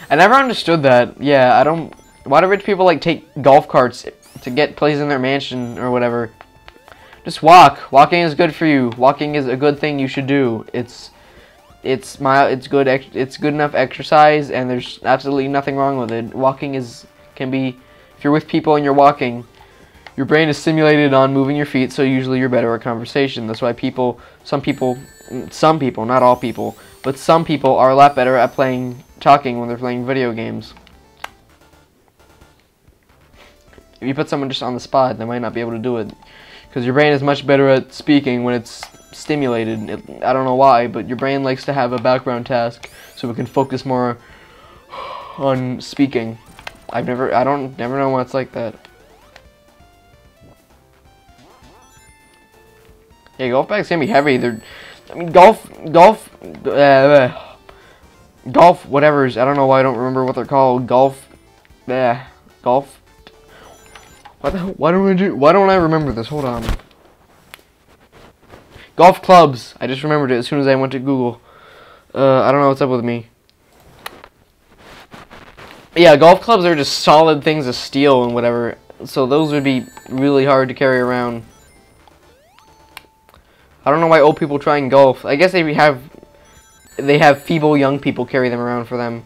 I never understood that. Yeah, I don't. Why do rich people like take golf carts to get places in their mansion or whatever? Just walk. Walking is good for you. Walking is a good thing you should do. It's good. It's good enough exercise, and there's absolutely nothing wrong with it. Walking can be, if you're with people and you're walking, your brain is stimulated on moving your feet, so usually you're better at conversation. That's why some people, not all people, but some people are a lot better at talking when they're playing video games. If you put someone just on the spot, they might not be able to do it, because your brain is much better at speaking when it's stimulated. I don't know why, but your brain likes to have a background task so it can focus more on speaking. I don't know why it's like that. Yeah, golf bags can be heavy. Golf, whatever's. I don't know why I don't remember what they're called. Golf. Why don't I remember this? Hold on. Golf clubs. I just remembered it as soon as I went to Google. I don't know what's up with me. Yeah, golf clubs are just solid things of steel and whatever. So those would be really hard to carry around. I don't know why old people try and golf. I guess they have feeble young people carry them around for them.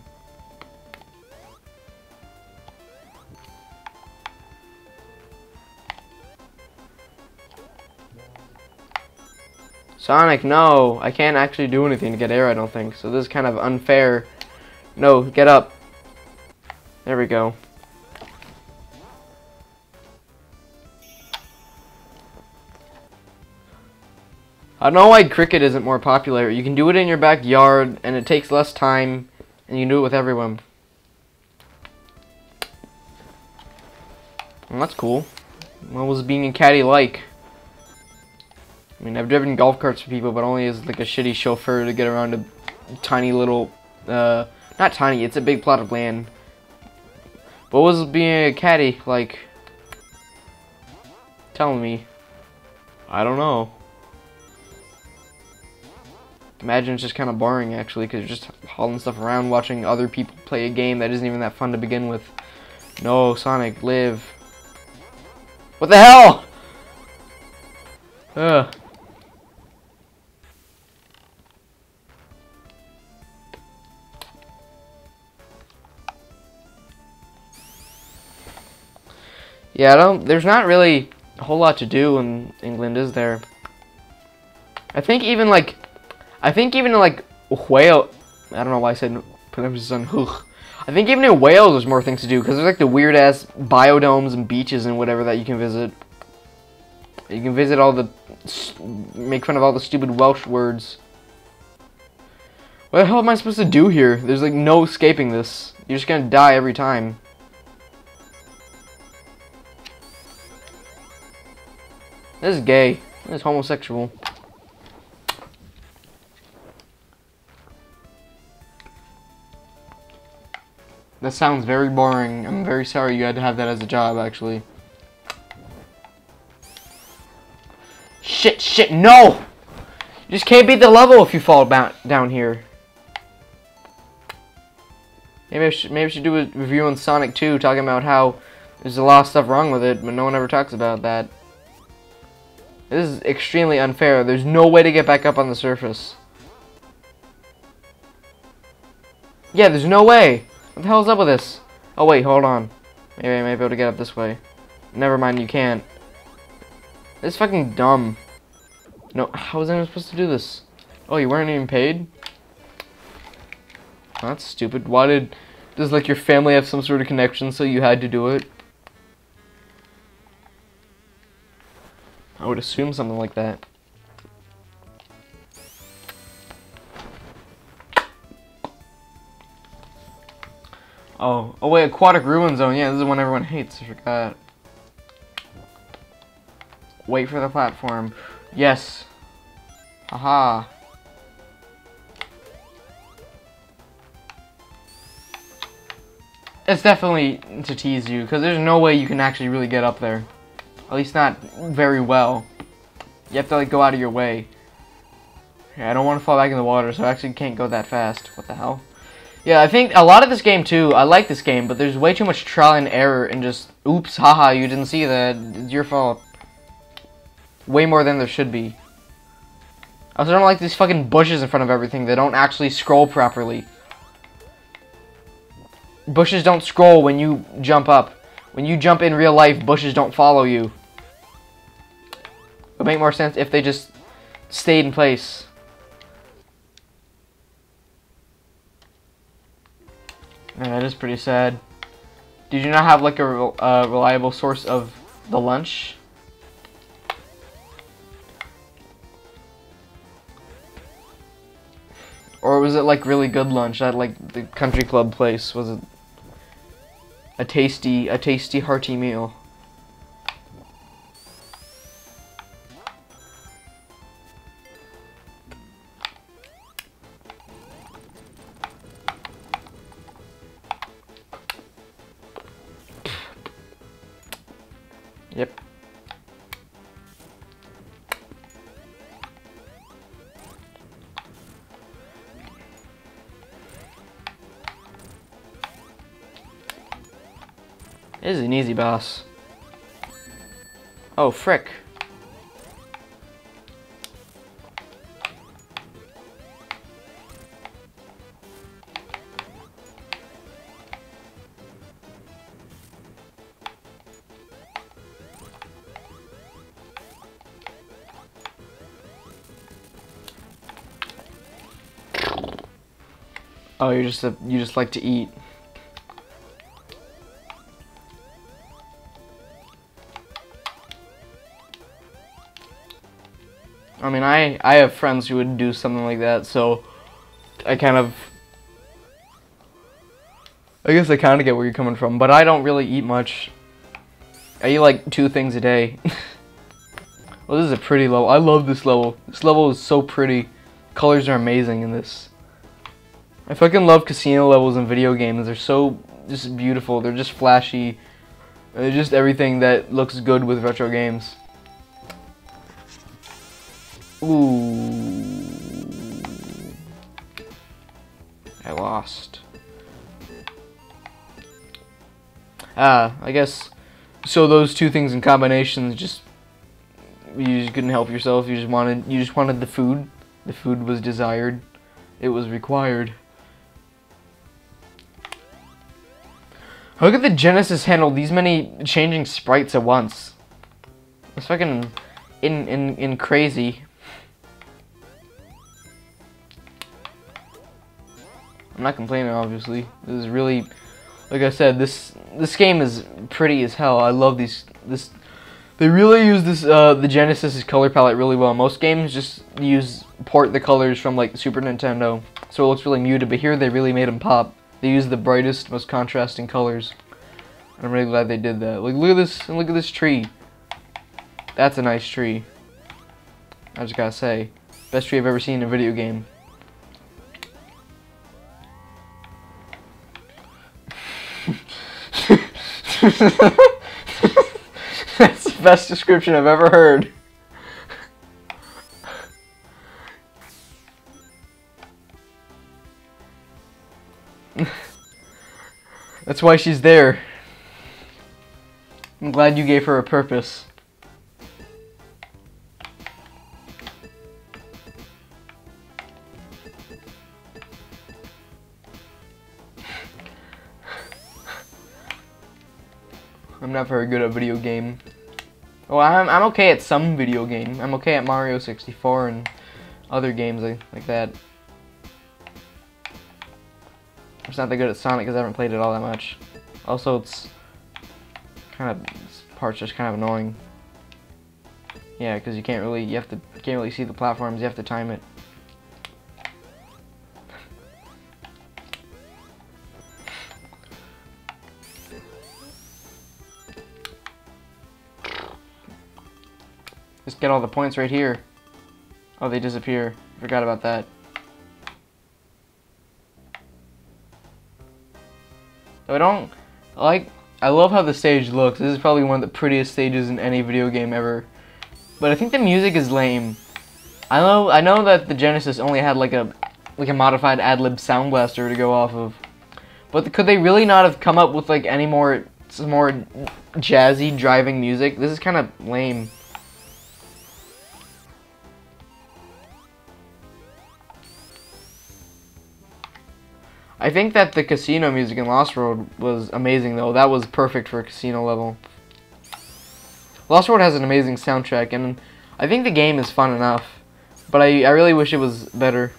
Sonic, no. I can't actually do anything to get air, I don't think. So this is kind of unfair. No, get up. There we go. I don't know why cricket isn't more popular. You can do it in your backyard, and it takes less time, and you can do it with everyone. Well, that's cool. What was being a caddy like? I mean, I've driven golf carts for people, but only as like a shitty chauffeur to get around a tiny little, not tiny, it's a big plot of land. What was being a caddy like? Tell me. I don't know. Imagine it's just kind of boring, actually, because you're just hauling stuff around, watching other people play a game that isn't even that fun to begin with. No, Sonic, live. What the hell? Ugh. Yeah, there's not really a whole lot to do in England, is there? I think even like Wales, I don't know why I said pronounces on Hoch. I think even in Wales there's more things to do, because there's like the weird ass biodomes and beaches and whatever that you can visit. You can visit all the... make fun of all the stupid Welsh words. What the hell am I supposed to do here? There's like no escaping this. You're just gonna die every time. This is gay. This is homosexual. That sounds very boring. I'm very sorry you had to have that as a job, actually. Shit, no! You just can't beat the level if you fall down here. Maybe I should do a review on Sonic 2 talking about how there's a lot of stuff wrong with it, but no one ever talks about that. This is extremely unfair. There's no way to get back up on the surface. Yeah, there's no way. What the hell is up with this? Oh wait, hold on. Maybe I might be able to get up this way. Never mind, you can't. This is fucking dumb. No, how was I even supposed to do this? Oh, you weren't even paid? Oh, that's stupid. Why does like your family have some sort of connection so you had to do it? I would assume something like that. Oh wait, Aquatic Ruin Zone. Yeah, this is one everyone hates. I forgot. Wait for the platform. Yes. Haha. It's definitely to tease you, because there's no way you can actually really get up there. At least not very well. You have to like go out of your way. Yeah, I don't want to fall back in the water, so I actually can't go that fast. What the hell? Yeah, I think a lot of this game too, I like this game, but there's way too much trial and error and just, oops, haha, you didn't see that, it's your fault. Way more than there should be. I also don't like these fucking bushes in front of everything. They don't actually scroll properly. Bushes don't scroll when you jump up. When you jump in real life, bushes don't follow you. It would make more sense if they just stayed in place. Yeah, that is pretty sad. Did you not have like a reliable source of the lunch? Or was it like really good lunch at like the country club place? Was it a tasty hearty meal? Yep. This is an easy boss. Oh, frick. Oh, you just like to eat. I mean, I have friends who would do something like that, so I guess I kind of get where you're coming from, but I don't really eat much. I eat like 2 things a day. Well, this is a pretty level. I love this level. This level is so pretty. Colors are amazing in this. I fucking love casino levels in video games. They're so just beautiful. They're just flashy. They're just everything that looks good with retro games. Ooh. I lost. I guess so those 2 things in combination you just couldn't help yourself. You just wanted the food. The food was desired. It was required. How could the Genesis handle these many changing sprites at once? It's fucking in crazy. I'm not complaining, obviously. This is really, like I said, this game is pretty as hell. I love this They really use this the Genesis's color palette really well. Most games just port the colors from like Super Nintendo, so it looks really muted. But here they really made them pop. They used the brightest, most contrasting colors. I'm really glad they did that. Like, look at this, and look at this tree. That's a nice tree. I just gotta say, best tree I've ever seen in a video game. That's the best description I've ever heard. That's why she's there. I'm glad you gave her a purpose. I'm not very good at video game. Well, I'm okay at some video game. I'm okay at Mario 64 and other games like that. I'm just not that good at Sonic because I haven't played it all that much. Also, it's kind of, this part's just kind of annoying. Yeah, because you can't really see the platforms. You have to time it. Just get all the points right here. Oh, they disappear. Forgot about that. I love how the stage looks. This is probably one of the prettiest stages in any video game ever. But I think the music is lame. I know that the Genesis only had like a modified ad-lib sound blaster to go off of. But could they really not have come up with like some more jazzy driving music? This is kind of lame. I think that the casino music in Lost World was amazing, though. That was perfect for a casino level. Lost World has an amazing soundtrack, and I think the game is fun enough. But I really wish it was better.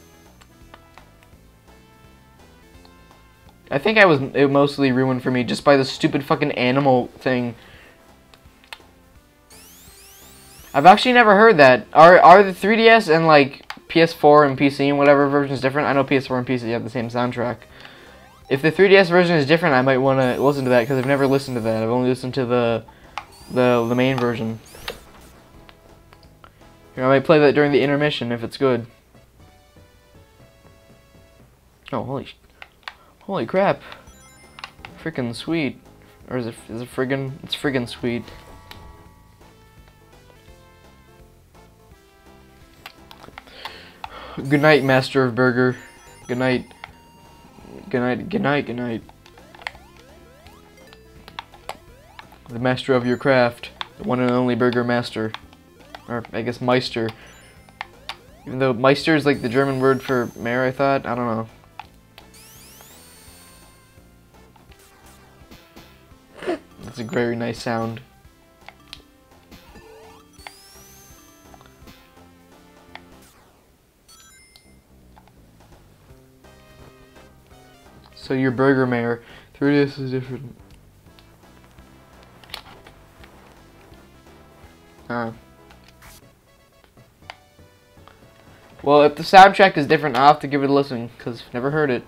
I think it mostly ruined for me just by the stupid fucking animal thing. I've actually never heard that. Are the 3DS and like PS4 and PC and whatever versions different? I know PS4 and PC have the same soundtrack. If the 3DS version is different, I might want to listen to that because I've never listened to that. I've only listened to the main version. Here, I might play that during the intermission if it's good. Oh, holy crap! Freaking sweet, or is it friggin'? It's friggin' sweet. Good night, Master of Burger. Good night. Good night, good night, good night. The master of your craft. The one and only Burger Master. Or, I guess, Meister. Even though Meister is like the German word for mayor, I thought. I don't know. That's a very nice sound. So your Burger Mayor, 3DS is different. Well, if the soundtrack is different, I'll have to give it a listen, because I've never heard it.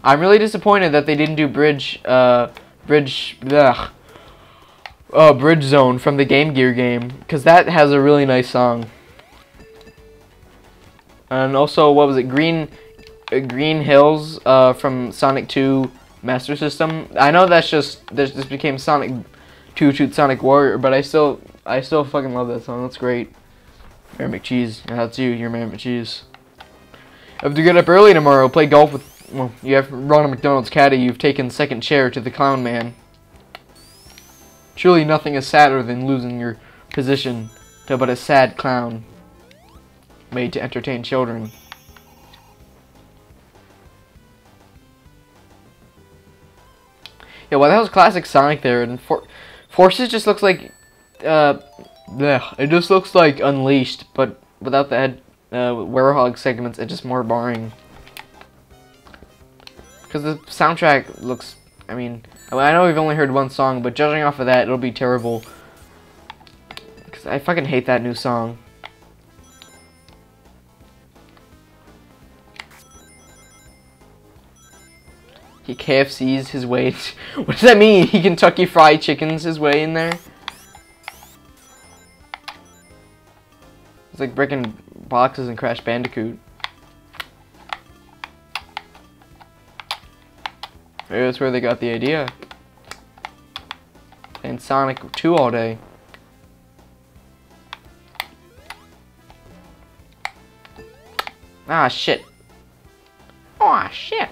I'm really disappointed that they didn't do Bridge Zone from the Game Gear game, because that has a really nice song. And also, what was it, Green Hills from Sonic 2 Master System. I know this became Sonic 2 Shoot Sonic Warrior, but I still fucking love that song. That's great. Mayor McCheese. Yeah, that's you. You're Mayor McCheese. I have to get up early tomorrow. Play golf with. Well, you have Ronald McDonald's caddy. You've taken second chair to the clown man. Surely nothing is sadder than losing your position to but a sad clown made to entertain children. Yeah, well, that was classic Sonic there, and Forces just looks like, it just looks like Unleashed, but without the head, Werehog segments. It's just more boring. Because the soundtrack looks I mean, I know we've only heard one song, but judging off of that, it'll be terrible. Because I fucking hate that new song. He KFC's his way. What does that mean? He Kentucky Fried Chicken's his way in there? It's like breaking boxes in Crash Bandicoot. Maybe that's where they got the idea. And Sonic 2 all day. Ah, shit. Aw, shit.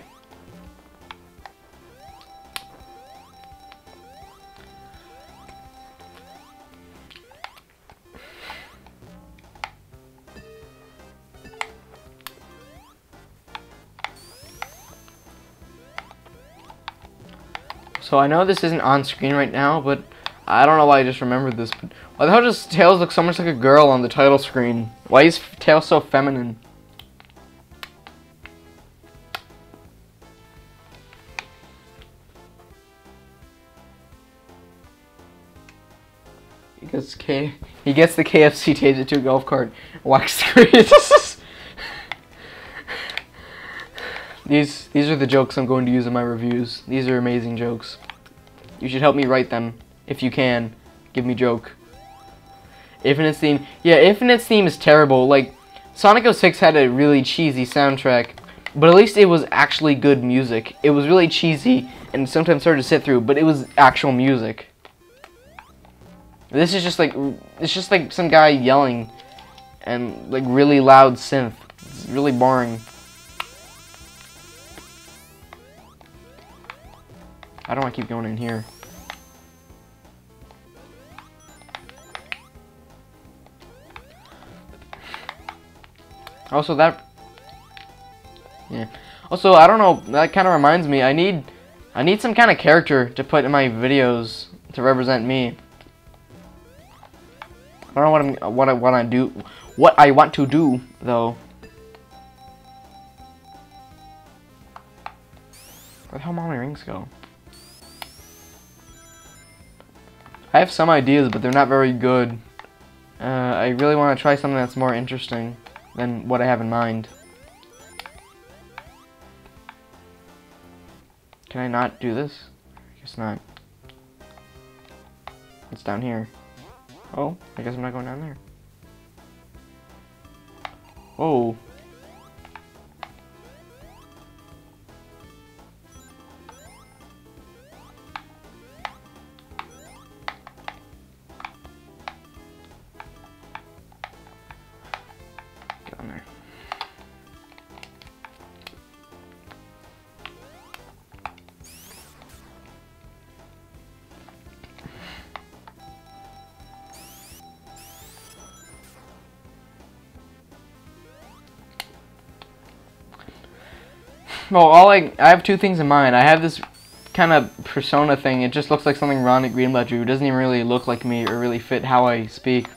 So I know this isn't on screen right now, but I don't know why I just remembered this. But why the hell does Tails look so much like a girl on the title screen? Why is Tails so feminine? He gets the KFC Taser 2 golf cart. Wax These are the jokes I'm going to use in my reviews. These are amazing jokes. You should help me write them if you can. Give me joke. Infinite's theme. Yeah, Infinite's theme is terrible. Like, Sonic 06 had a really cheesy soundtrack, but at least it was actually good music. It was really cheesy and sometimes hard to sit through, but it was actual music. This is just like, it's just like some guy yelling and like really loud synth. It's really boring. I don't want to keep going in here. Also that, yeah. Also, I don't know, that kind of reminds me, I need some kind of character to put in my videos to represent me. I don't know what I want to do though. Where the hell did all my rings go? I have some ideas, but they're not very good. I really want to try something that's more interesting than what I have in mind. Can I not do this? I guess not. It's down here. Oh, I guess I'm not going down there. Oh. Get on there. Well, I have two things in mind. I have this kind of persona thing. It just looks like something Ron at Greenblatt drew. It doesn't even really look like me or really fit how I speak.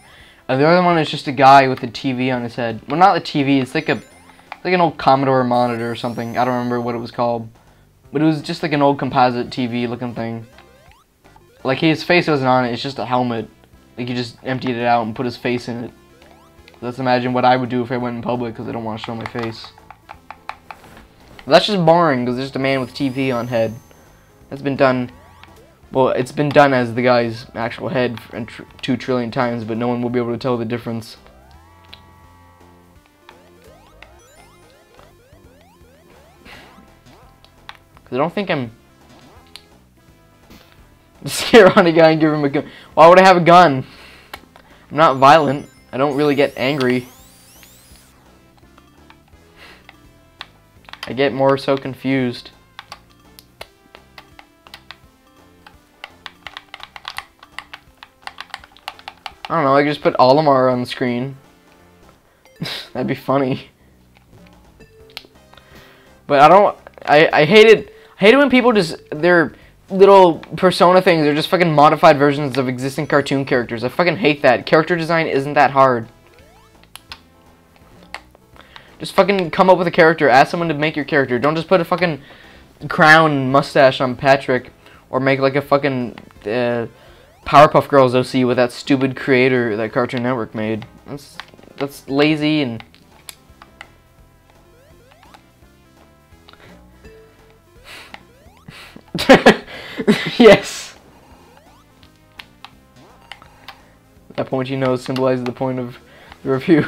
The other one is just a guy with a TV on his head. Well, not a TV. It's like an old Commodore monitor or something. I don't remember what it was called, but it was just like an old composite TV looking thing. Like his face wasn't on it. It's just a helmet. Like he just emptied it out and put his face in it. Let's imagine what I would do if I went in public because I don't want to show my face. That's just boring because there's just a man with TV on head. That's been done. Well, it's been done as the guy's actual head 2 trillion times, but no one will be able to tell the difference. Because I don't think I'm... Scare on a guy and give him a gun. Why would I have a gun? I'm not violent. I don't really get angry. I get more so confused. I don't know, I could just put Olimar on the screen. That'd be funny. But I hate it when people just, their little persona things are just fucking modified versions of existing cartoon characters. I fucking hate that. Character design isn't that hard. Just fucking come up with a character. Ask someone to make your character. Don't just put a fucking crown mustache on Patrick, or make like a fucking Powerpuff Girls OC with that stupid creator that Cartoon Network made. That's lazy and yes. That pointy nose symbolizes the point of the review.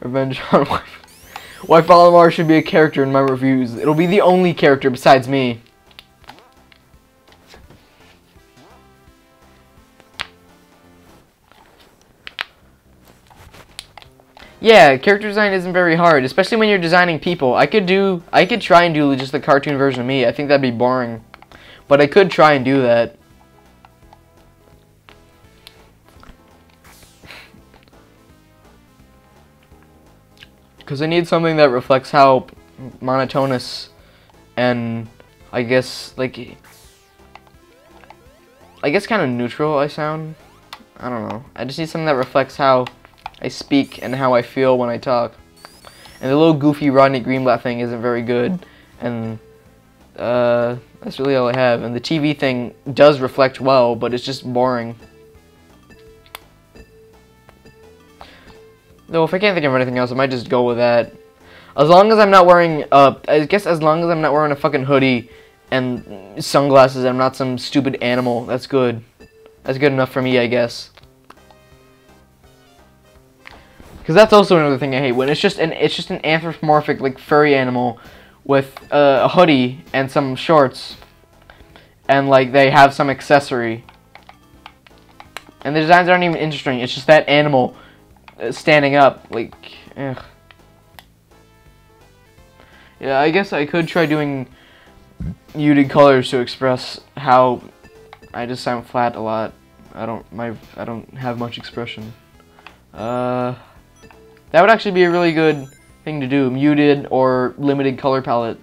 Revenge on Wife. Why Valimar should be a character in my reviews. It'll be the only character besides me. Yeah, character design isn't very hard, especially when you're designing people. I could try and do just the cartoon version of me. I think that'd be boring. But I could try and do that. Because I need something that reflects how monotonous and I guess kind of neutral I sound. I don't know. I just need something that reflects how I speak and how I feel when I talk. And the little goofy Rodney Greenblatt thing isn't very good. And that's really all I have. And the TV thing does reflect well, but it's just boring. Though if I can't think of anything else, I might just go with that. As long as I'm not wearing, I guess as long as I'm not wearing a fucking hoodie and sunglasses and I'm not some stupid animal, that's good. That's good enough for me, I guess. Because that's also another thing I hate, when it's just an anthropomorphic, like, furry animal with a hoodie and some shorts, and, like, they have some accessory. And the designs aren't even interesting, it's just that animal standing up, like, ugh. Yeah, I guess I could try doing muted colors to express how I just sound flat a lot. I don't have much expression. That would actually be a really good thing to do, muted or limited color palette.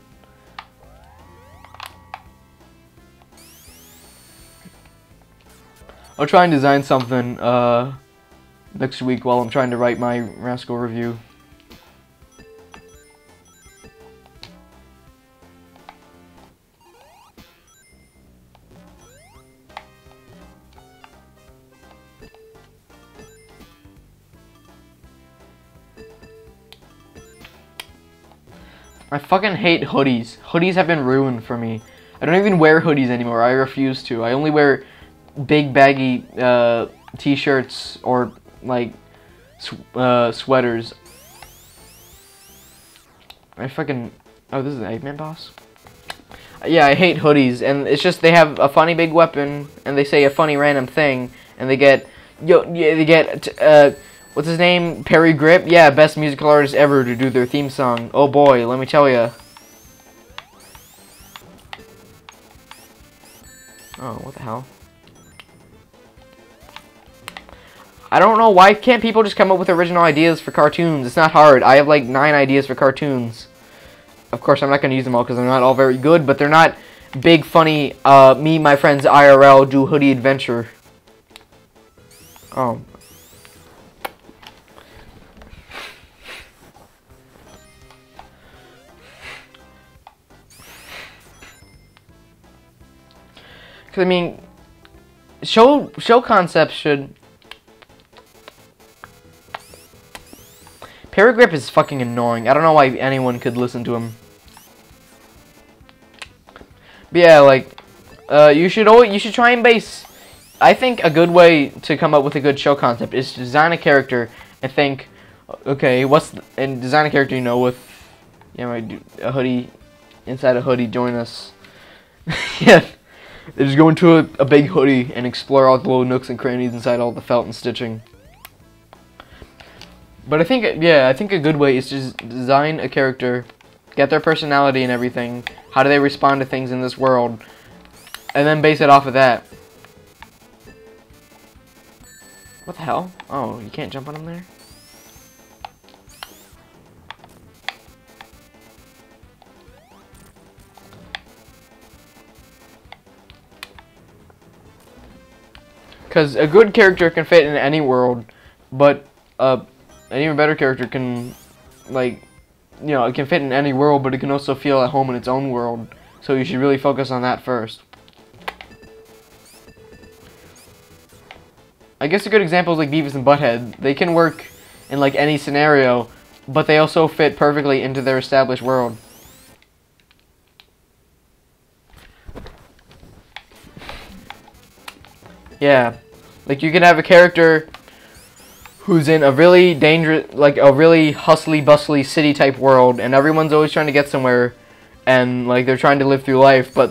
I'll try and design something next week while I'm trying to write my Rascal review. I fucking hate hoodies. Hoodies have been ruined for me. I don't even wear hoodies anymore. I refuse to. I only wear big baggy t-shirts or like sweaters. I fucking... Oh, this is an Eggman boss? Yeah, I hate hoodies, and it's just they have a funny big weapon, and they say a funny random thing, and they get... what's his name? Perry Grip? Yeah, best musical artist ever to do their theme song. Oh boy, let me tell ya. Oh, what the hell? I don't know, why can't people just come up with original ideas for cartoons? It's not hard. I have like 9 ideas for cartoons. Of course, I'm not going to use them all because they're not all very good, but they're not big, funny, me, my friends, IRL, do hoodie adventure. Oh. Because, I mean, show concepts should... Perry Grip is fucking annoying. I don't know why anyone could listen to him. But yeah, like, you should try and base... I think a good way to come up with a good show concept is to design a character and think, okay, and design a character, you know, with, you know, a hoodie, inside a hoodie, join us. Yeah. They just go into a big hoodie and explore all the little nooks and crannies inside all the felt and stitching. But I think, yeah, I think a good way is to just design a character, get their personality and everything, how do they respond to things in this world, and then base it off of that. What the hell? Oh, you can't jump on him there? Because a good character can fit in any world, but an even better character can, like, you know, it can fit in any world, but it can also feel at home in its own world. So you should really focus on that first. I guess a good example is like Beavis and Butthead. They can work in like any scenario, but they also fit perfectly into their established world. Yeah, like you can have a character who's in a really dangerous, like a really hustly bustly city type world, and everyone's always trying to get somewhere, and like they're trying to live through life, but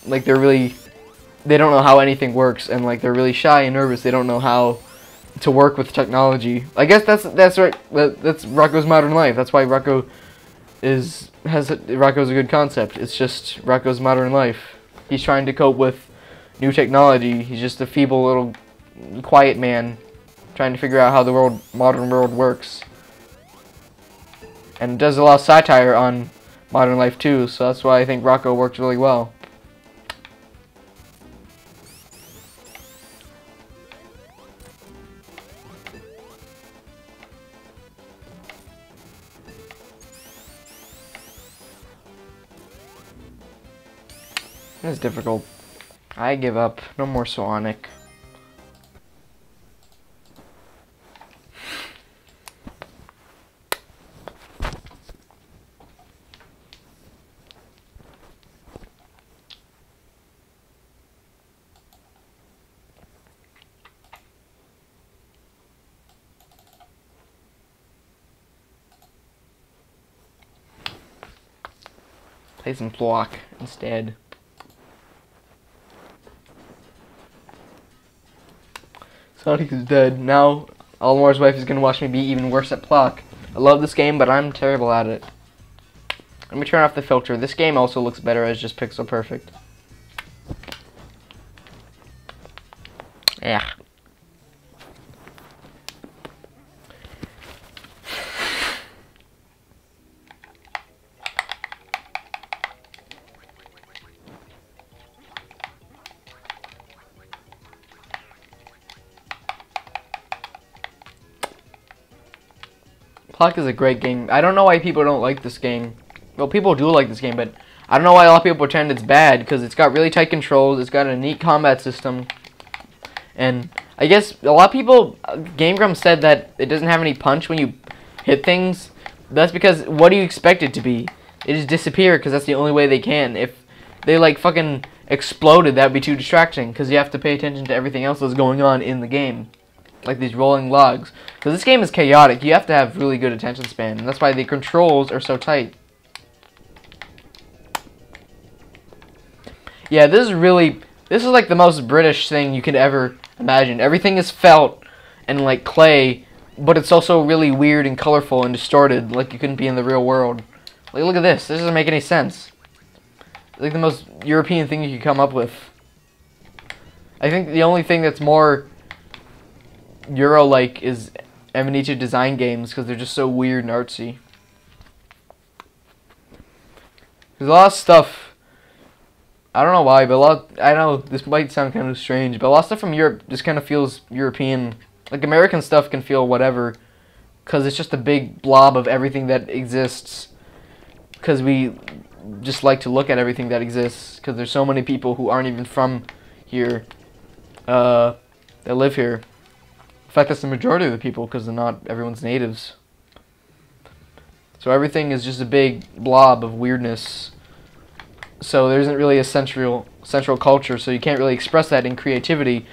like they don't know how anything works, and like they're really shy and nervous. They don't know how to work with technology. I guess that's right. That's Rocko's Modern Life. That's why Rocko's a good concept. It's just Rocko's Modern Life. He's trying to cope with new technology. He's just a feeble little quiet man trying to figure out how the modern world works. And it does a lot of satire on modern life too, so that's why I think Rocko worked really well. This is difficult. I give up. No more Sonic. Play some plok instead. Sonic is dead. Now, Almore's wife is going to watch me be even worse at plok. I love this game, but I'm terrible at it. Let me turn off the filter. This game also looks better as just pixel perfect. Yeah. Plok is a great game. I don't know why people don't like this game. Well, people do like this game, but I don't know why a lot of people pretend it's bad, because it's got really tight controls, it's got a neat combat system, and I guess a lot of people, Game Grumps said that it doesn't have any punch when you hit things. That's because, what do you expect it to be? It just disappear, because that's the only way they can. If they like fucking exploded, that would be too distracting, because you have to pay attention to everything else that's going on in the game. Like these rolling logs. Because this game is chaotic. You have to have really good attention span. And that's why the controls are so tight. Yeah, this is like the most British thing you could ever imagine. Everything is felt and like clay, but it's also really weird and colorful and distorted, like you couldn't be in the real world. Like, look at this. This doesn't make any sense. Like the most European thing you could come up with. I think the only thing that's more Euro-like is Amnesia design games, because they're just so weird and artsy. There's a lot of stuff, I don't know why, but I know this might sound kind of strange, but a lot of stuff from Europe just kind of feels European. Like American stuff can feel whatever, because it's just a big blob of everything that exists, because we just like to look at everything that exists, because there's so many people who aren't even from here that live here. In fact, that's the majority of the people, because not everyone's natives. So everything is just a big blob of weirdness. So there isn't really a central culture, so you can't really express that in creativity.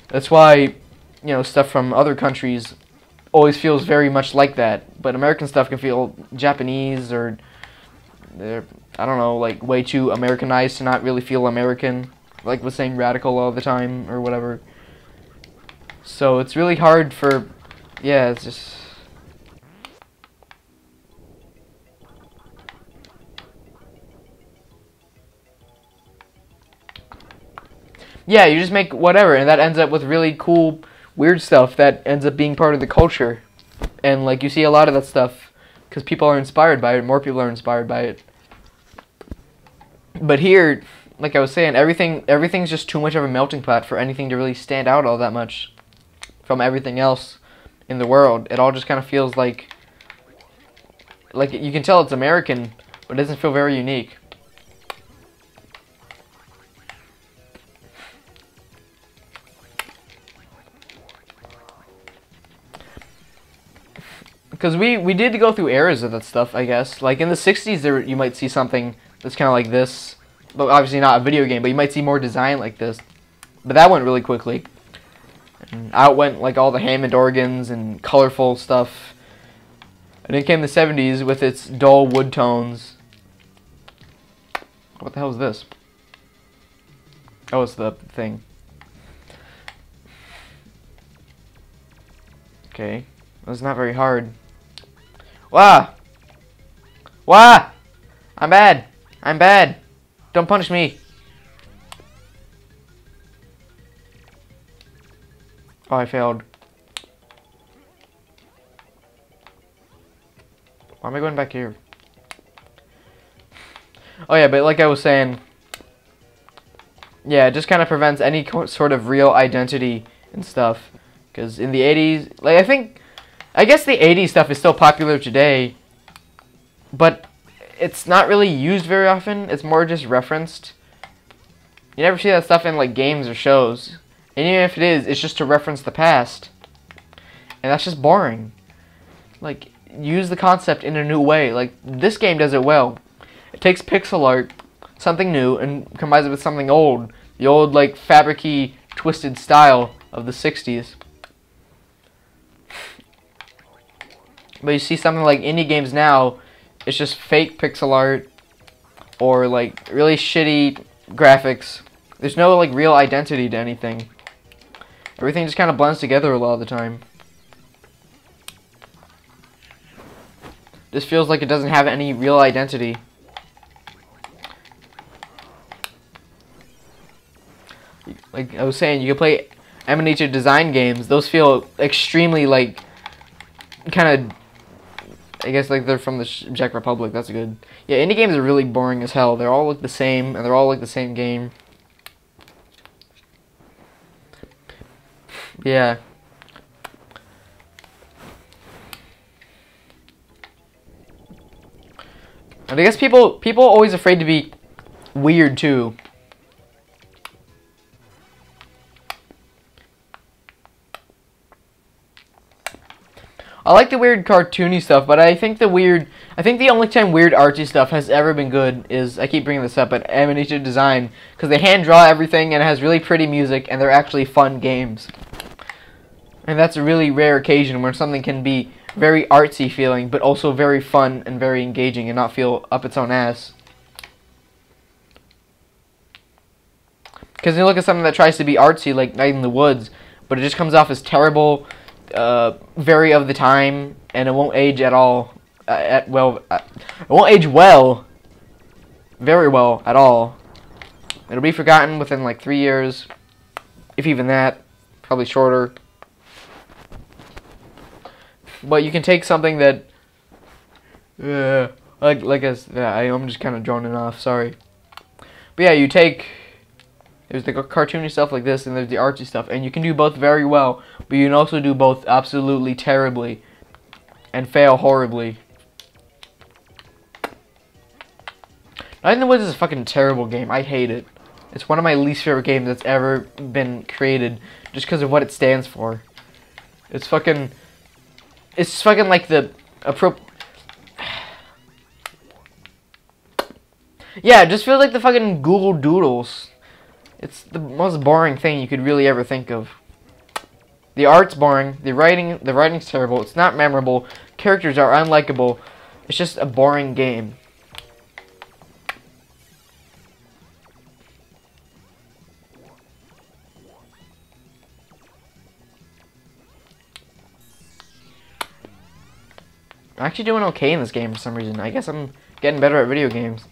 That's why, you know, stuff from other countries always feels very much like that. But American stuff can feel Japanese, or they're, I don't know, like way too Americanized to not really feel American. Like with saying radical all the time, or whatever. So it's really hard for, yeah, it's just... Yeah, you just make whatever, and that ends up with really cool, weird stuff that ends up being part of the culture. And, like, you see a lot of that stuff because people are inspired by it, more people are inspired by it. But here, like I was saying, everything's just too much of a melting pot for anything to really stand out all that much from everything else in the world. It all just kind of feels like you can tell it's American, but it doesn't feel very unique. because we did go through eras of that stuff, I guess. Like in the 60s, there you might see something that's kind of like this, but obviously not a video game. But you might see more design like this. But that went really quickly. And out went like all the Hammond organs and colorful stuff. And then came the 70s with its dull wood tones. What the hell is this? Oh, it's the thing. Okay. That's not very hard. Wah! Wah! I'm bad! I'm bad! Don't punish me! Oh, I failed. Why am I going back here? Oh yeah, but like I was saying, yeah, it just kind of prevents any sort of real identity and stuff. Because in the 80s, like I guess the 80s stuff is still popular today, but it's not really used very often. It's more just referenced. You never see that stuff in like games or shows. And even if it is, it's just to reference the past. And that's just boring. Like, use the concept in a new way. Like, this game does it well. It takes pixel art, something new, and combines it with something old. The old, like, fabric-y, twisted style of the 60s. But you see something like indie games now, it's just fake pixel art, or, like, really shitty graphics. There's no, like, real identity to anything. Everything just kind of blends together a lot of the time. This feels like it doesn't have any real identity. Like I was saying, you can play M&H design games. Those feel extremely, like, kind of, I guess, like they're from the Czech Republic. That's good. Yeah, indie games are really boring as hell. They're all look the same, and they're all like the same game. Yeah. And I guess people are always afraid to be weird too. I like the weird cartoony stuff, but I think the only time weird artsy stuff has ever been good is, I keep bringing this up, at M&H Design, because they hand draw everything and it has really pretty music and they're actually fun games. And that's a really rare occasion where something can be very artsy feeling, but also very fun and very engaging and not feel up its own ass. Because you look at something that tries to be artsy, like Night in the Woods, but it just comes off as terrible, very of the time, and it won't age at all. It won't age well, very well at all. It'll be forgotten within like 3 years, if even that, probably shorter. But you can take something that, I'm just kind of droning off. Sorry. But yeah, you take. There's the cartoony stuff like this, and there's the artsy stuff, and you can do both very well. But you can also do both absolutely terribly, and fail horribly. Night in the Woods is a fucking terrible game. I hate it. It's one of my least favorite games that's ever been created, just because of what it stands for. It's fucking like the yeah, it just feels like the fucking Google Doodles. It's the most boring thing you could really ever think of. The art's boring, the writing's terrible, it's not memorable, characters are unlikable. It's just a boring game. I'm actually doing okay in this game for some reason. I guess I'm getting better at video games.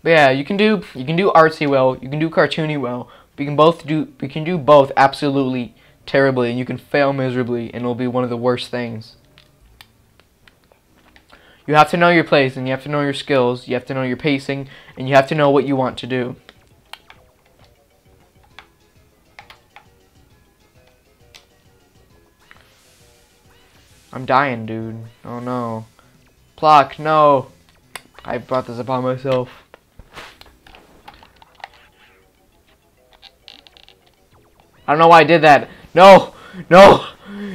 But yeah, you can do artsy well, you can do cartoony well, but you can do both absolutely terribly, and you can fail miserably, and it'll be one of the worst things. You have to know your place, and you have to know your skills, you have to know your pacing, and you have to know what you want to do. I'm dying, dude. Oh no. Plok, no. I brought this upon myself. I don't know why I did that. No! No!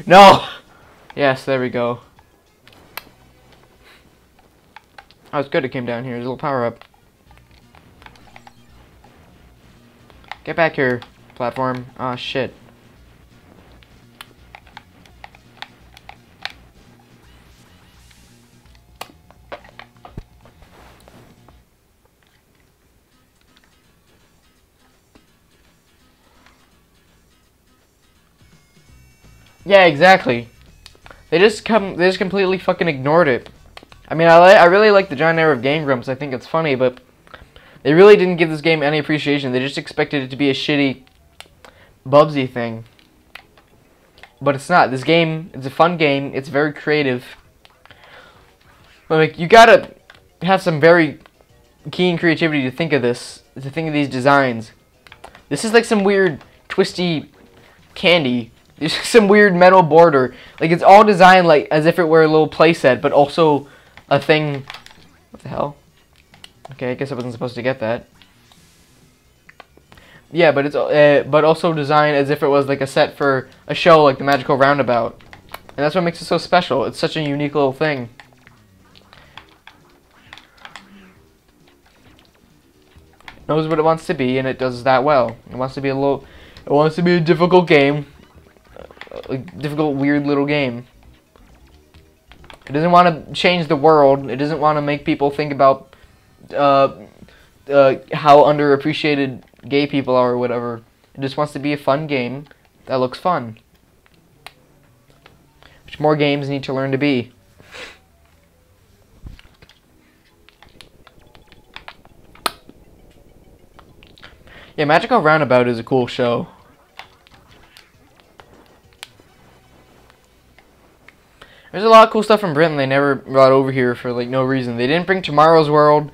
No! Yes, there we go. Oh, it's good it came down here. There's a little power up. Get back here, platform. Ah, shit. Yeah, exactly. They just completely fucking ignored it. I mean, I really like the Giant Era of Game Grumps. I think it's funny, but they really didn't give this game any appreciation. They just expected it to be a shitty Bubsy thing. But it's not. This game, it's a fun game. It's very creative. But like, you gotta have some very keen creativity to think of this, to think of these designs. This is like some weird twisty candy. There's some weird metal border. Like, it's all designed like as if it were a little playset, but also a thing. What the hell? Okay, I guess I wasn't supposed to get that. Yeah, but it's but also designed as if it was like a set for a show, like the Magical Roundabout, and that's what makes it so special. It's such a unique little thing. It knows what it wants to be, and it does that well. It wants to be a difficult game. A difficult, weird little game. It doesn't want to change the world. It doesn't want to make people think about how underappreciated gay people are or whatever. It just wants to be a fun game that looks fun. Which more games need to learn to be. Yeah, Magical Roundabout is a cool show. There's a lot of cool stuff from Britain they never brought over here for like no reason. They didn't bring Tomorrow's World.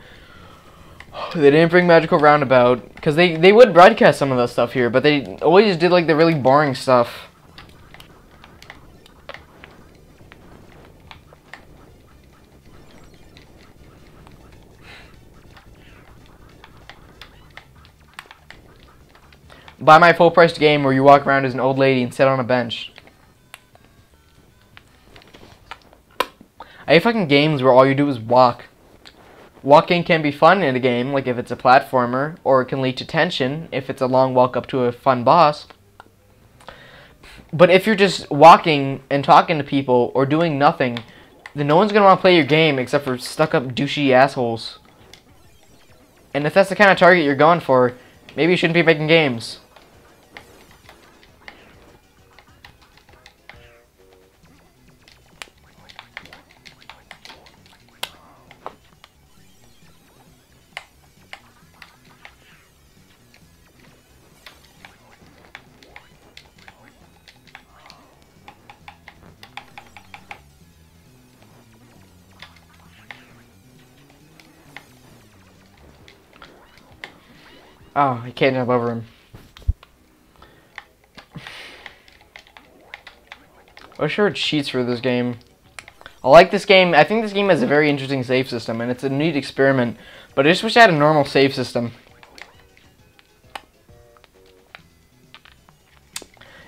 They didn't bring Magical Roundabout because they would broadcast some of that stuff here, but they always did like the really boring stuff. Buy my full-priced game where you walk around as an old lady and sit on a bench. I hate fucking games where all you do is walk. Walking can be fun in a game, like if it's a platformer, or it can lead to tension if it's a long walk up to a fun boss. But if you're just walking and talking to people or doing nothing, then no one's going to want to play your game except for stuck-up douchey assholes. And if that's the kind of target you're going for, maybe you shouldn't be making games. Oh, I can't jump over him. I wish there were cheats for this game. I like this game. I think this game has a very interesting save system, and it's a neat experiment. But I just wish I had a normal save system.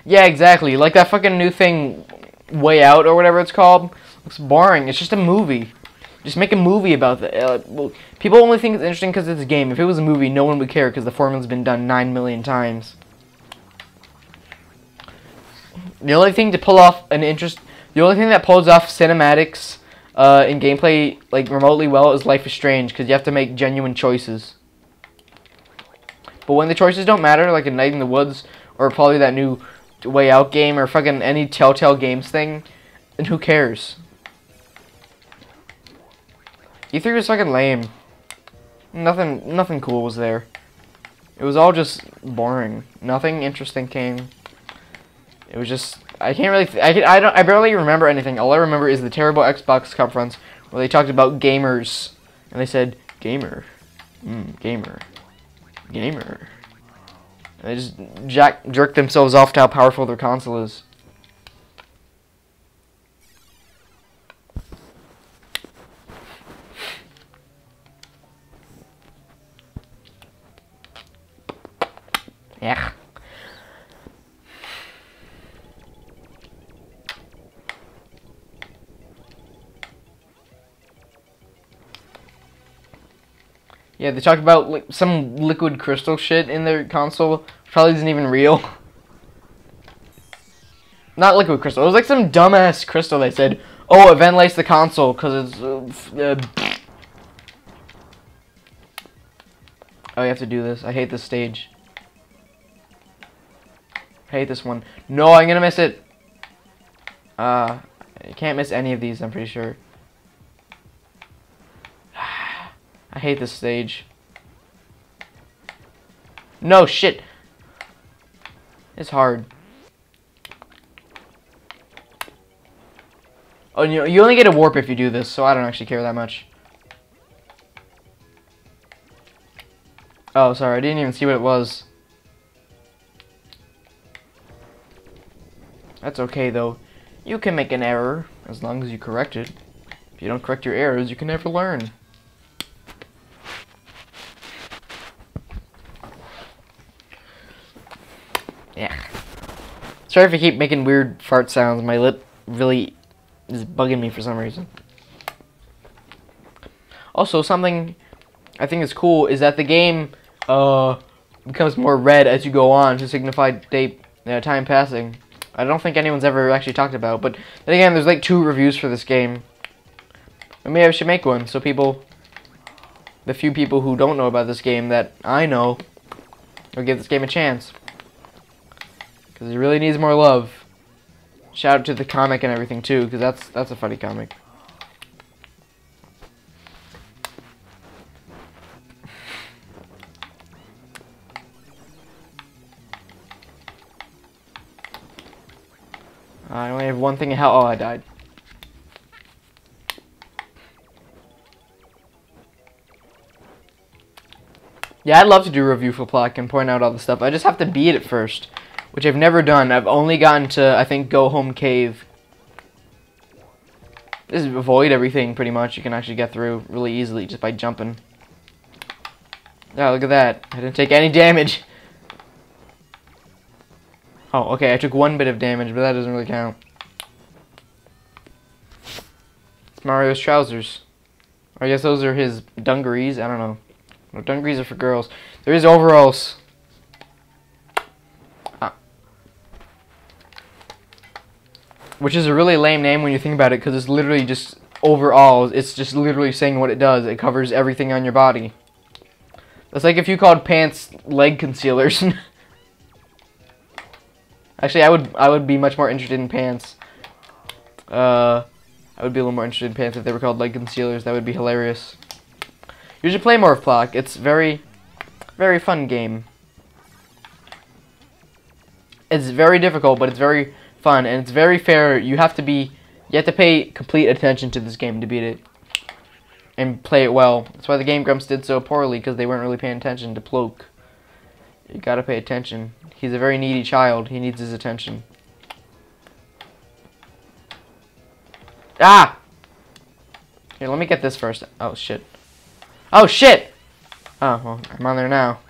Yeah, exactly. Like that fucking new thing, Way Out or whatever it's called. Looks boring. It's just a movie. Just make a movie about that. Well, people only think it's interesting because it's a game. If it was a movie, no one would care because the formula's been done 9 million times. The only thing to pull off the only thing that pulls off cinematics in gameplay like remotely well is Life is Strange because you have to make genuine choices. But when the choices don't matter, like a Night in the Woods or probably that new Way Out game or fucking any Telltale Games thing, then who cares? E3 was fucking lame. Nothing cool was there. It was all just boring. Nothing interesting came. It was just I barely remember anything. All I remember is the terrible Xbox conference where they talked about gamers and they said gamer, gamer, gamer. And they just jerked themselves off to how powerful their console is. Yeah. Yeah, they talked about like some liquid crystal shit in their console. Probably isn't even real. Not liquid crystal. It was like some dumbass crystal. They said, "Oh, it ventilates the console because it's." Oh, you have to do this. I hate this stage. I hate this one. No, I'm gonna miss it. You can't miss any of these. I'm pretty sure. I hate this stage. No shit. It's hard. Oh, you only get a warp if you do this, so I don't actually care that much. Oh, sorry, I didn't even see what it was. That's okay, though. You can make an error, as long as you correct it. If you don't correct your errors, you can never learn. Yeah. Sorry if I keep making weird fart sounds. My lip really is bugging me for some reason. Also, something I think is cool is that the game becomes more red as you go on to signify time passing. I don't think anyone's ever actually talked about, but then again, there's like 2 reviews for this game. And maybe I should make one so the few people who don't know about this game that I know, will give this game a chance. Because it really needs more love. Shout out to the comic and everything too, because that's a funny comic. I only have one thing in hell. Oh, I died. Yeah, I'd love to do a review for plok and point out all the stuff. I just have to beat it first, which I've never done. I've only gotten to, I think, Go Home Cave. Just avoid everything, pretty much. You can actually get through really easily just by jumping. Yeah, look at that. I didn't take any damage. Oh, okay, I took 1 bit of damage, but that doesn't really count. It's Mario's trousers. I guess those are his dungarees. I don't know. No, dungarees are for girls. There is overalls. Which is a really lame name when you think about it, because it's literally just overalls. It's just literally saying what it does. It covers everything on your body. That's like if you called pants leg concealers. Actually, I would be much more interested in pants. I would be a little more interested in pants if they were called leg concealers. That would be hilarious. You should play more of plok. It's very fun game. It's very difficult, but it's very fun, and it's very fair. You have to pay complete attention to this game to beat it. And play it well. That's why the Game Grumps did so poorly, because they weren't really paying attention to plok. You gotta pay attention. He's a very needy child. He needs his attention. Ah! Here, let me get this first. Oh, shit. Oh, shit! Oh, well, I'm on there now.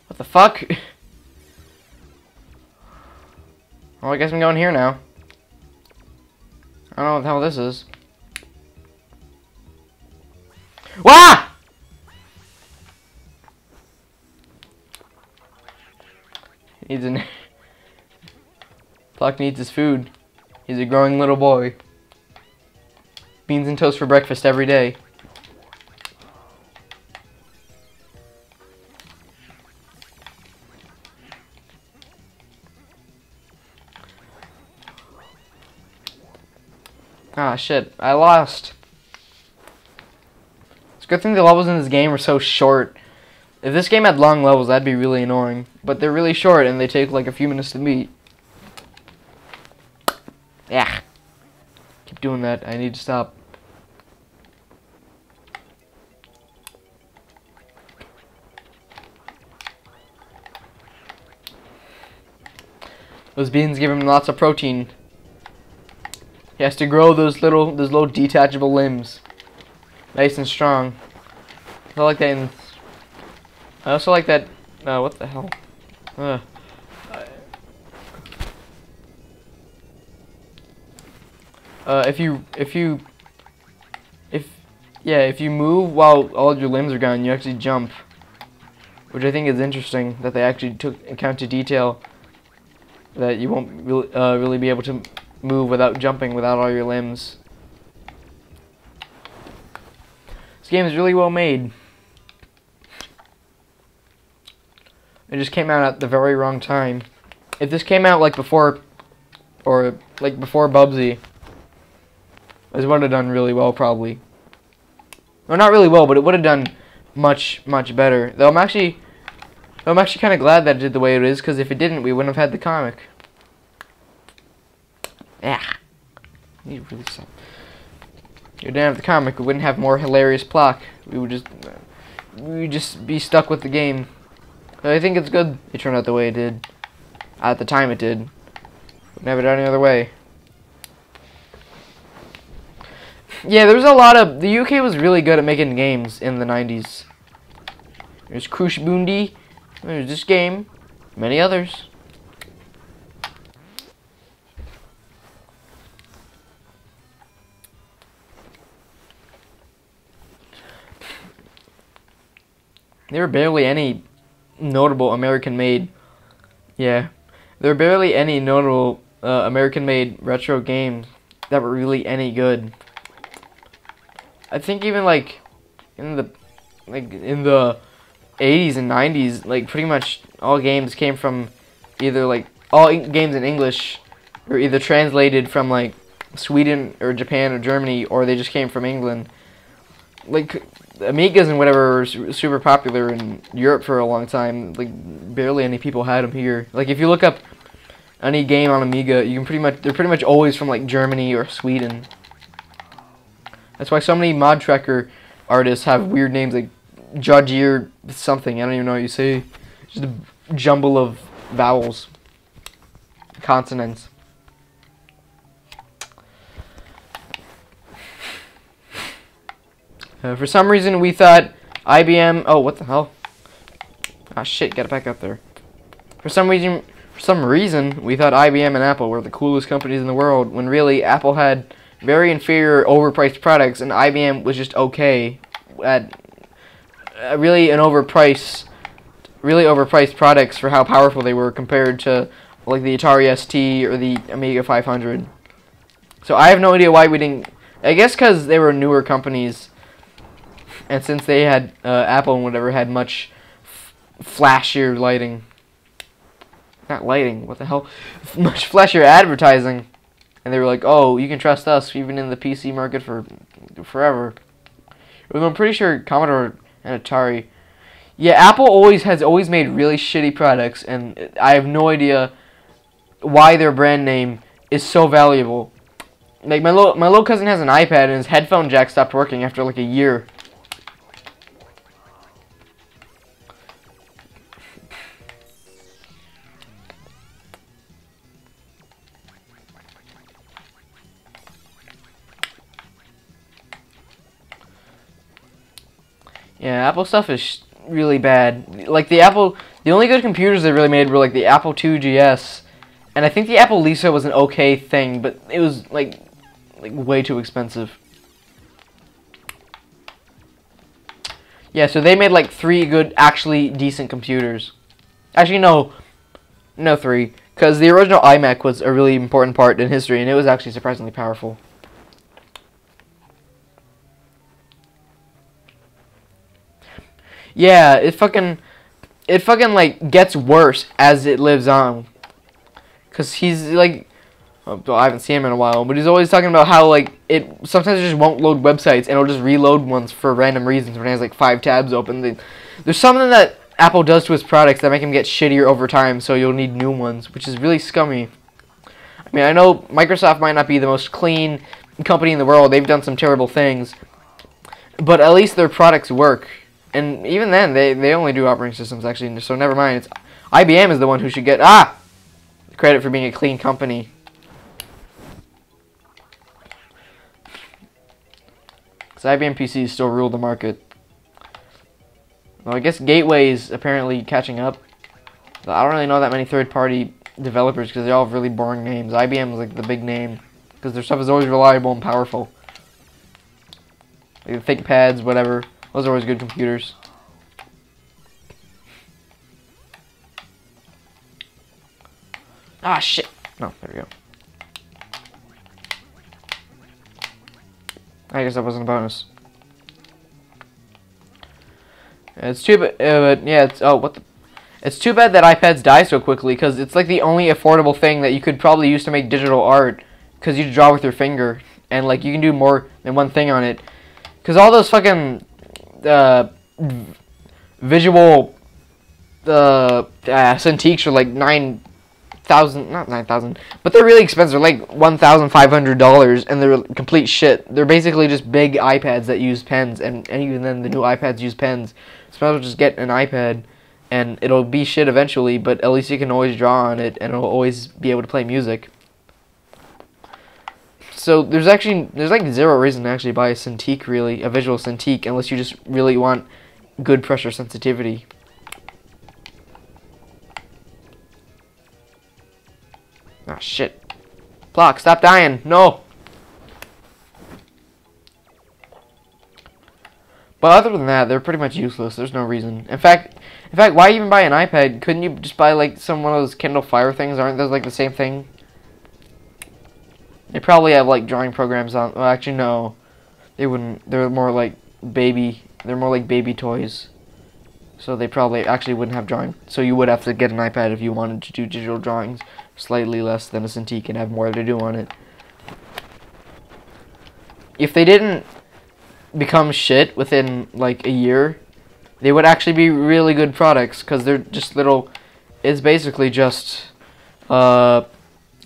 What the fuck? Well, I guess I'm going here now. I don't know what the hell this is. Wah! Plok needs his food. He's a growing little boy. Beans and toast for breakfast every day. Ah, shit. I lost. It's a good thing the levels in this game are so short. If this game had long levels, that'd be really annoying. But they're really short, and they take like a few minutes to beat. Yeah. Keep doing that. I need to stop. Those beans give him lots of protein. He has to grow those little detachable limbs, nice and strong. I like that. I also like that. What the hell? If you move while all your limbs are gone, you actually jump, which I think is interesting. That they actually took account to detail that you won't really be able to move without jumping without all your limbs. This game is really well made. It just came out at the very wrong time. If this came out like before, or like before Bubsy, this would have done really well probably. Well, not really well, but it would have done much better. Though I'm actually kind of glad that it did the way it is, because if it didn't, we wouldn't have had the comic. Yeah, you really suck. If we didn't have the comic, we wouldn't have more hilarious plok. We would just be stuck with the game. But I think it's good it turned out the way it did. At the time it did. Wouldn't have it any other way. Yeah, there was a lot of... The UK was really good at making games in the 90s. There's Crush Boondy. There's this game. Many others. There were barely any notable American-made... Yeah. There were barely any notable American-made retro games that were really any good. I think even like in the 80s and 90s, like pretty much all games came from either like all games in English were either translated from like Sweden or Japan or Germany, or they just came from England. Like Amigas and whatever were super popular in Europe for a long time. Like barely any people had them here. Like if you look up any game on Amiga, you can they're pretty much always from like Germany or Sweden. That's why so many mod tracker artists have weird names like Judgier something. I don't even know what you say. Just a jumble of vowels, consonants. For some reason, we thought IBM... Oh, what the hell? Ah, shit, get it back up there. For some reason, we thought IBM and Apple were the coolest companies in the world, when really, Apple had very inferior, overpriced products, and IBM was just okay at really overpriced products for how powerful they were compared to, like, the Atari ST or the Amiga 500. So I have no idea why we didn't... I guess because they were newer companies... And since they had, Apple and whatever had much flashier lighting. Not lighting, what the hell? Much flashier advertising. And they were like, oh, you can trust us, even in the PC market for forever. Although I'm pretty sure Commodore and Atari... Yeah, Apple has always made really shitty products, and I have no idea why their brand name is so valuable. Like, my little cousin has an iPad, and his headphone jack stopped working after, like, a year. Yeah, Apple stuff is really bad. Like the only good computers they really made were like the Apple II GS, and I think the Apple Lisa was an okay thing, but it was like way too expensive. Yeah, so they made like 3 good, actually decent computers. Actually, no 3, because the original iMac was a really important part in history, and it was actually surprisingly powerful. Yeah, it fucking like gets worse as it lives on. Cause he's like, well, I haven't seen him in a while, but he's always talking about how like sometimes it just won't load websites, and it'll just reload ones for random reasons when it has like 5 tabs open. There's something that Apple does to its products that make them get shittier over time, so you'll need new ones, which is really scummy. I mean, I know Microsoft might not be the most clean company in the world. They've done some terrible things, but at least their products work. And even then, they only do operating systems, actually, so never mind. IBM is the one who should get, credit for being a clean company. because IBM PCs still rule the market. Well, I guess Gateway is apparently catching up. But I don't really know that many third-party developers because they all have really boring names. IBM is like the big name because their stuff is always reliable and powerful. Like the ThinkPads, whatever. Those are always good computers. Ah, shit. No, there we go. I guess that wasn't a bonus. It's too bad, but yeah, it's too bad that iPads die so quickly, because it's like the only affordable thing that you could probably use to make digital art, because you draw with your finger, and like you can do more than one thing on it. Because all those fucking visual Cintiqs are like not 9,000, but they're really expensive. They're like $1,500, and they're complete shit. They're basically just big iPads that use pens, and even then the new iPads use pens. So might as well just get an iPad, and it'll be shit eventually, but at least you can always draw on it, and it'll always be able to play music. So there's like zero reason to actually buy a Cintiq, really, a visual Cintiq, unless you just really want good pressure sensitivity. Ah, shit. Plok, stop dying. No. But other than that, they're pretty much useless. There's no reason. In fact, why even buy an iPad? Couldn't you just buy like one of those Kindle Fire things? Aren't those like the same thing? They probably have like drawing programs on. Well, actually, no. They wouldn't. They're more like baby toys. So they probably actually wouldn't have drawing. So you would have to get an iPad if you wanted to do digital drawings. Slightly less than a Cintiq and have more to do on it. If they didn't become shit within like a year, they would actually be really good products, because they're just little. It's basically just a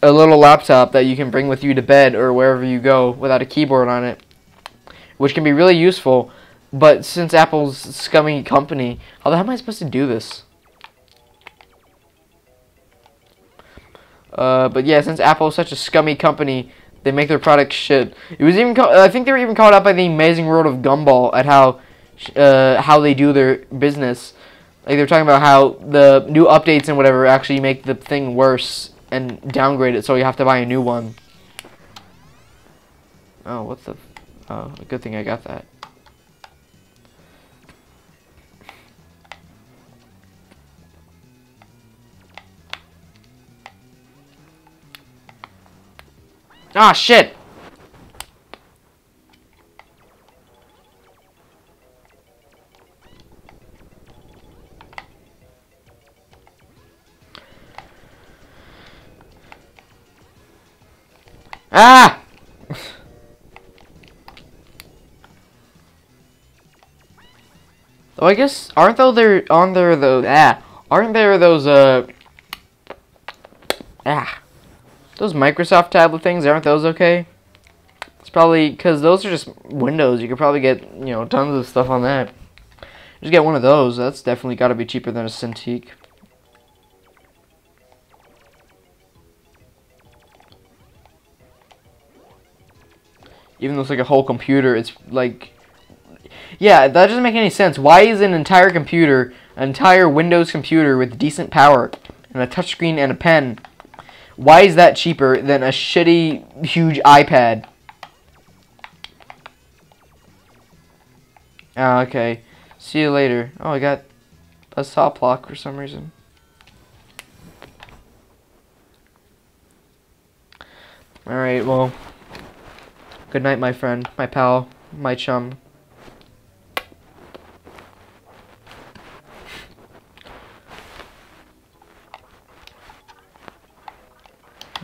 little laptop that you can bring with you to bed or wherever you go without a keyboard on it, which can be really useful. But since Apple's a scummy company, how the hell am I supposed to do this? But yeah, since Apple is such a scummy company, they make their products shit. It was even I think they were even called out by the Amazing World of Gumball at how they do their business. Like they're talking about how the new updates and whatever actually make the thing worse and downgrade it, so you have to buy a new one. Oh, what the? Oh, good thing I got that. Ah, shit! Ah! Oh, I guess aren't those those Microsoft tablet things, aren't those okay? It's probably because those are just Windows. You could probably get, tons of stuff on that. Just get one of those. That's definitely got to be cheaper than a Cintiq. Even though it's like a whole computer, it's like... Yeah, that doesn't make any sense. Why is an entire computer, an entire Windows computer with decent power, and a touchscreen and a pen, why is that cheaper than a shitty, huge iPad? Oh, okay. See you later. Oh, I got a saw plok for some reason. Alright, well... Good night, my friend, my pal, my chum.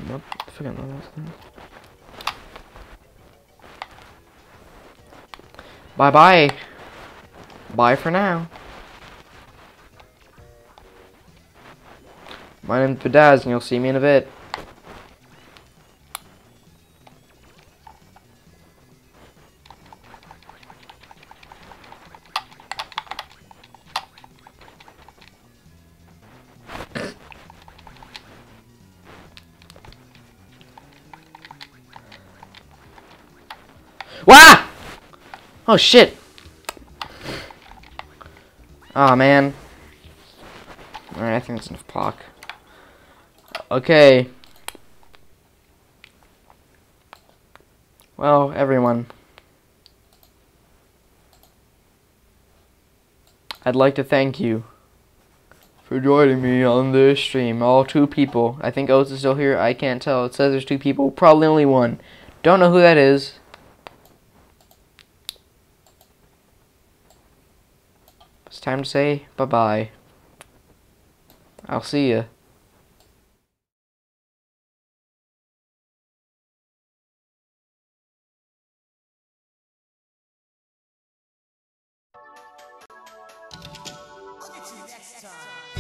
Nope, I forgot what else there. Bye-bye. Bye for now. My name's Badaz, and you'll see me in a bit. Wah! Oh shit! Aw, man. Alright, I think that's enough plok. Okay. Well, everyone. I'd like to thank you for joining me on this stream. All 2 people. I think Oates is still here. I can't tell. It says there's 2 people. Probably only 1. Don't know who that is. It's time to say bye-bye. I'll see ya. I'll get you next time.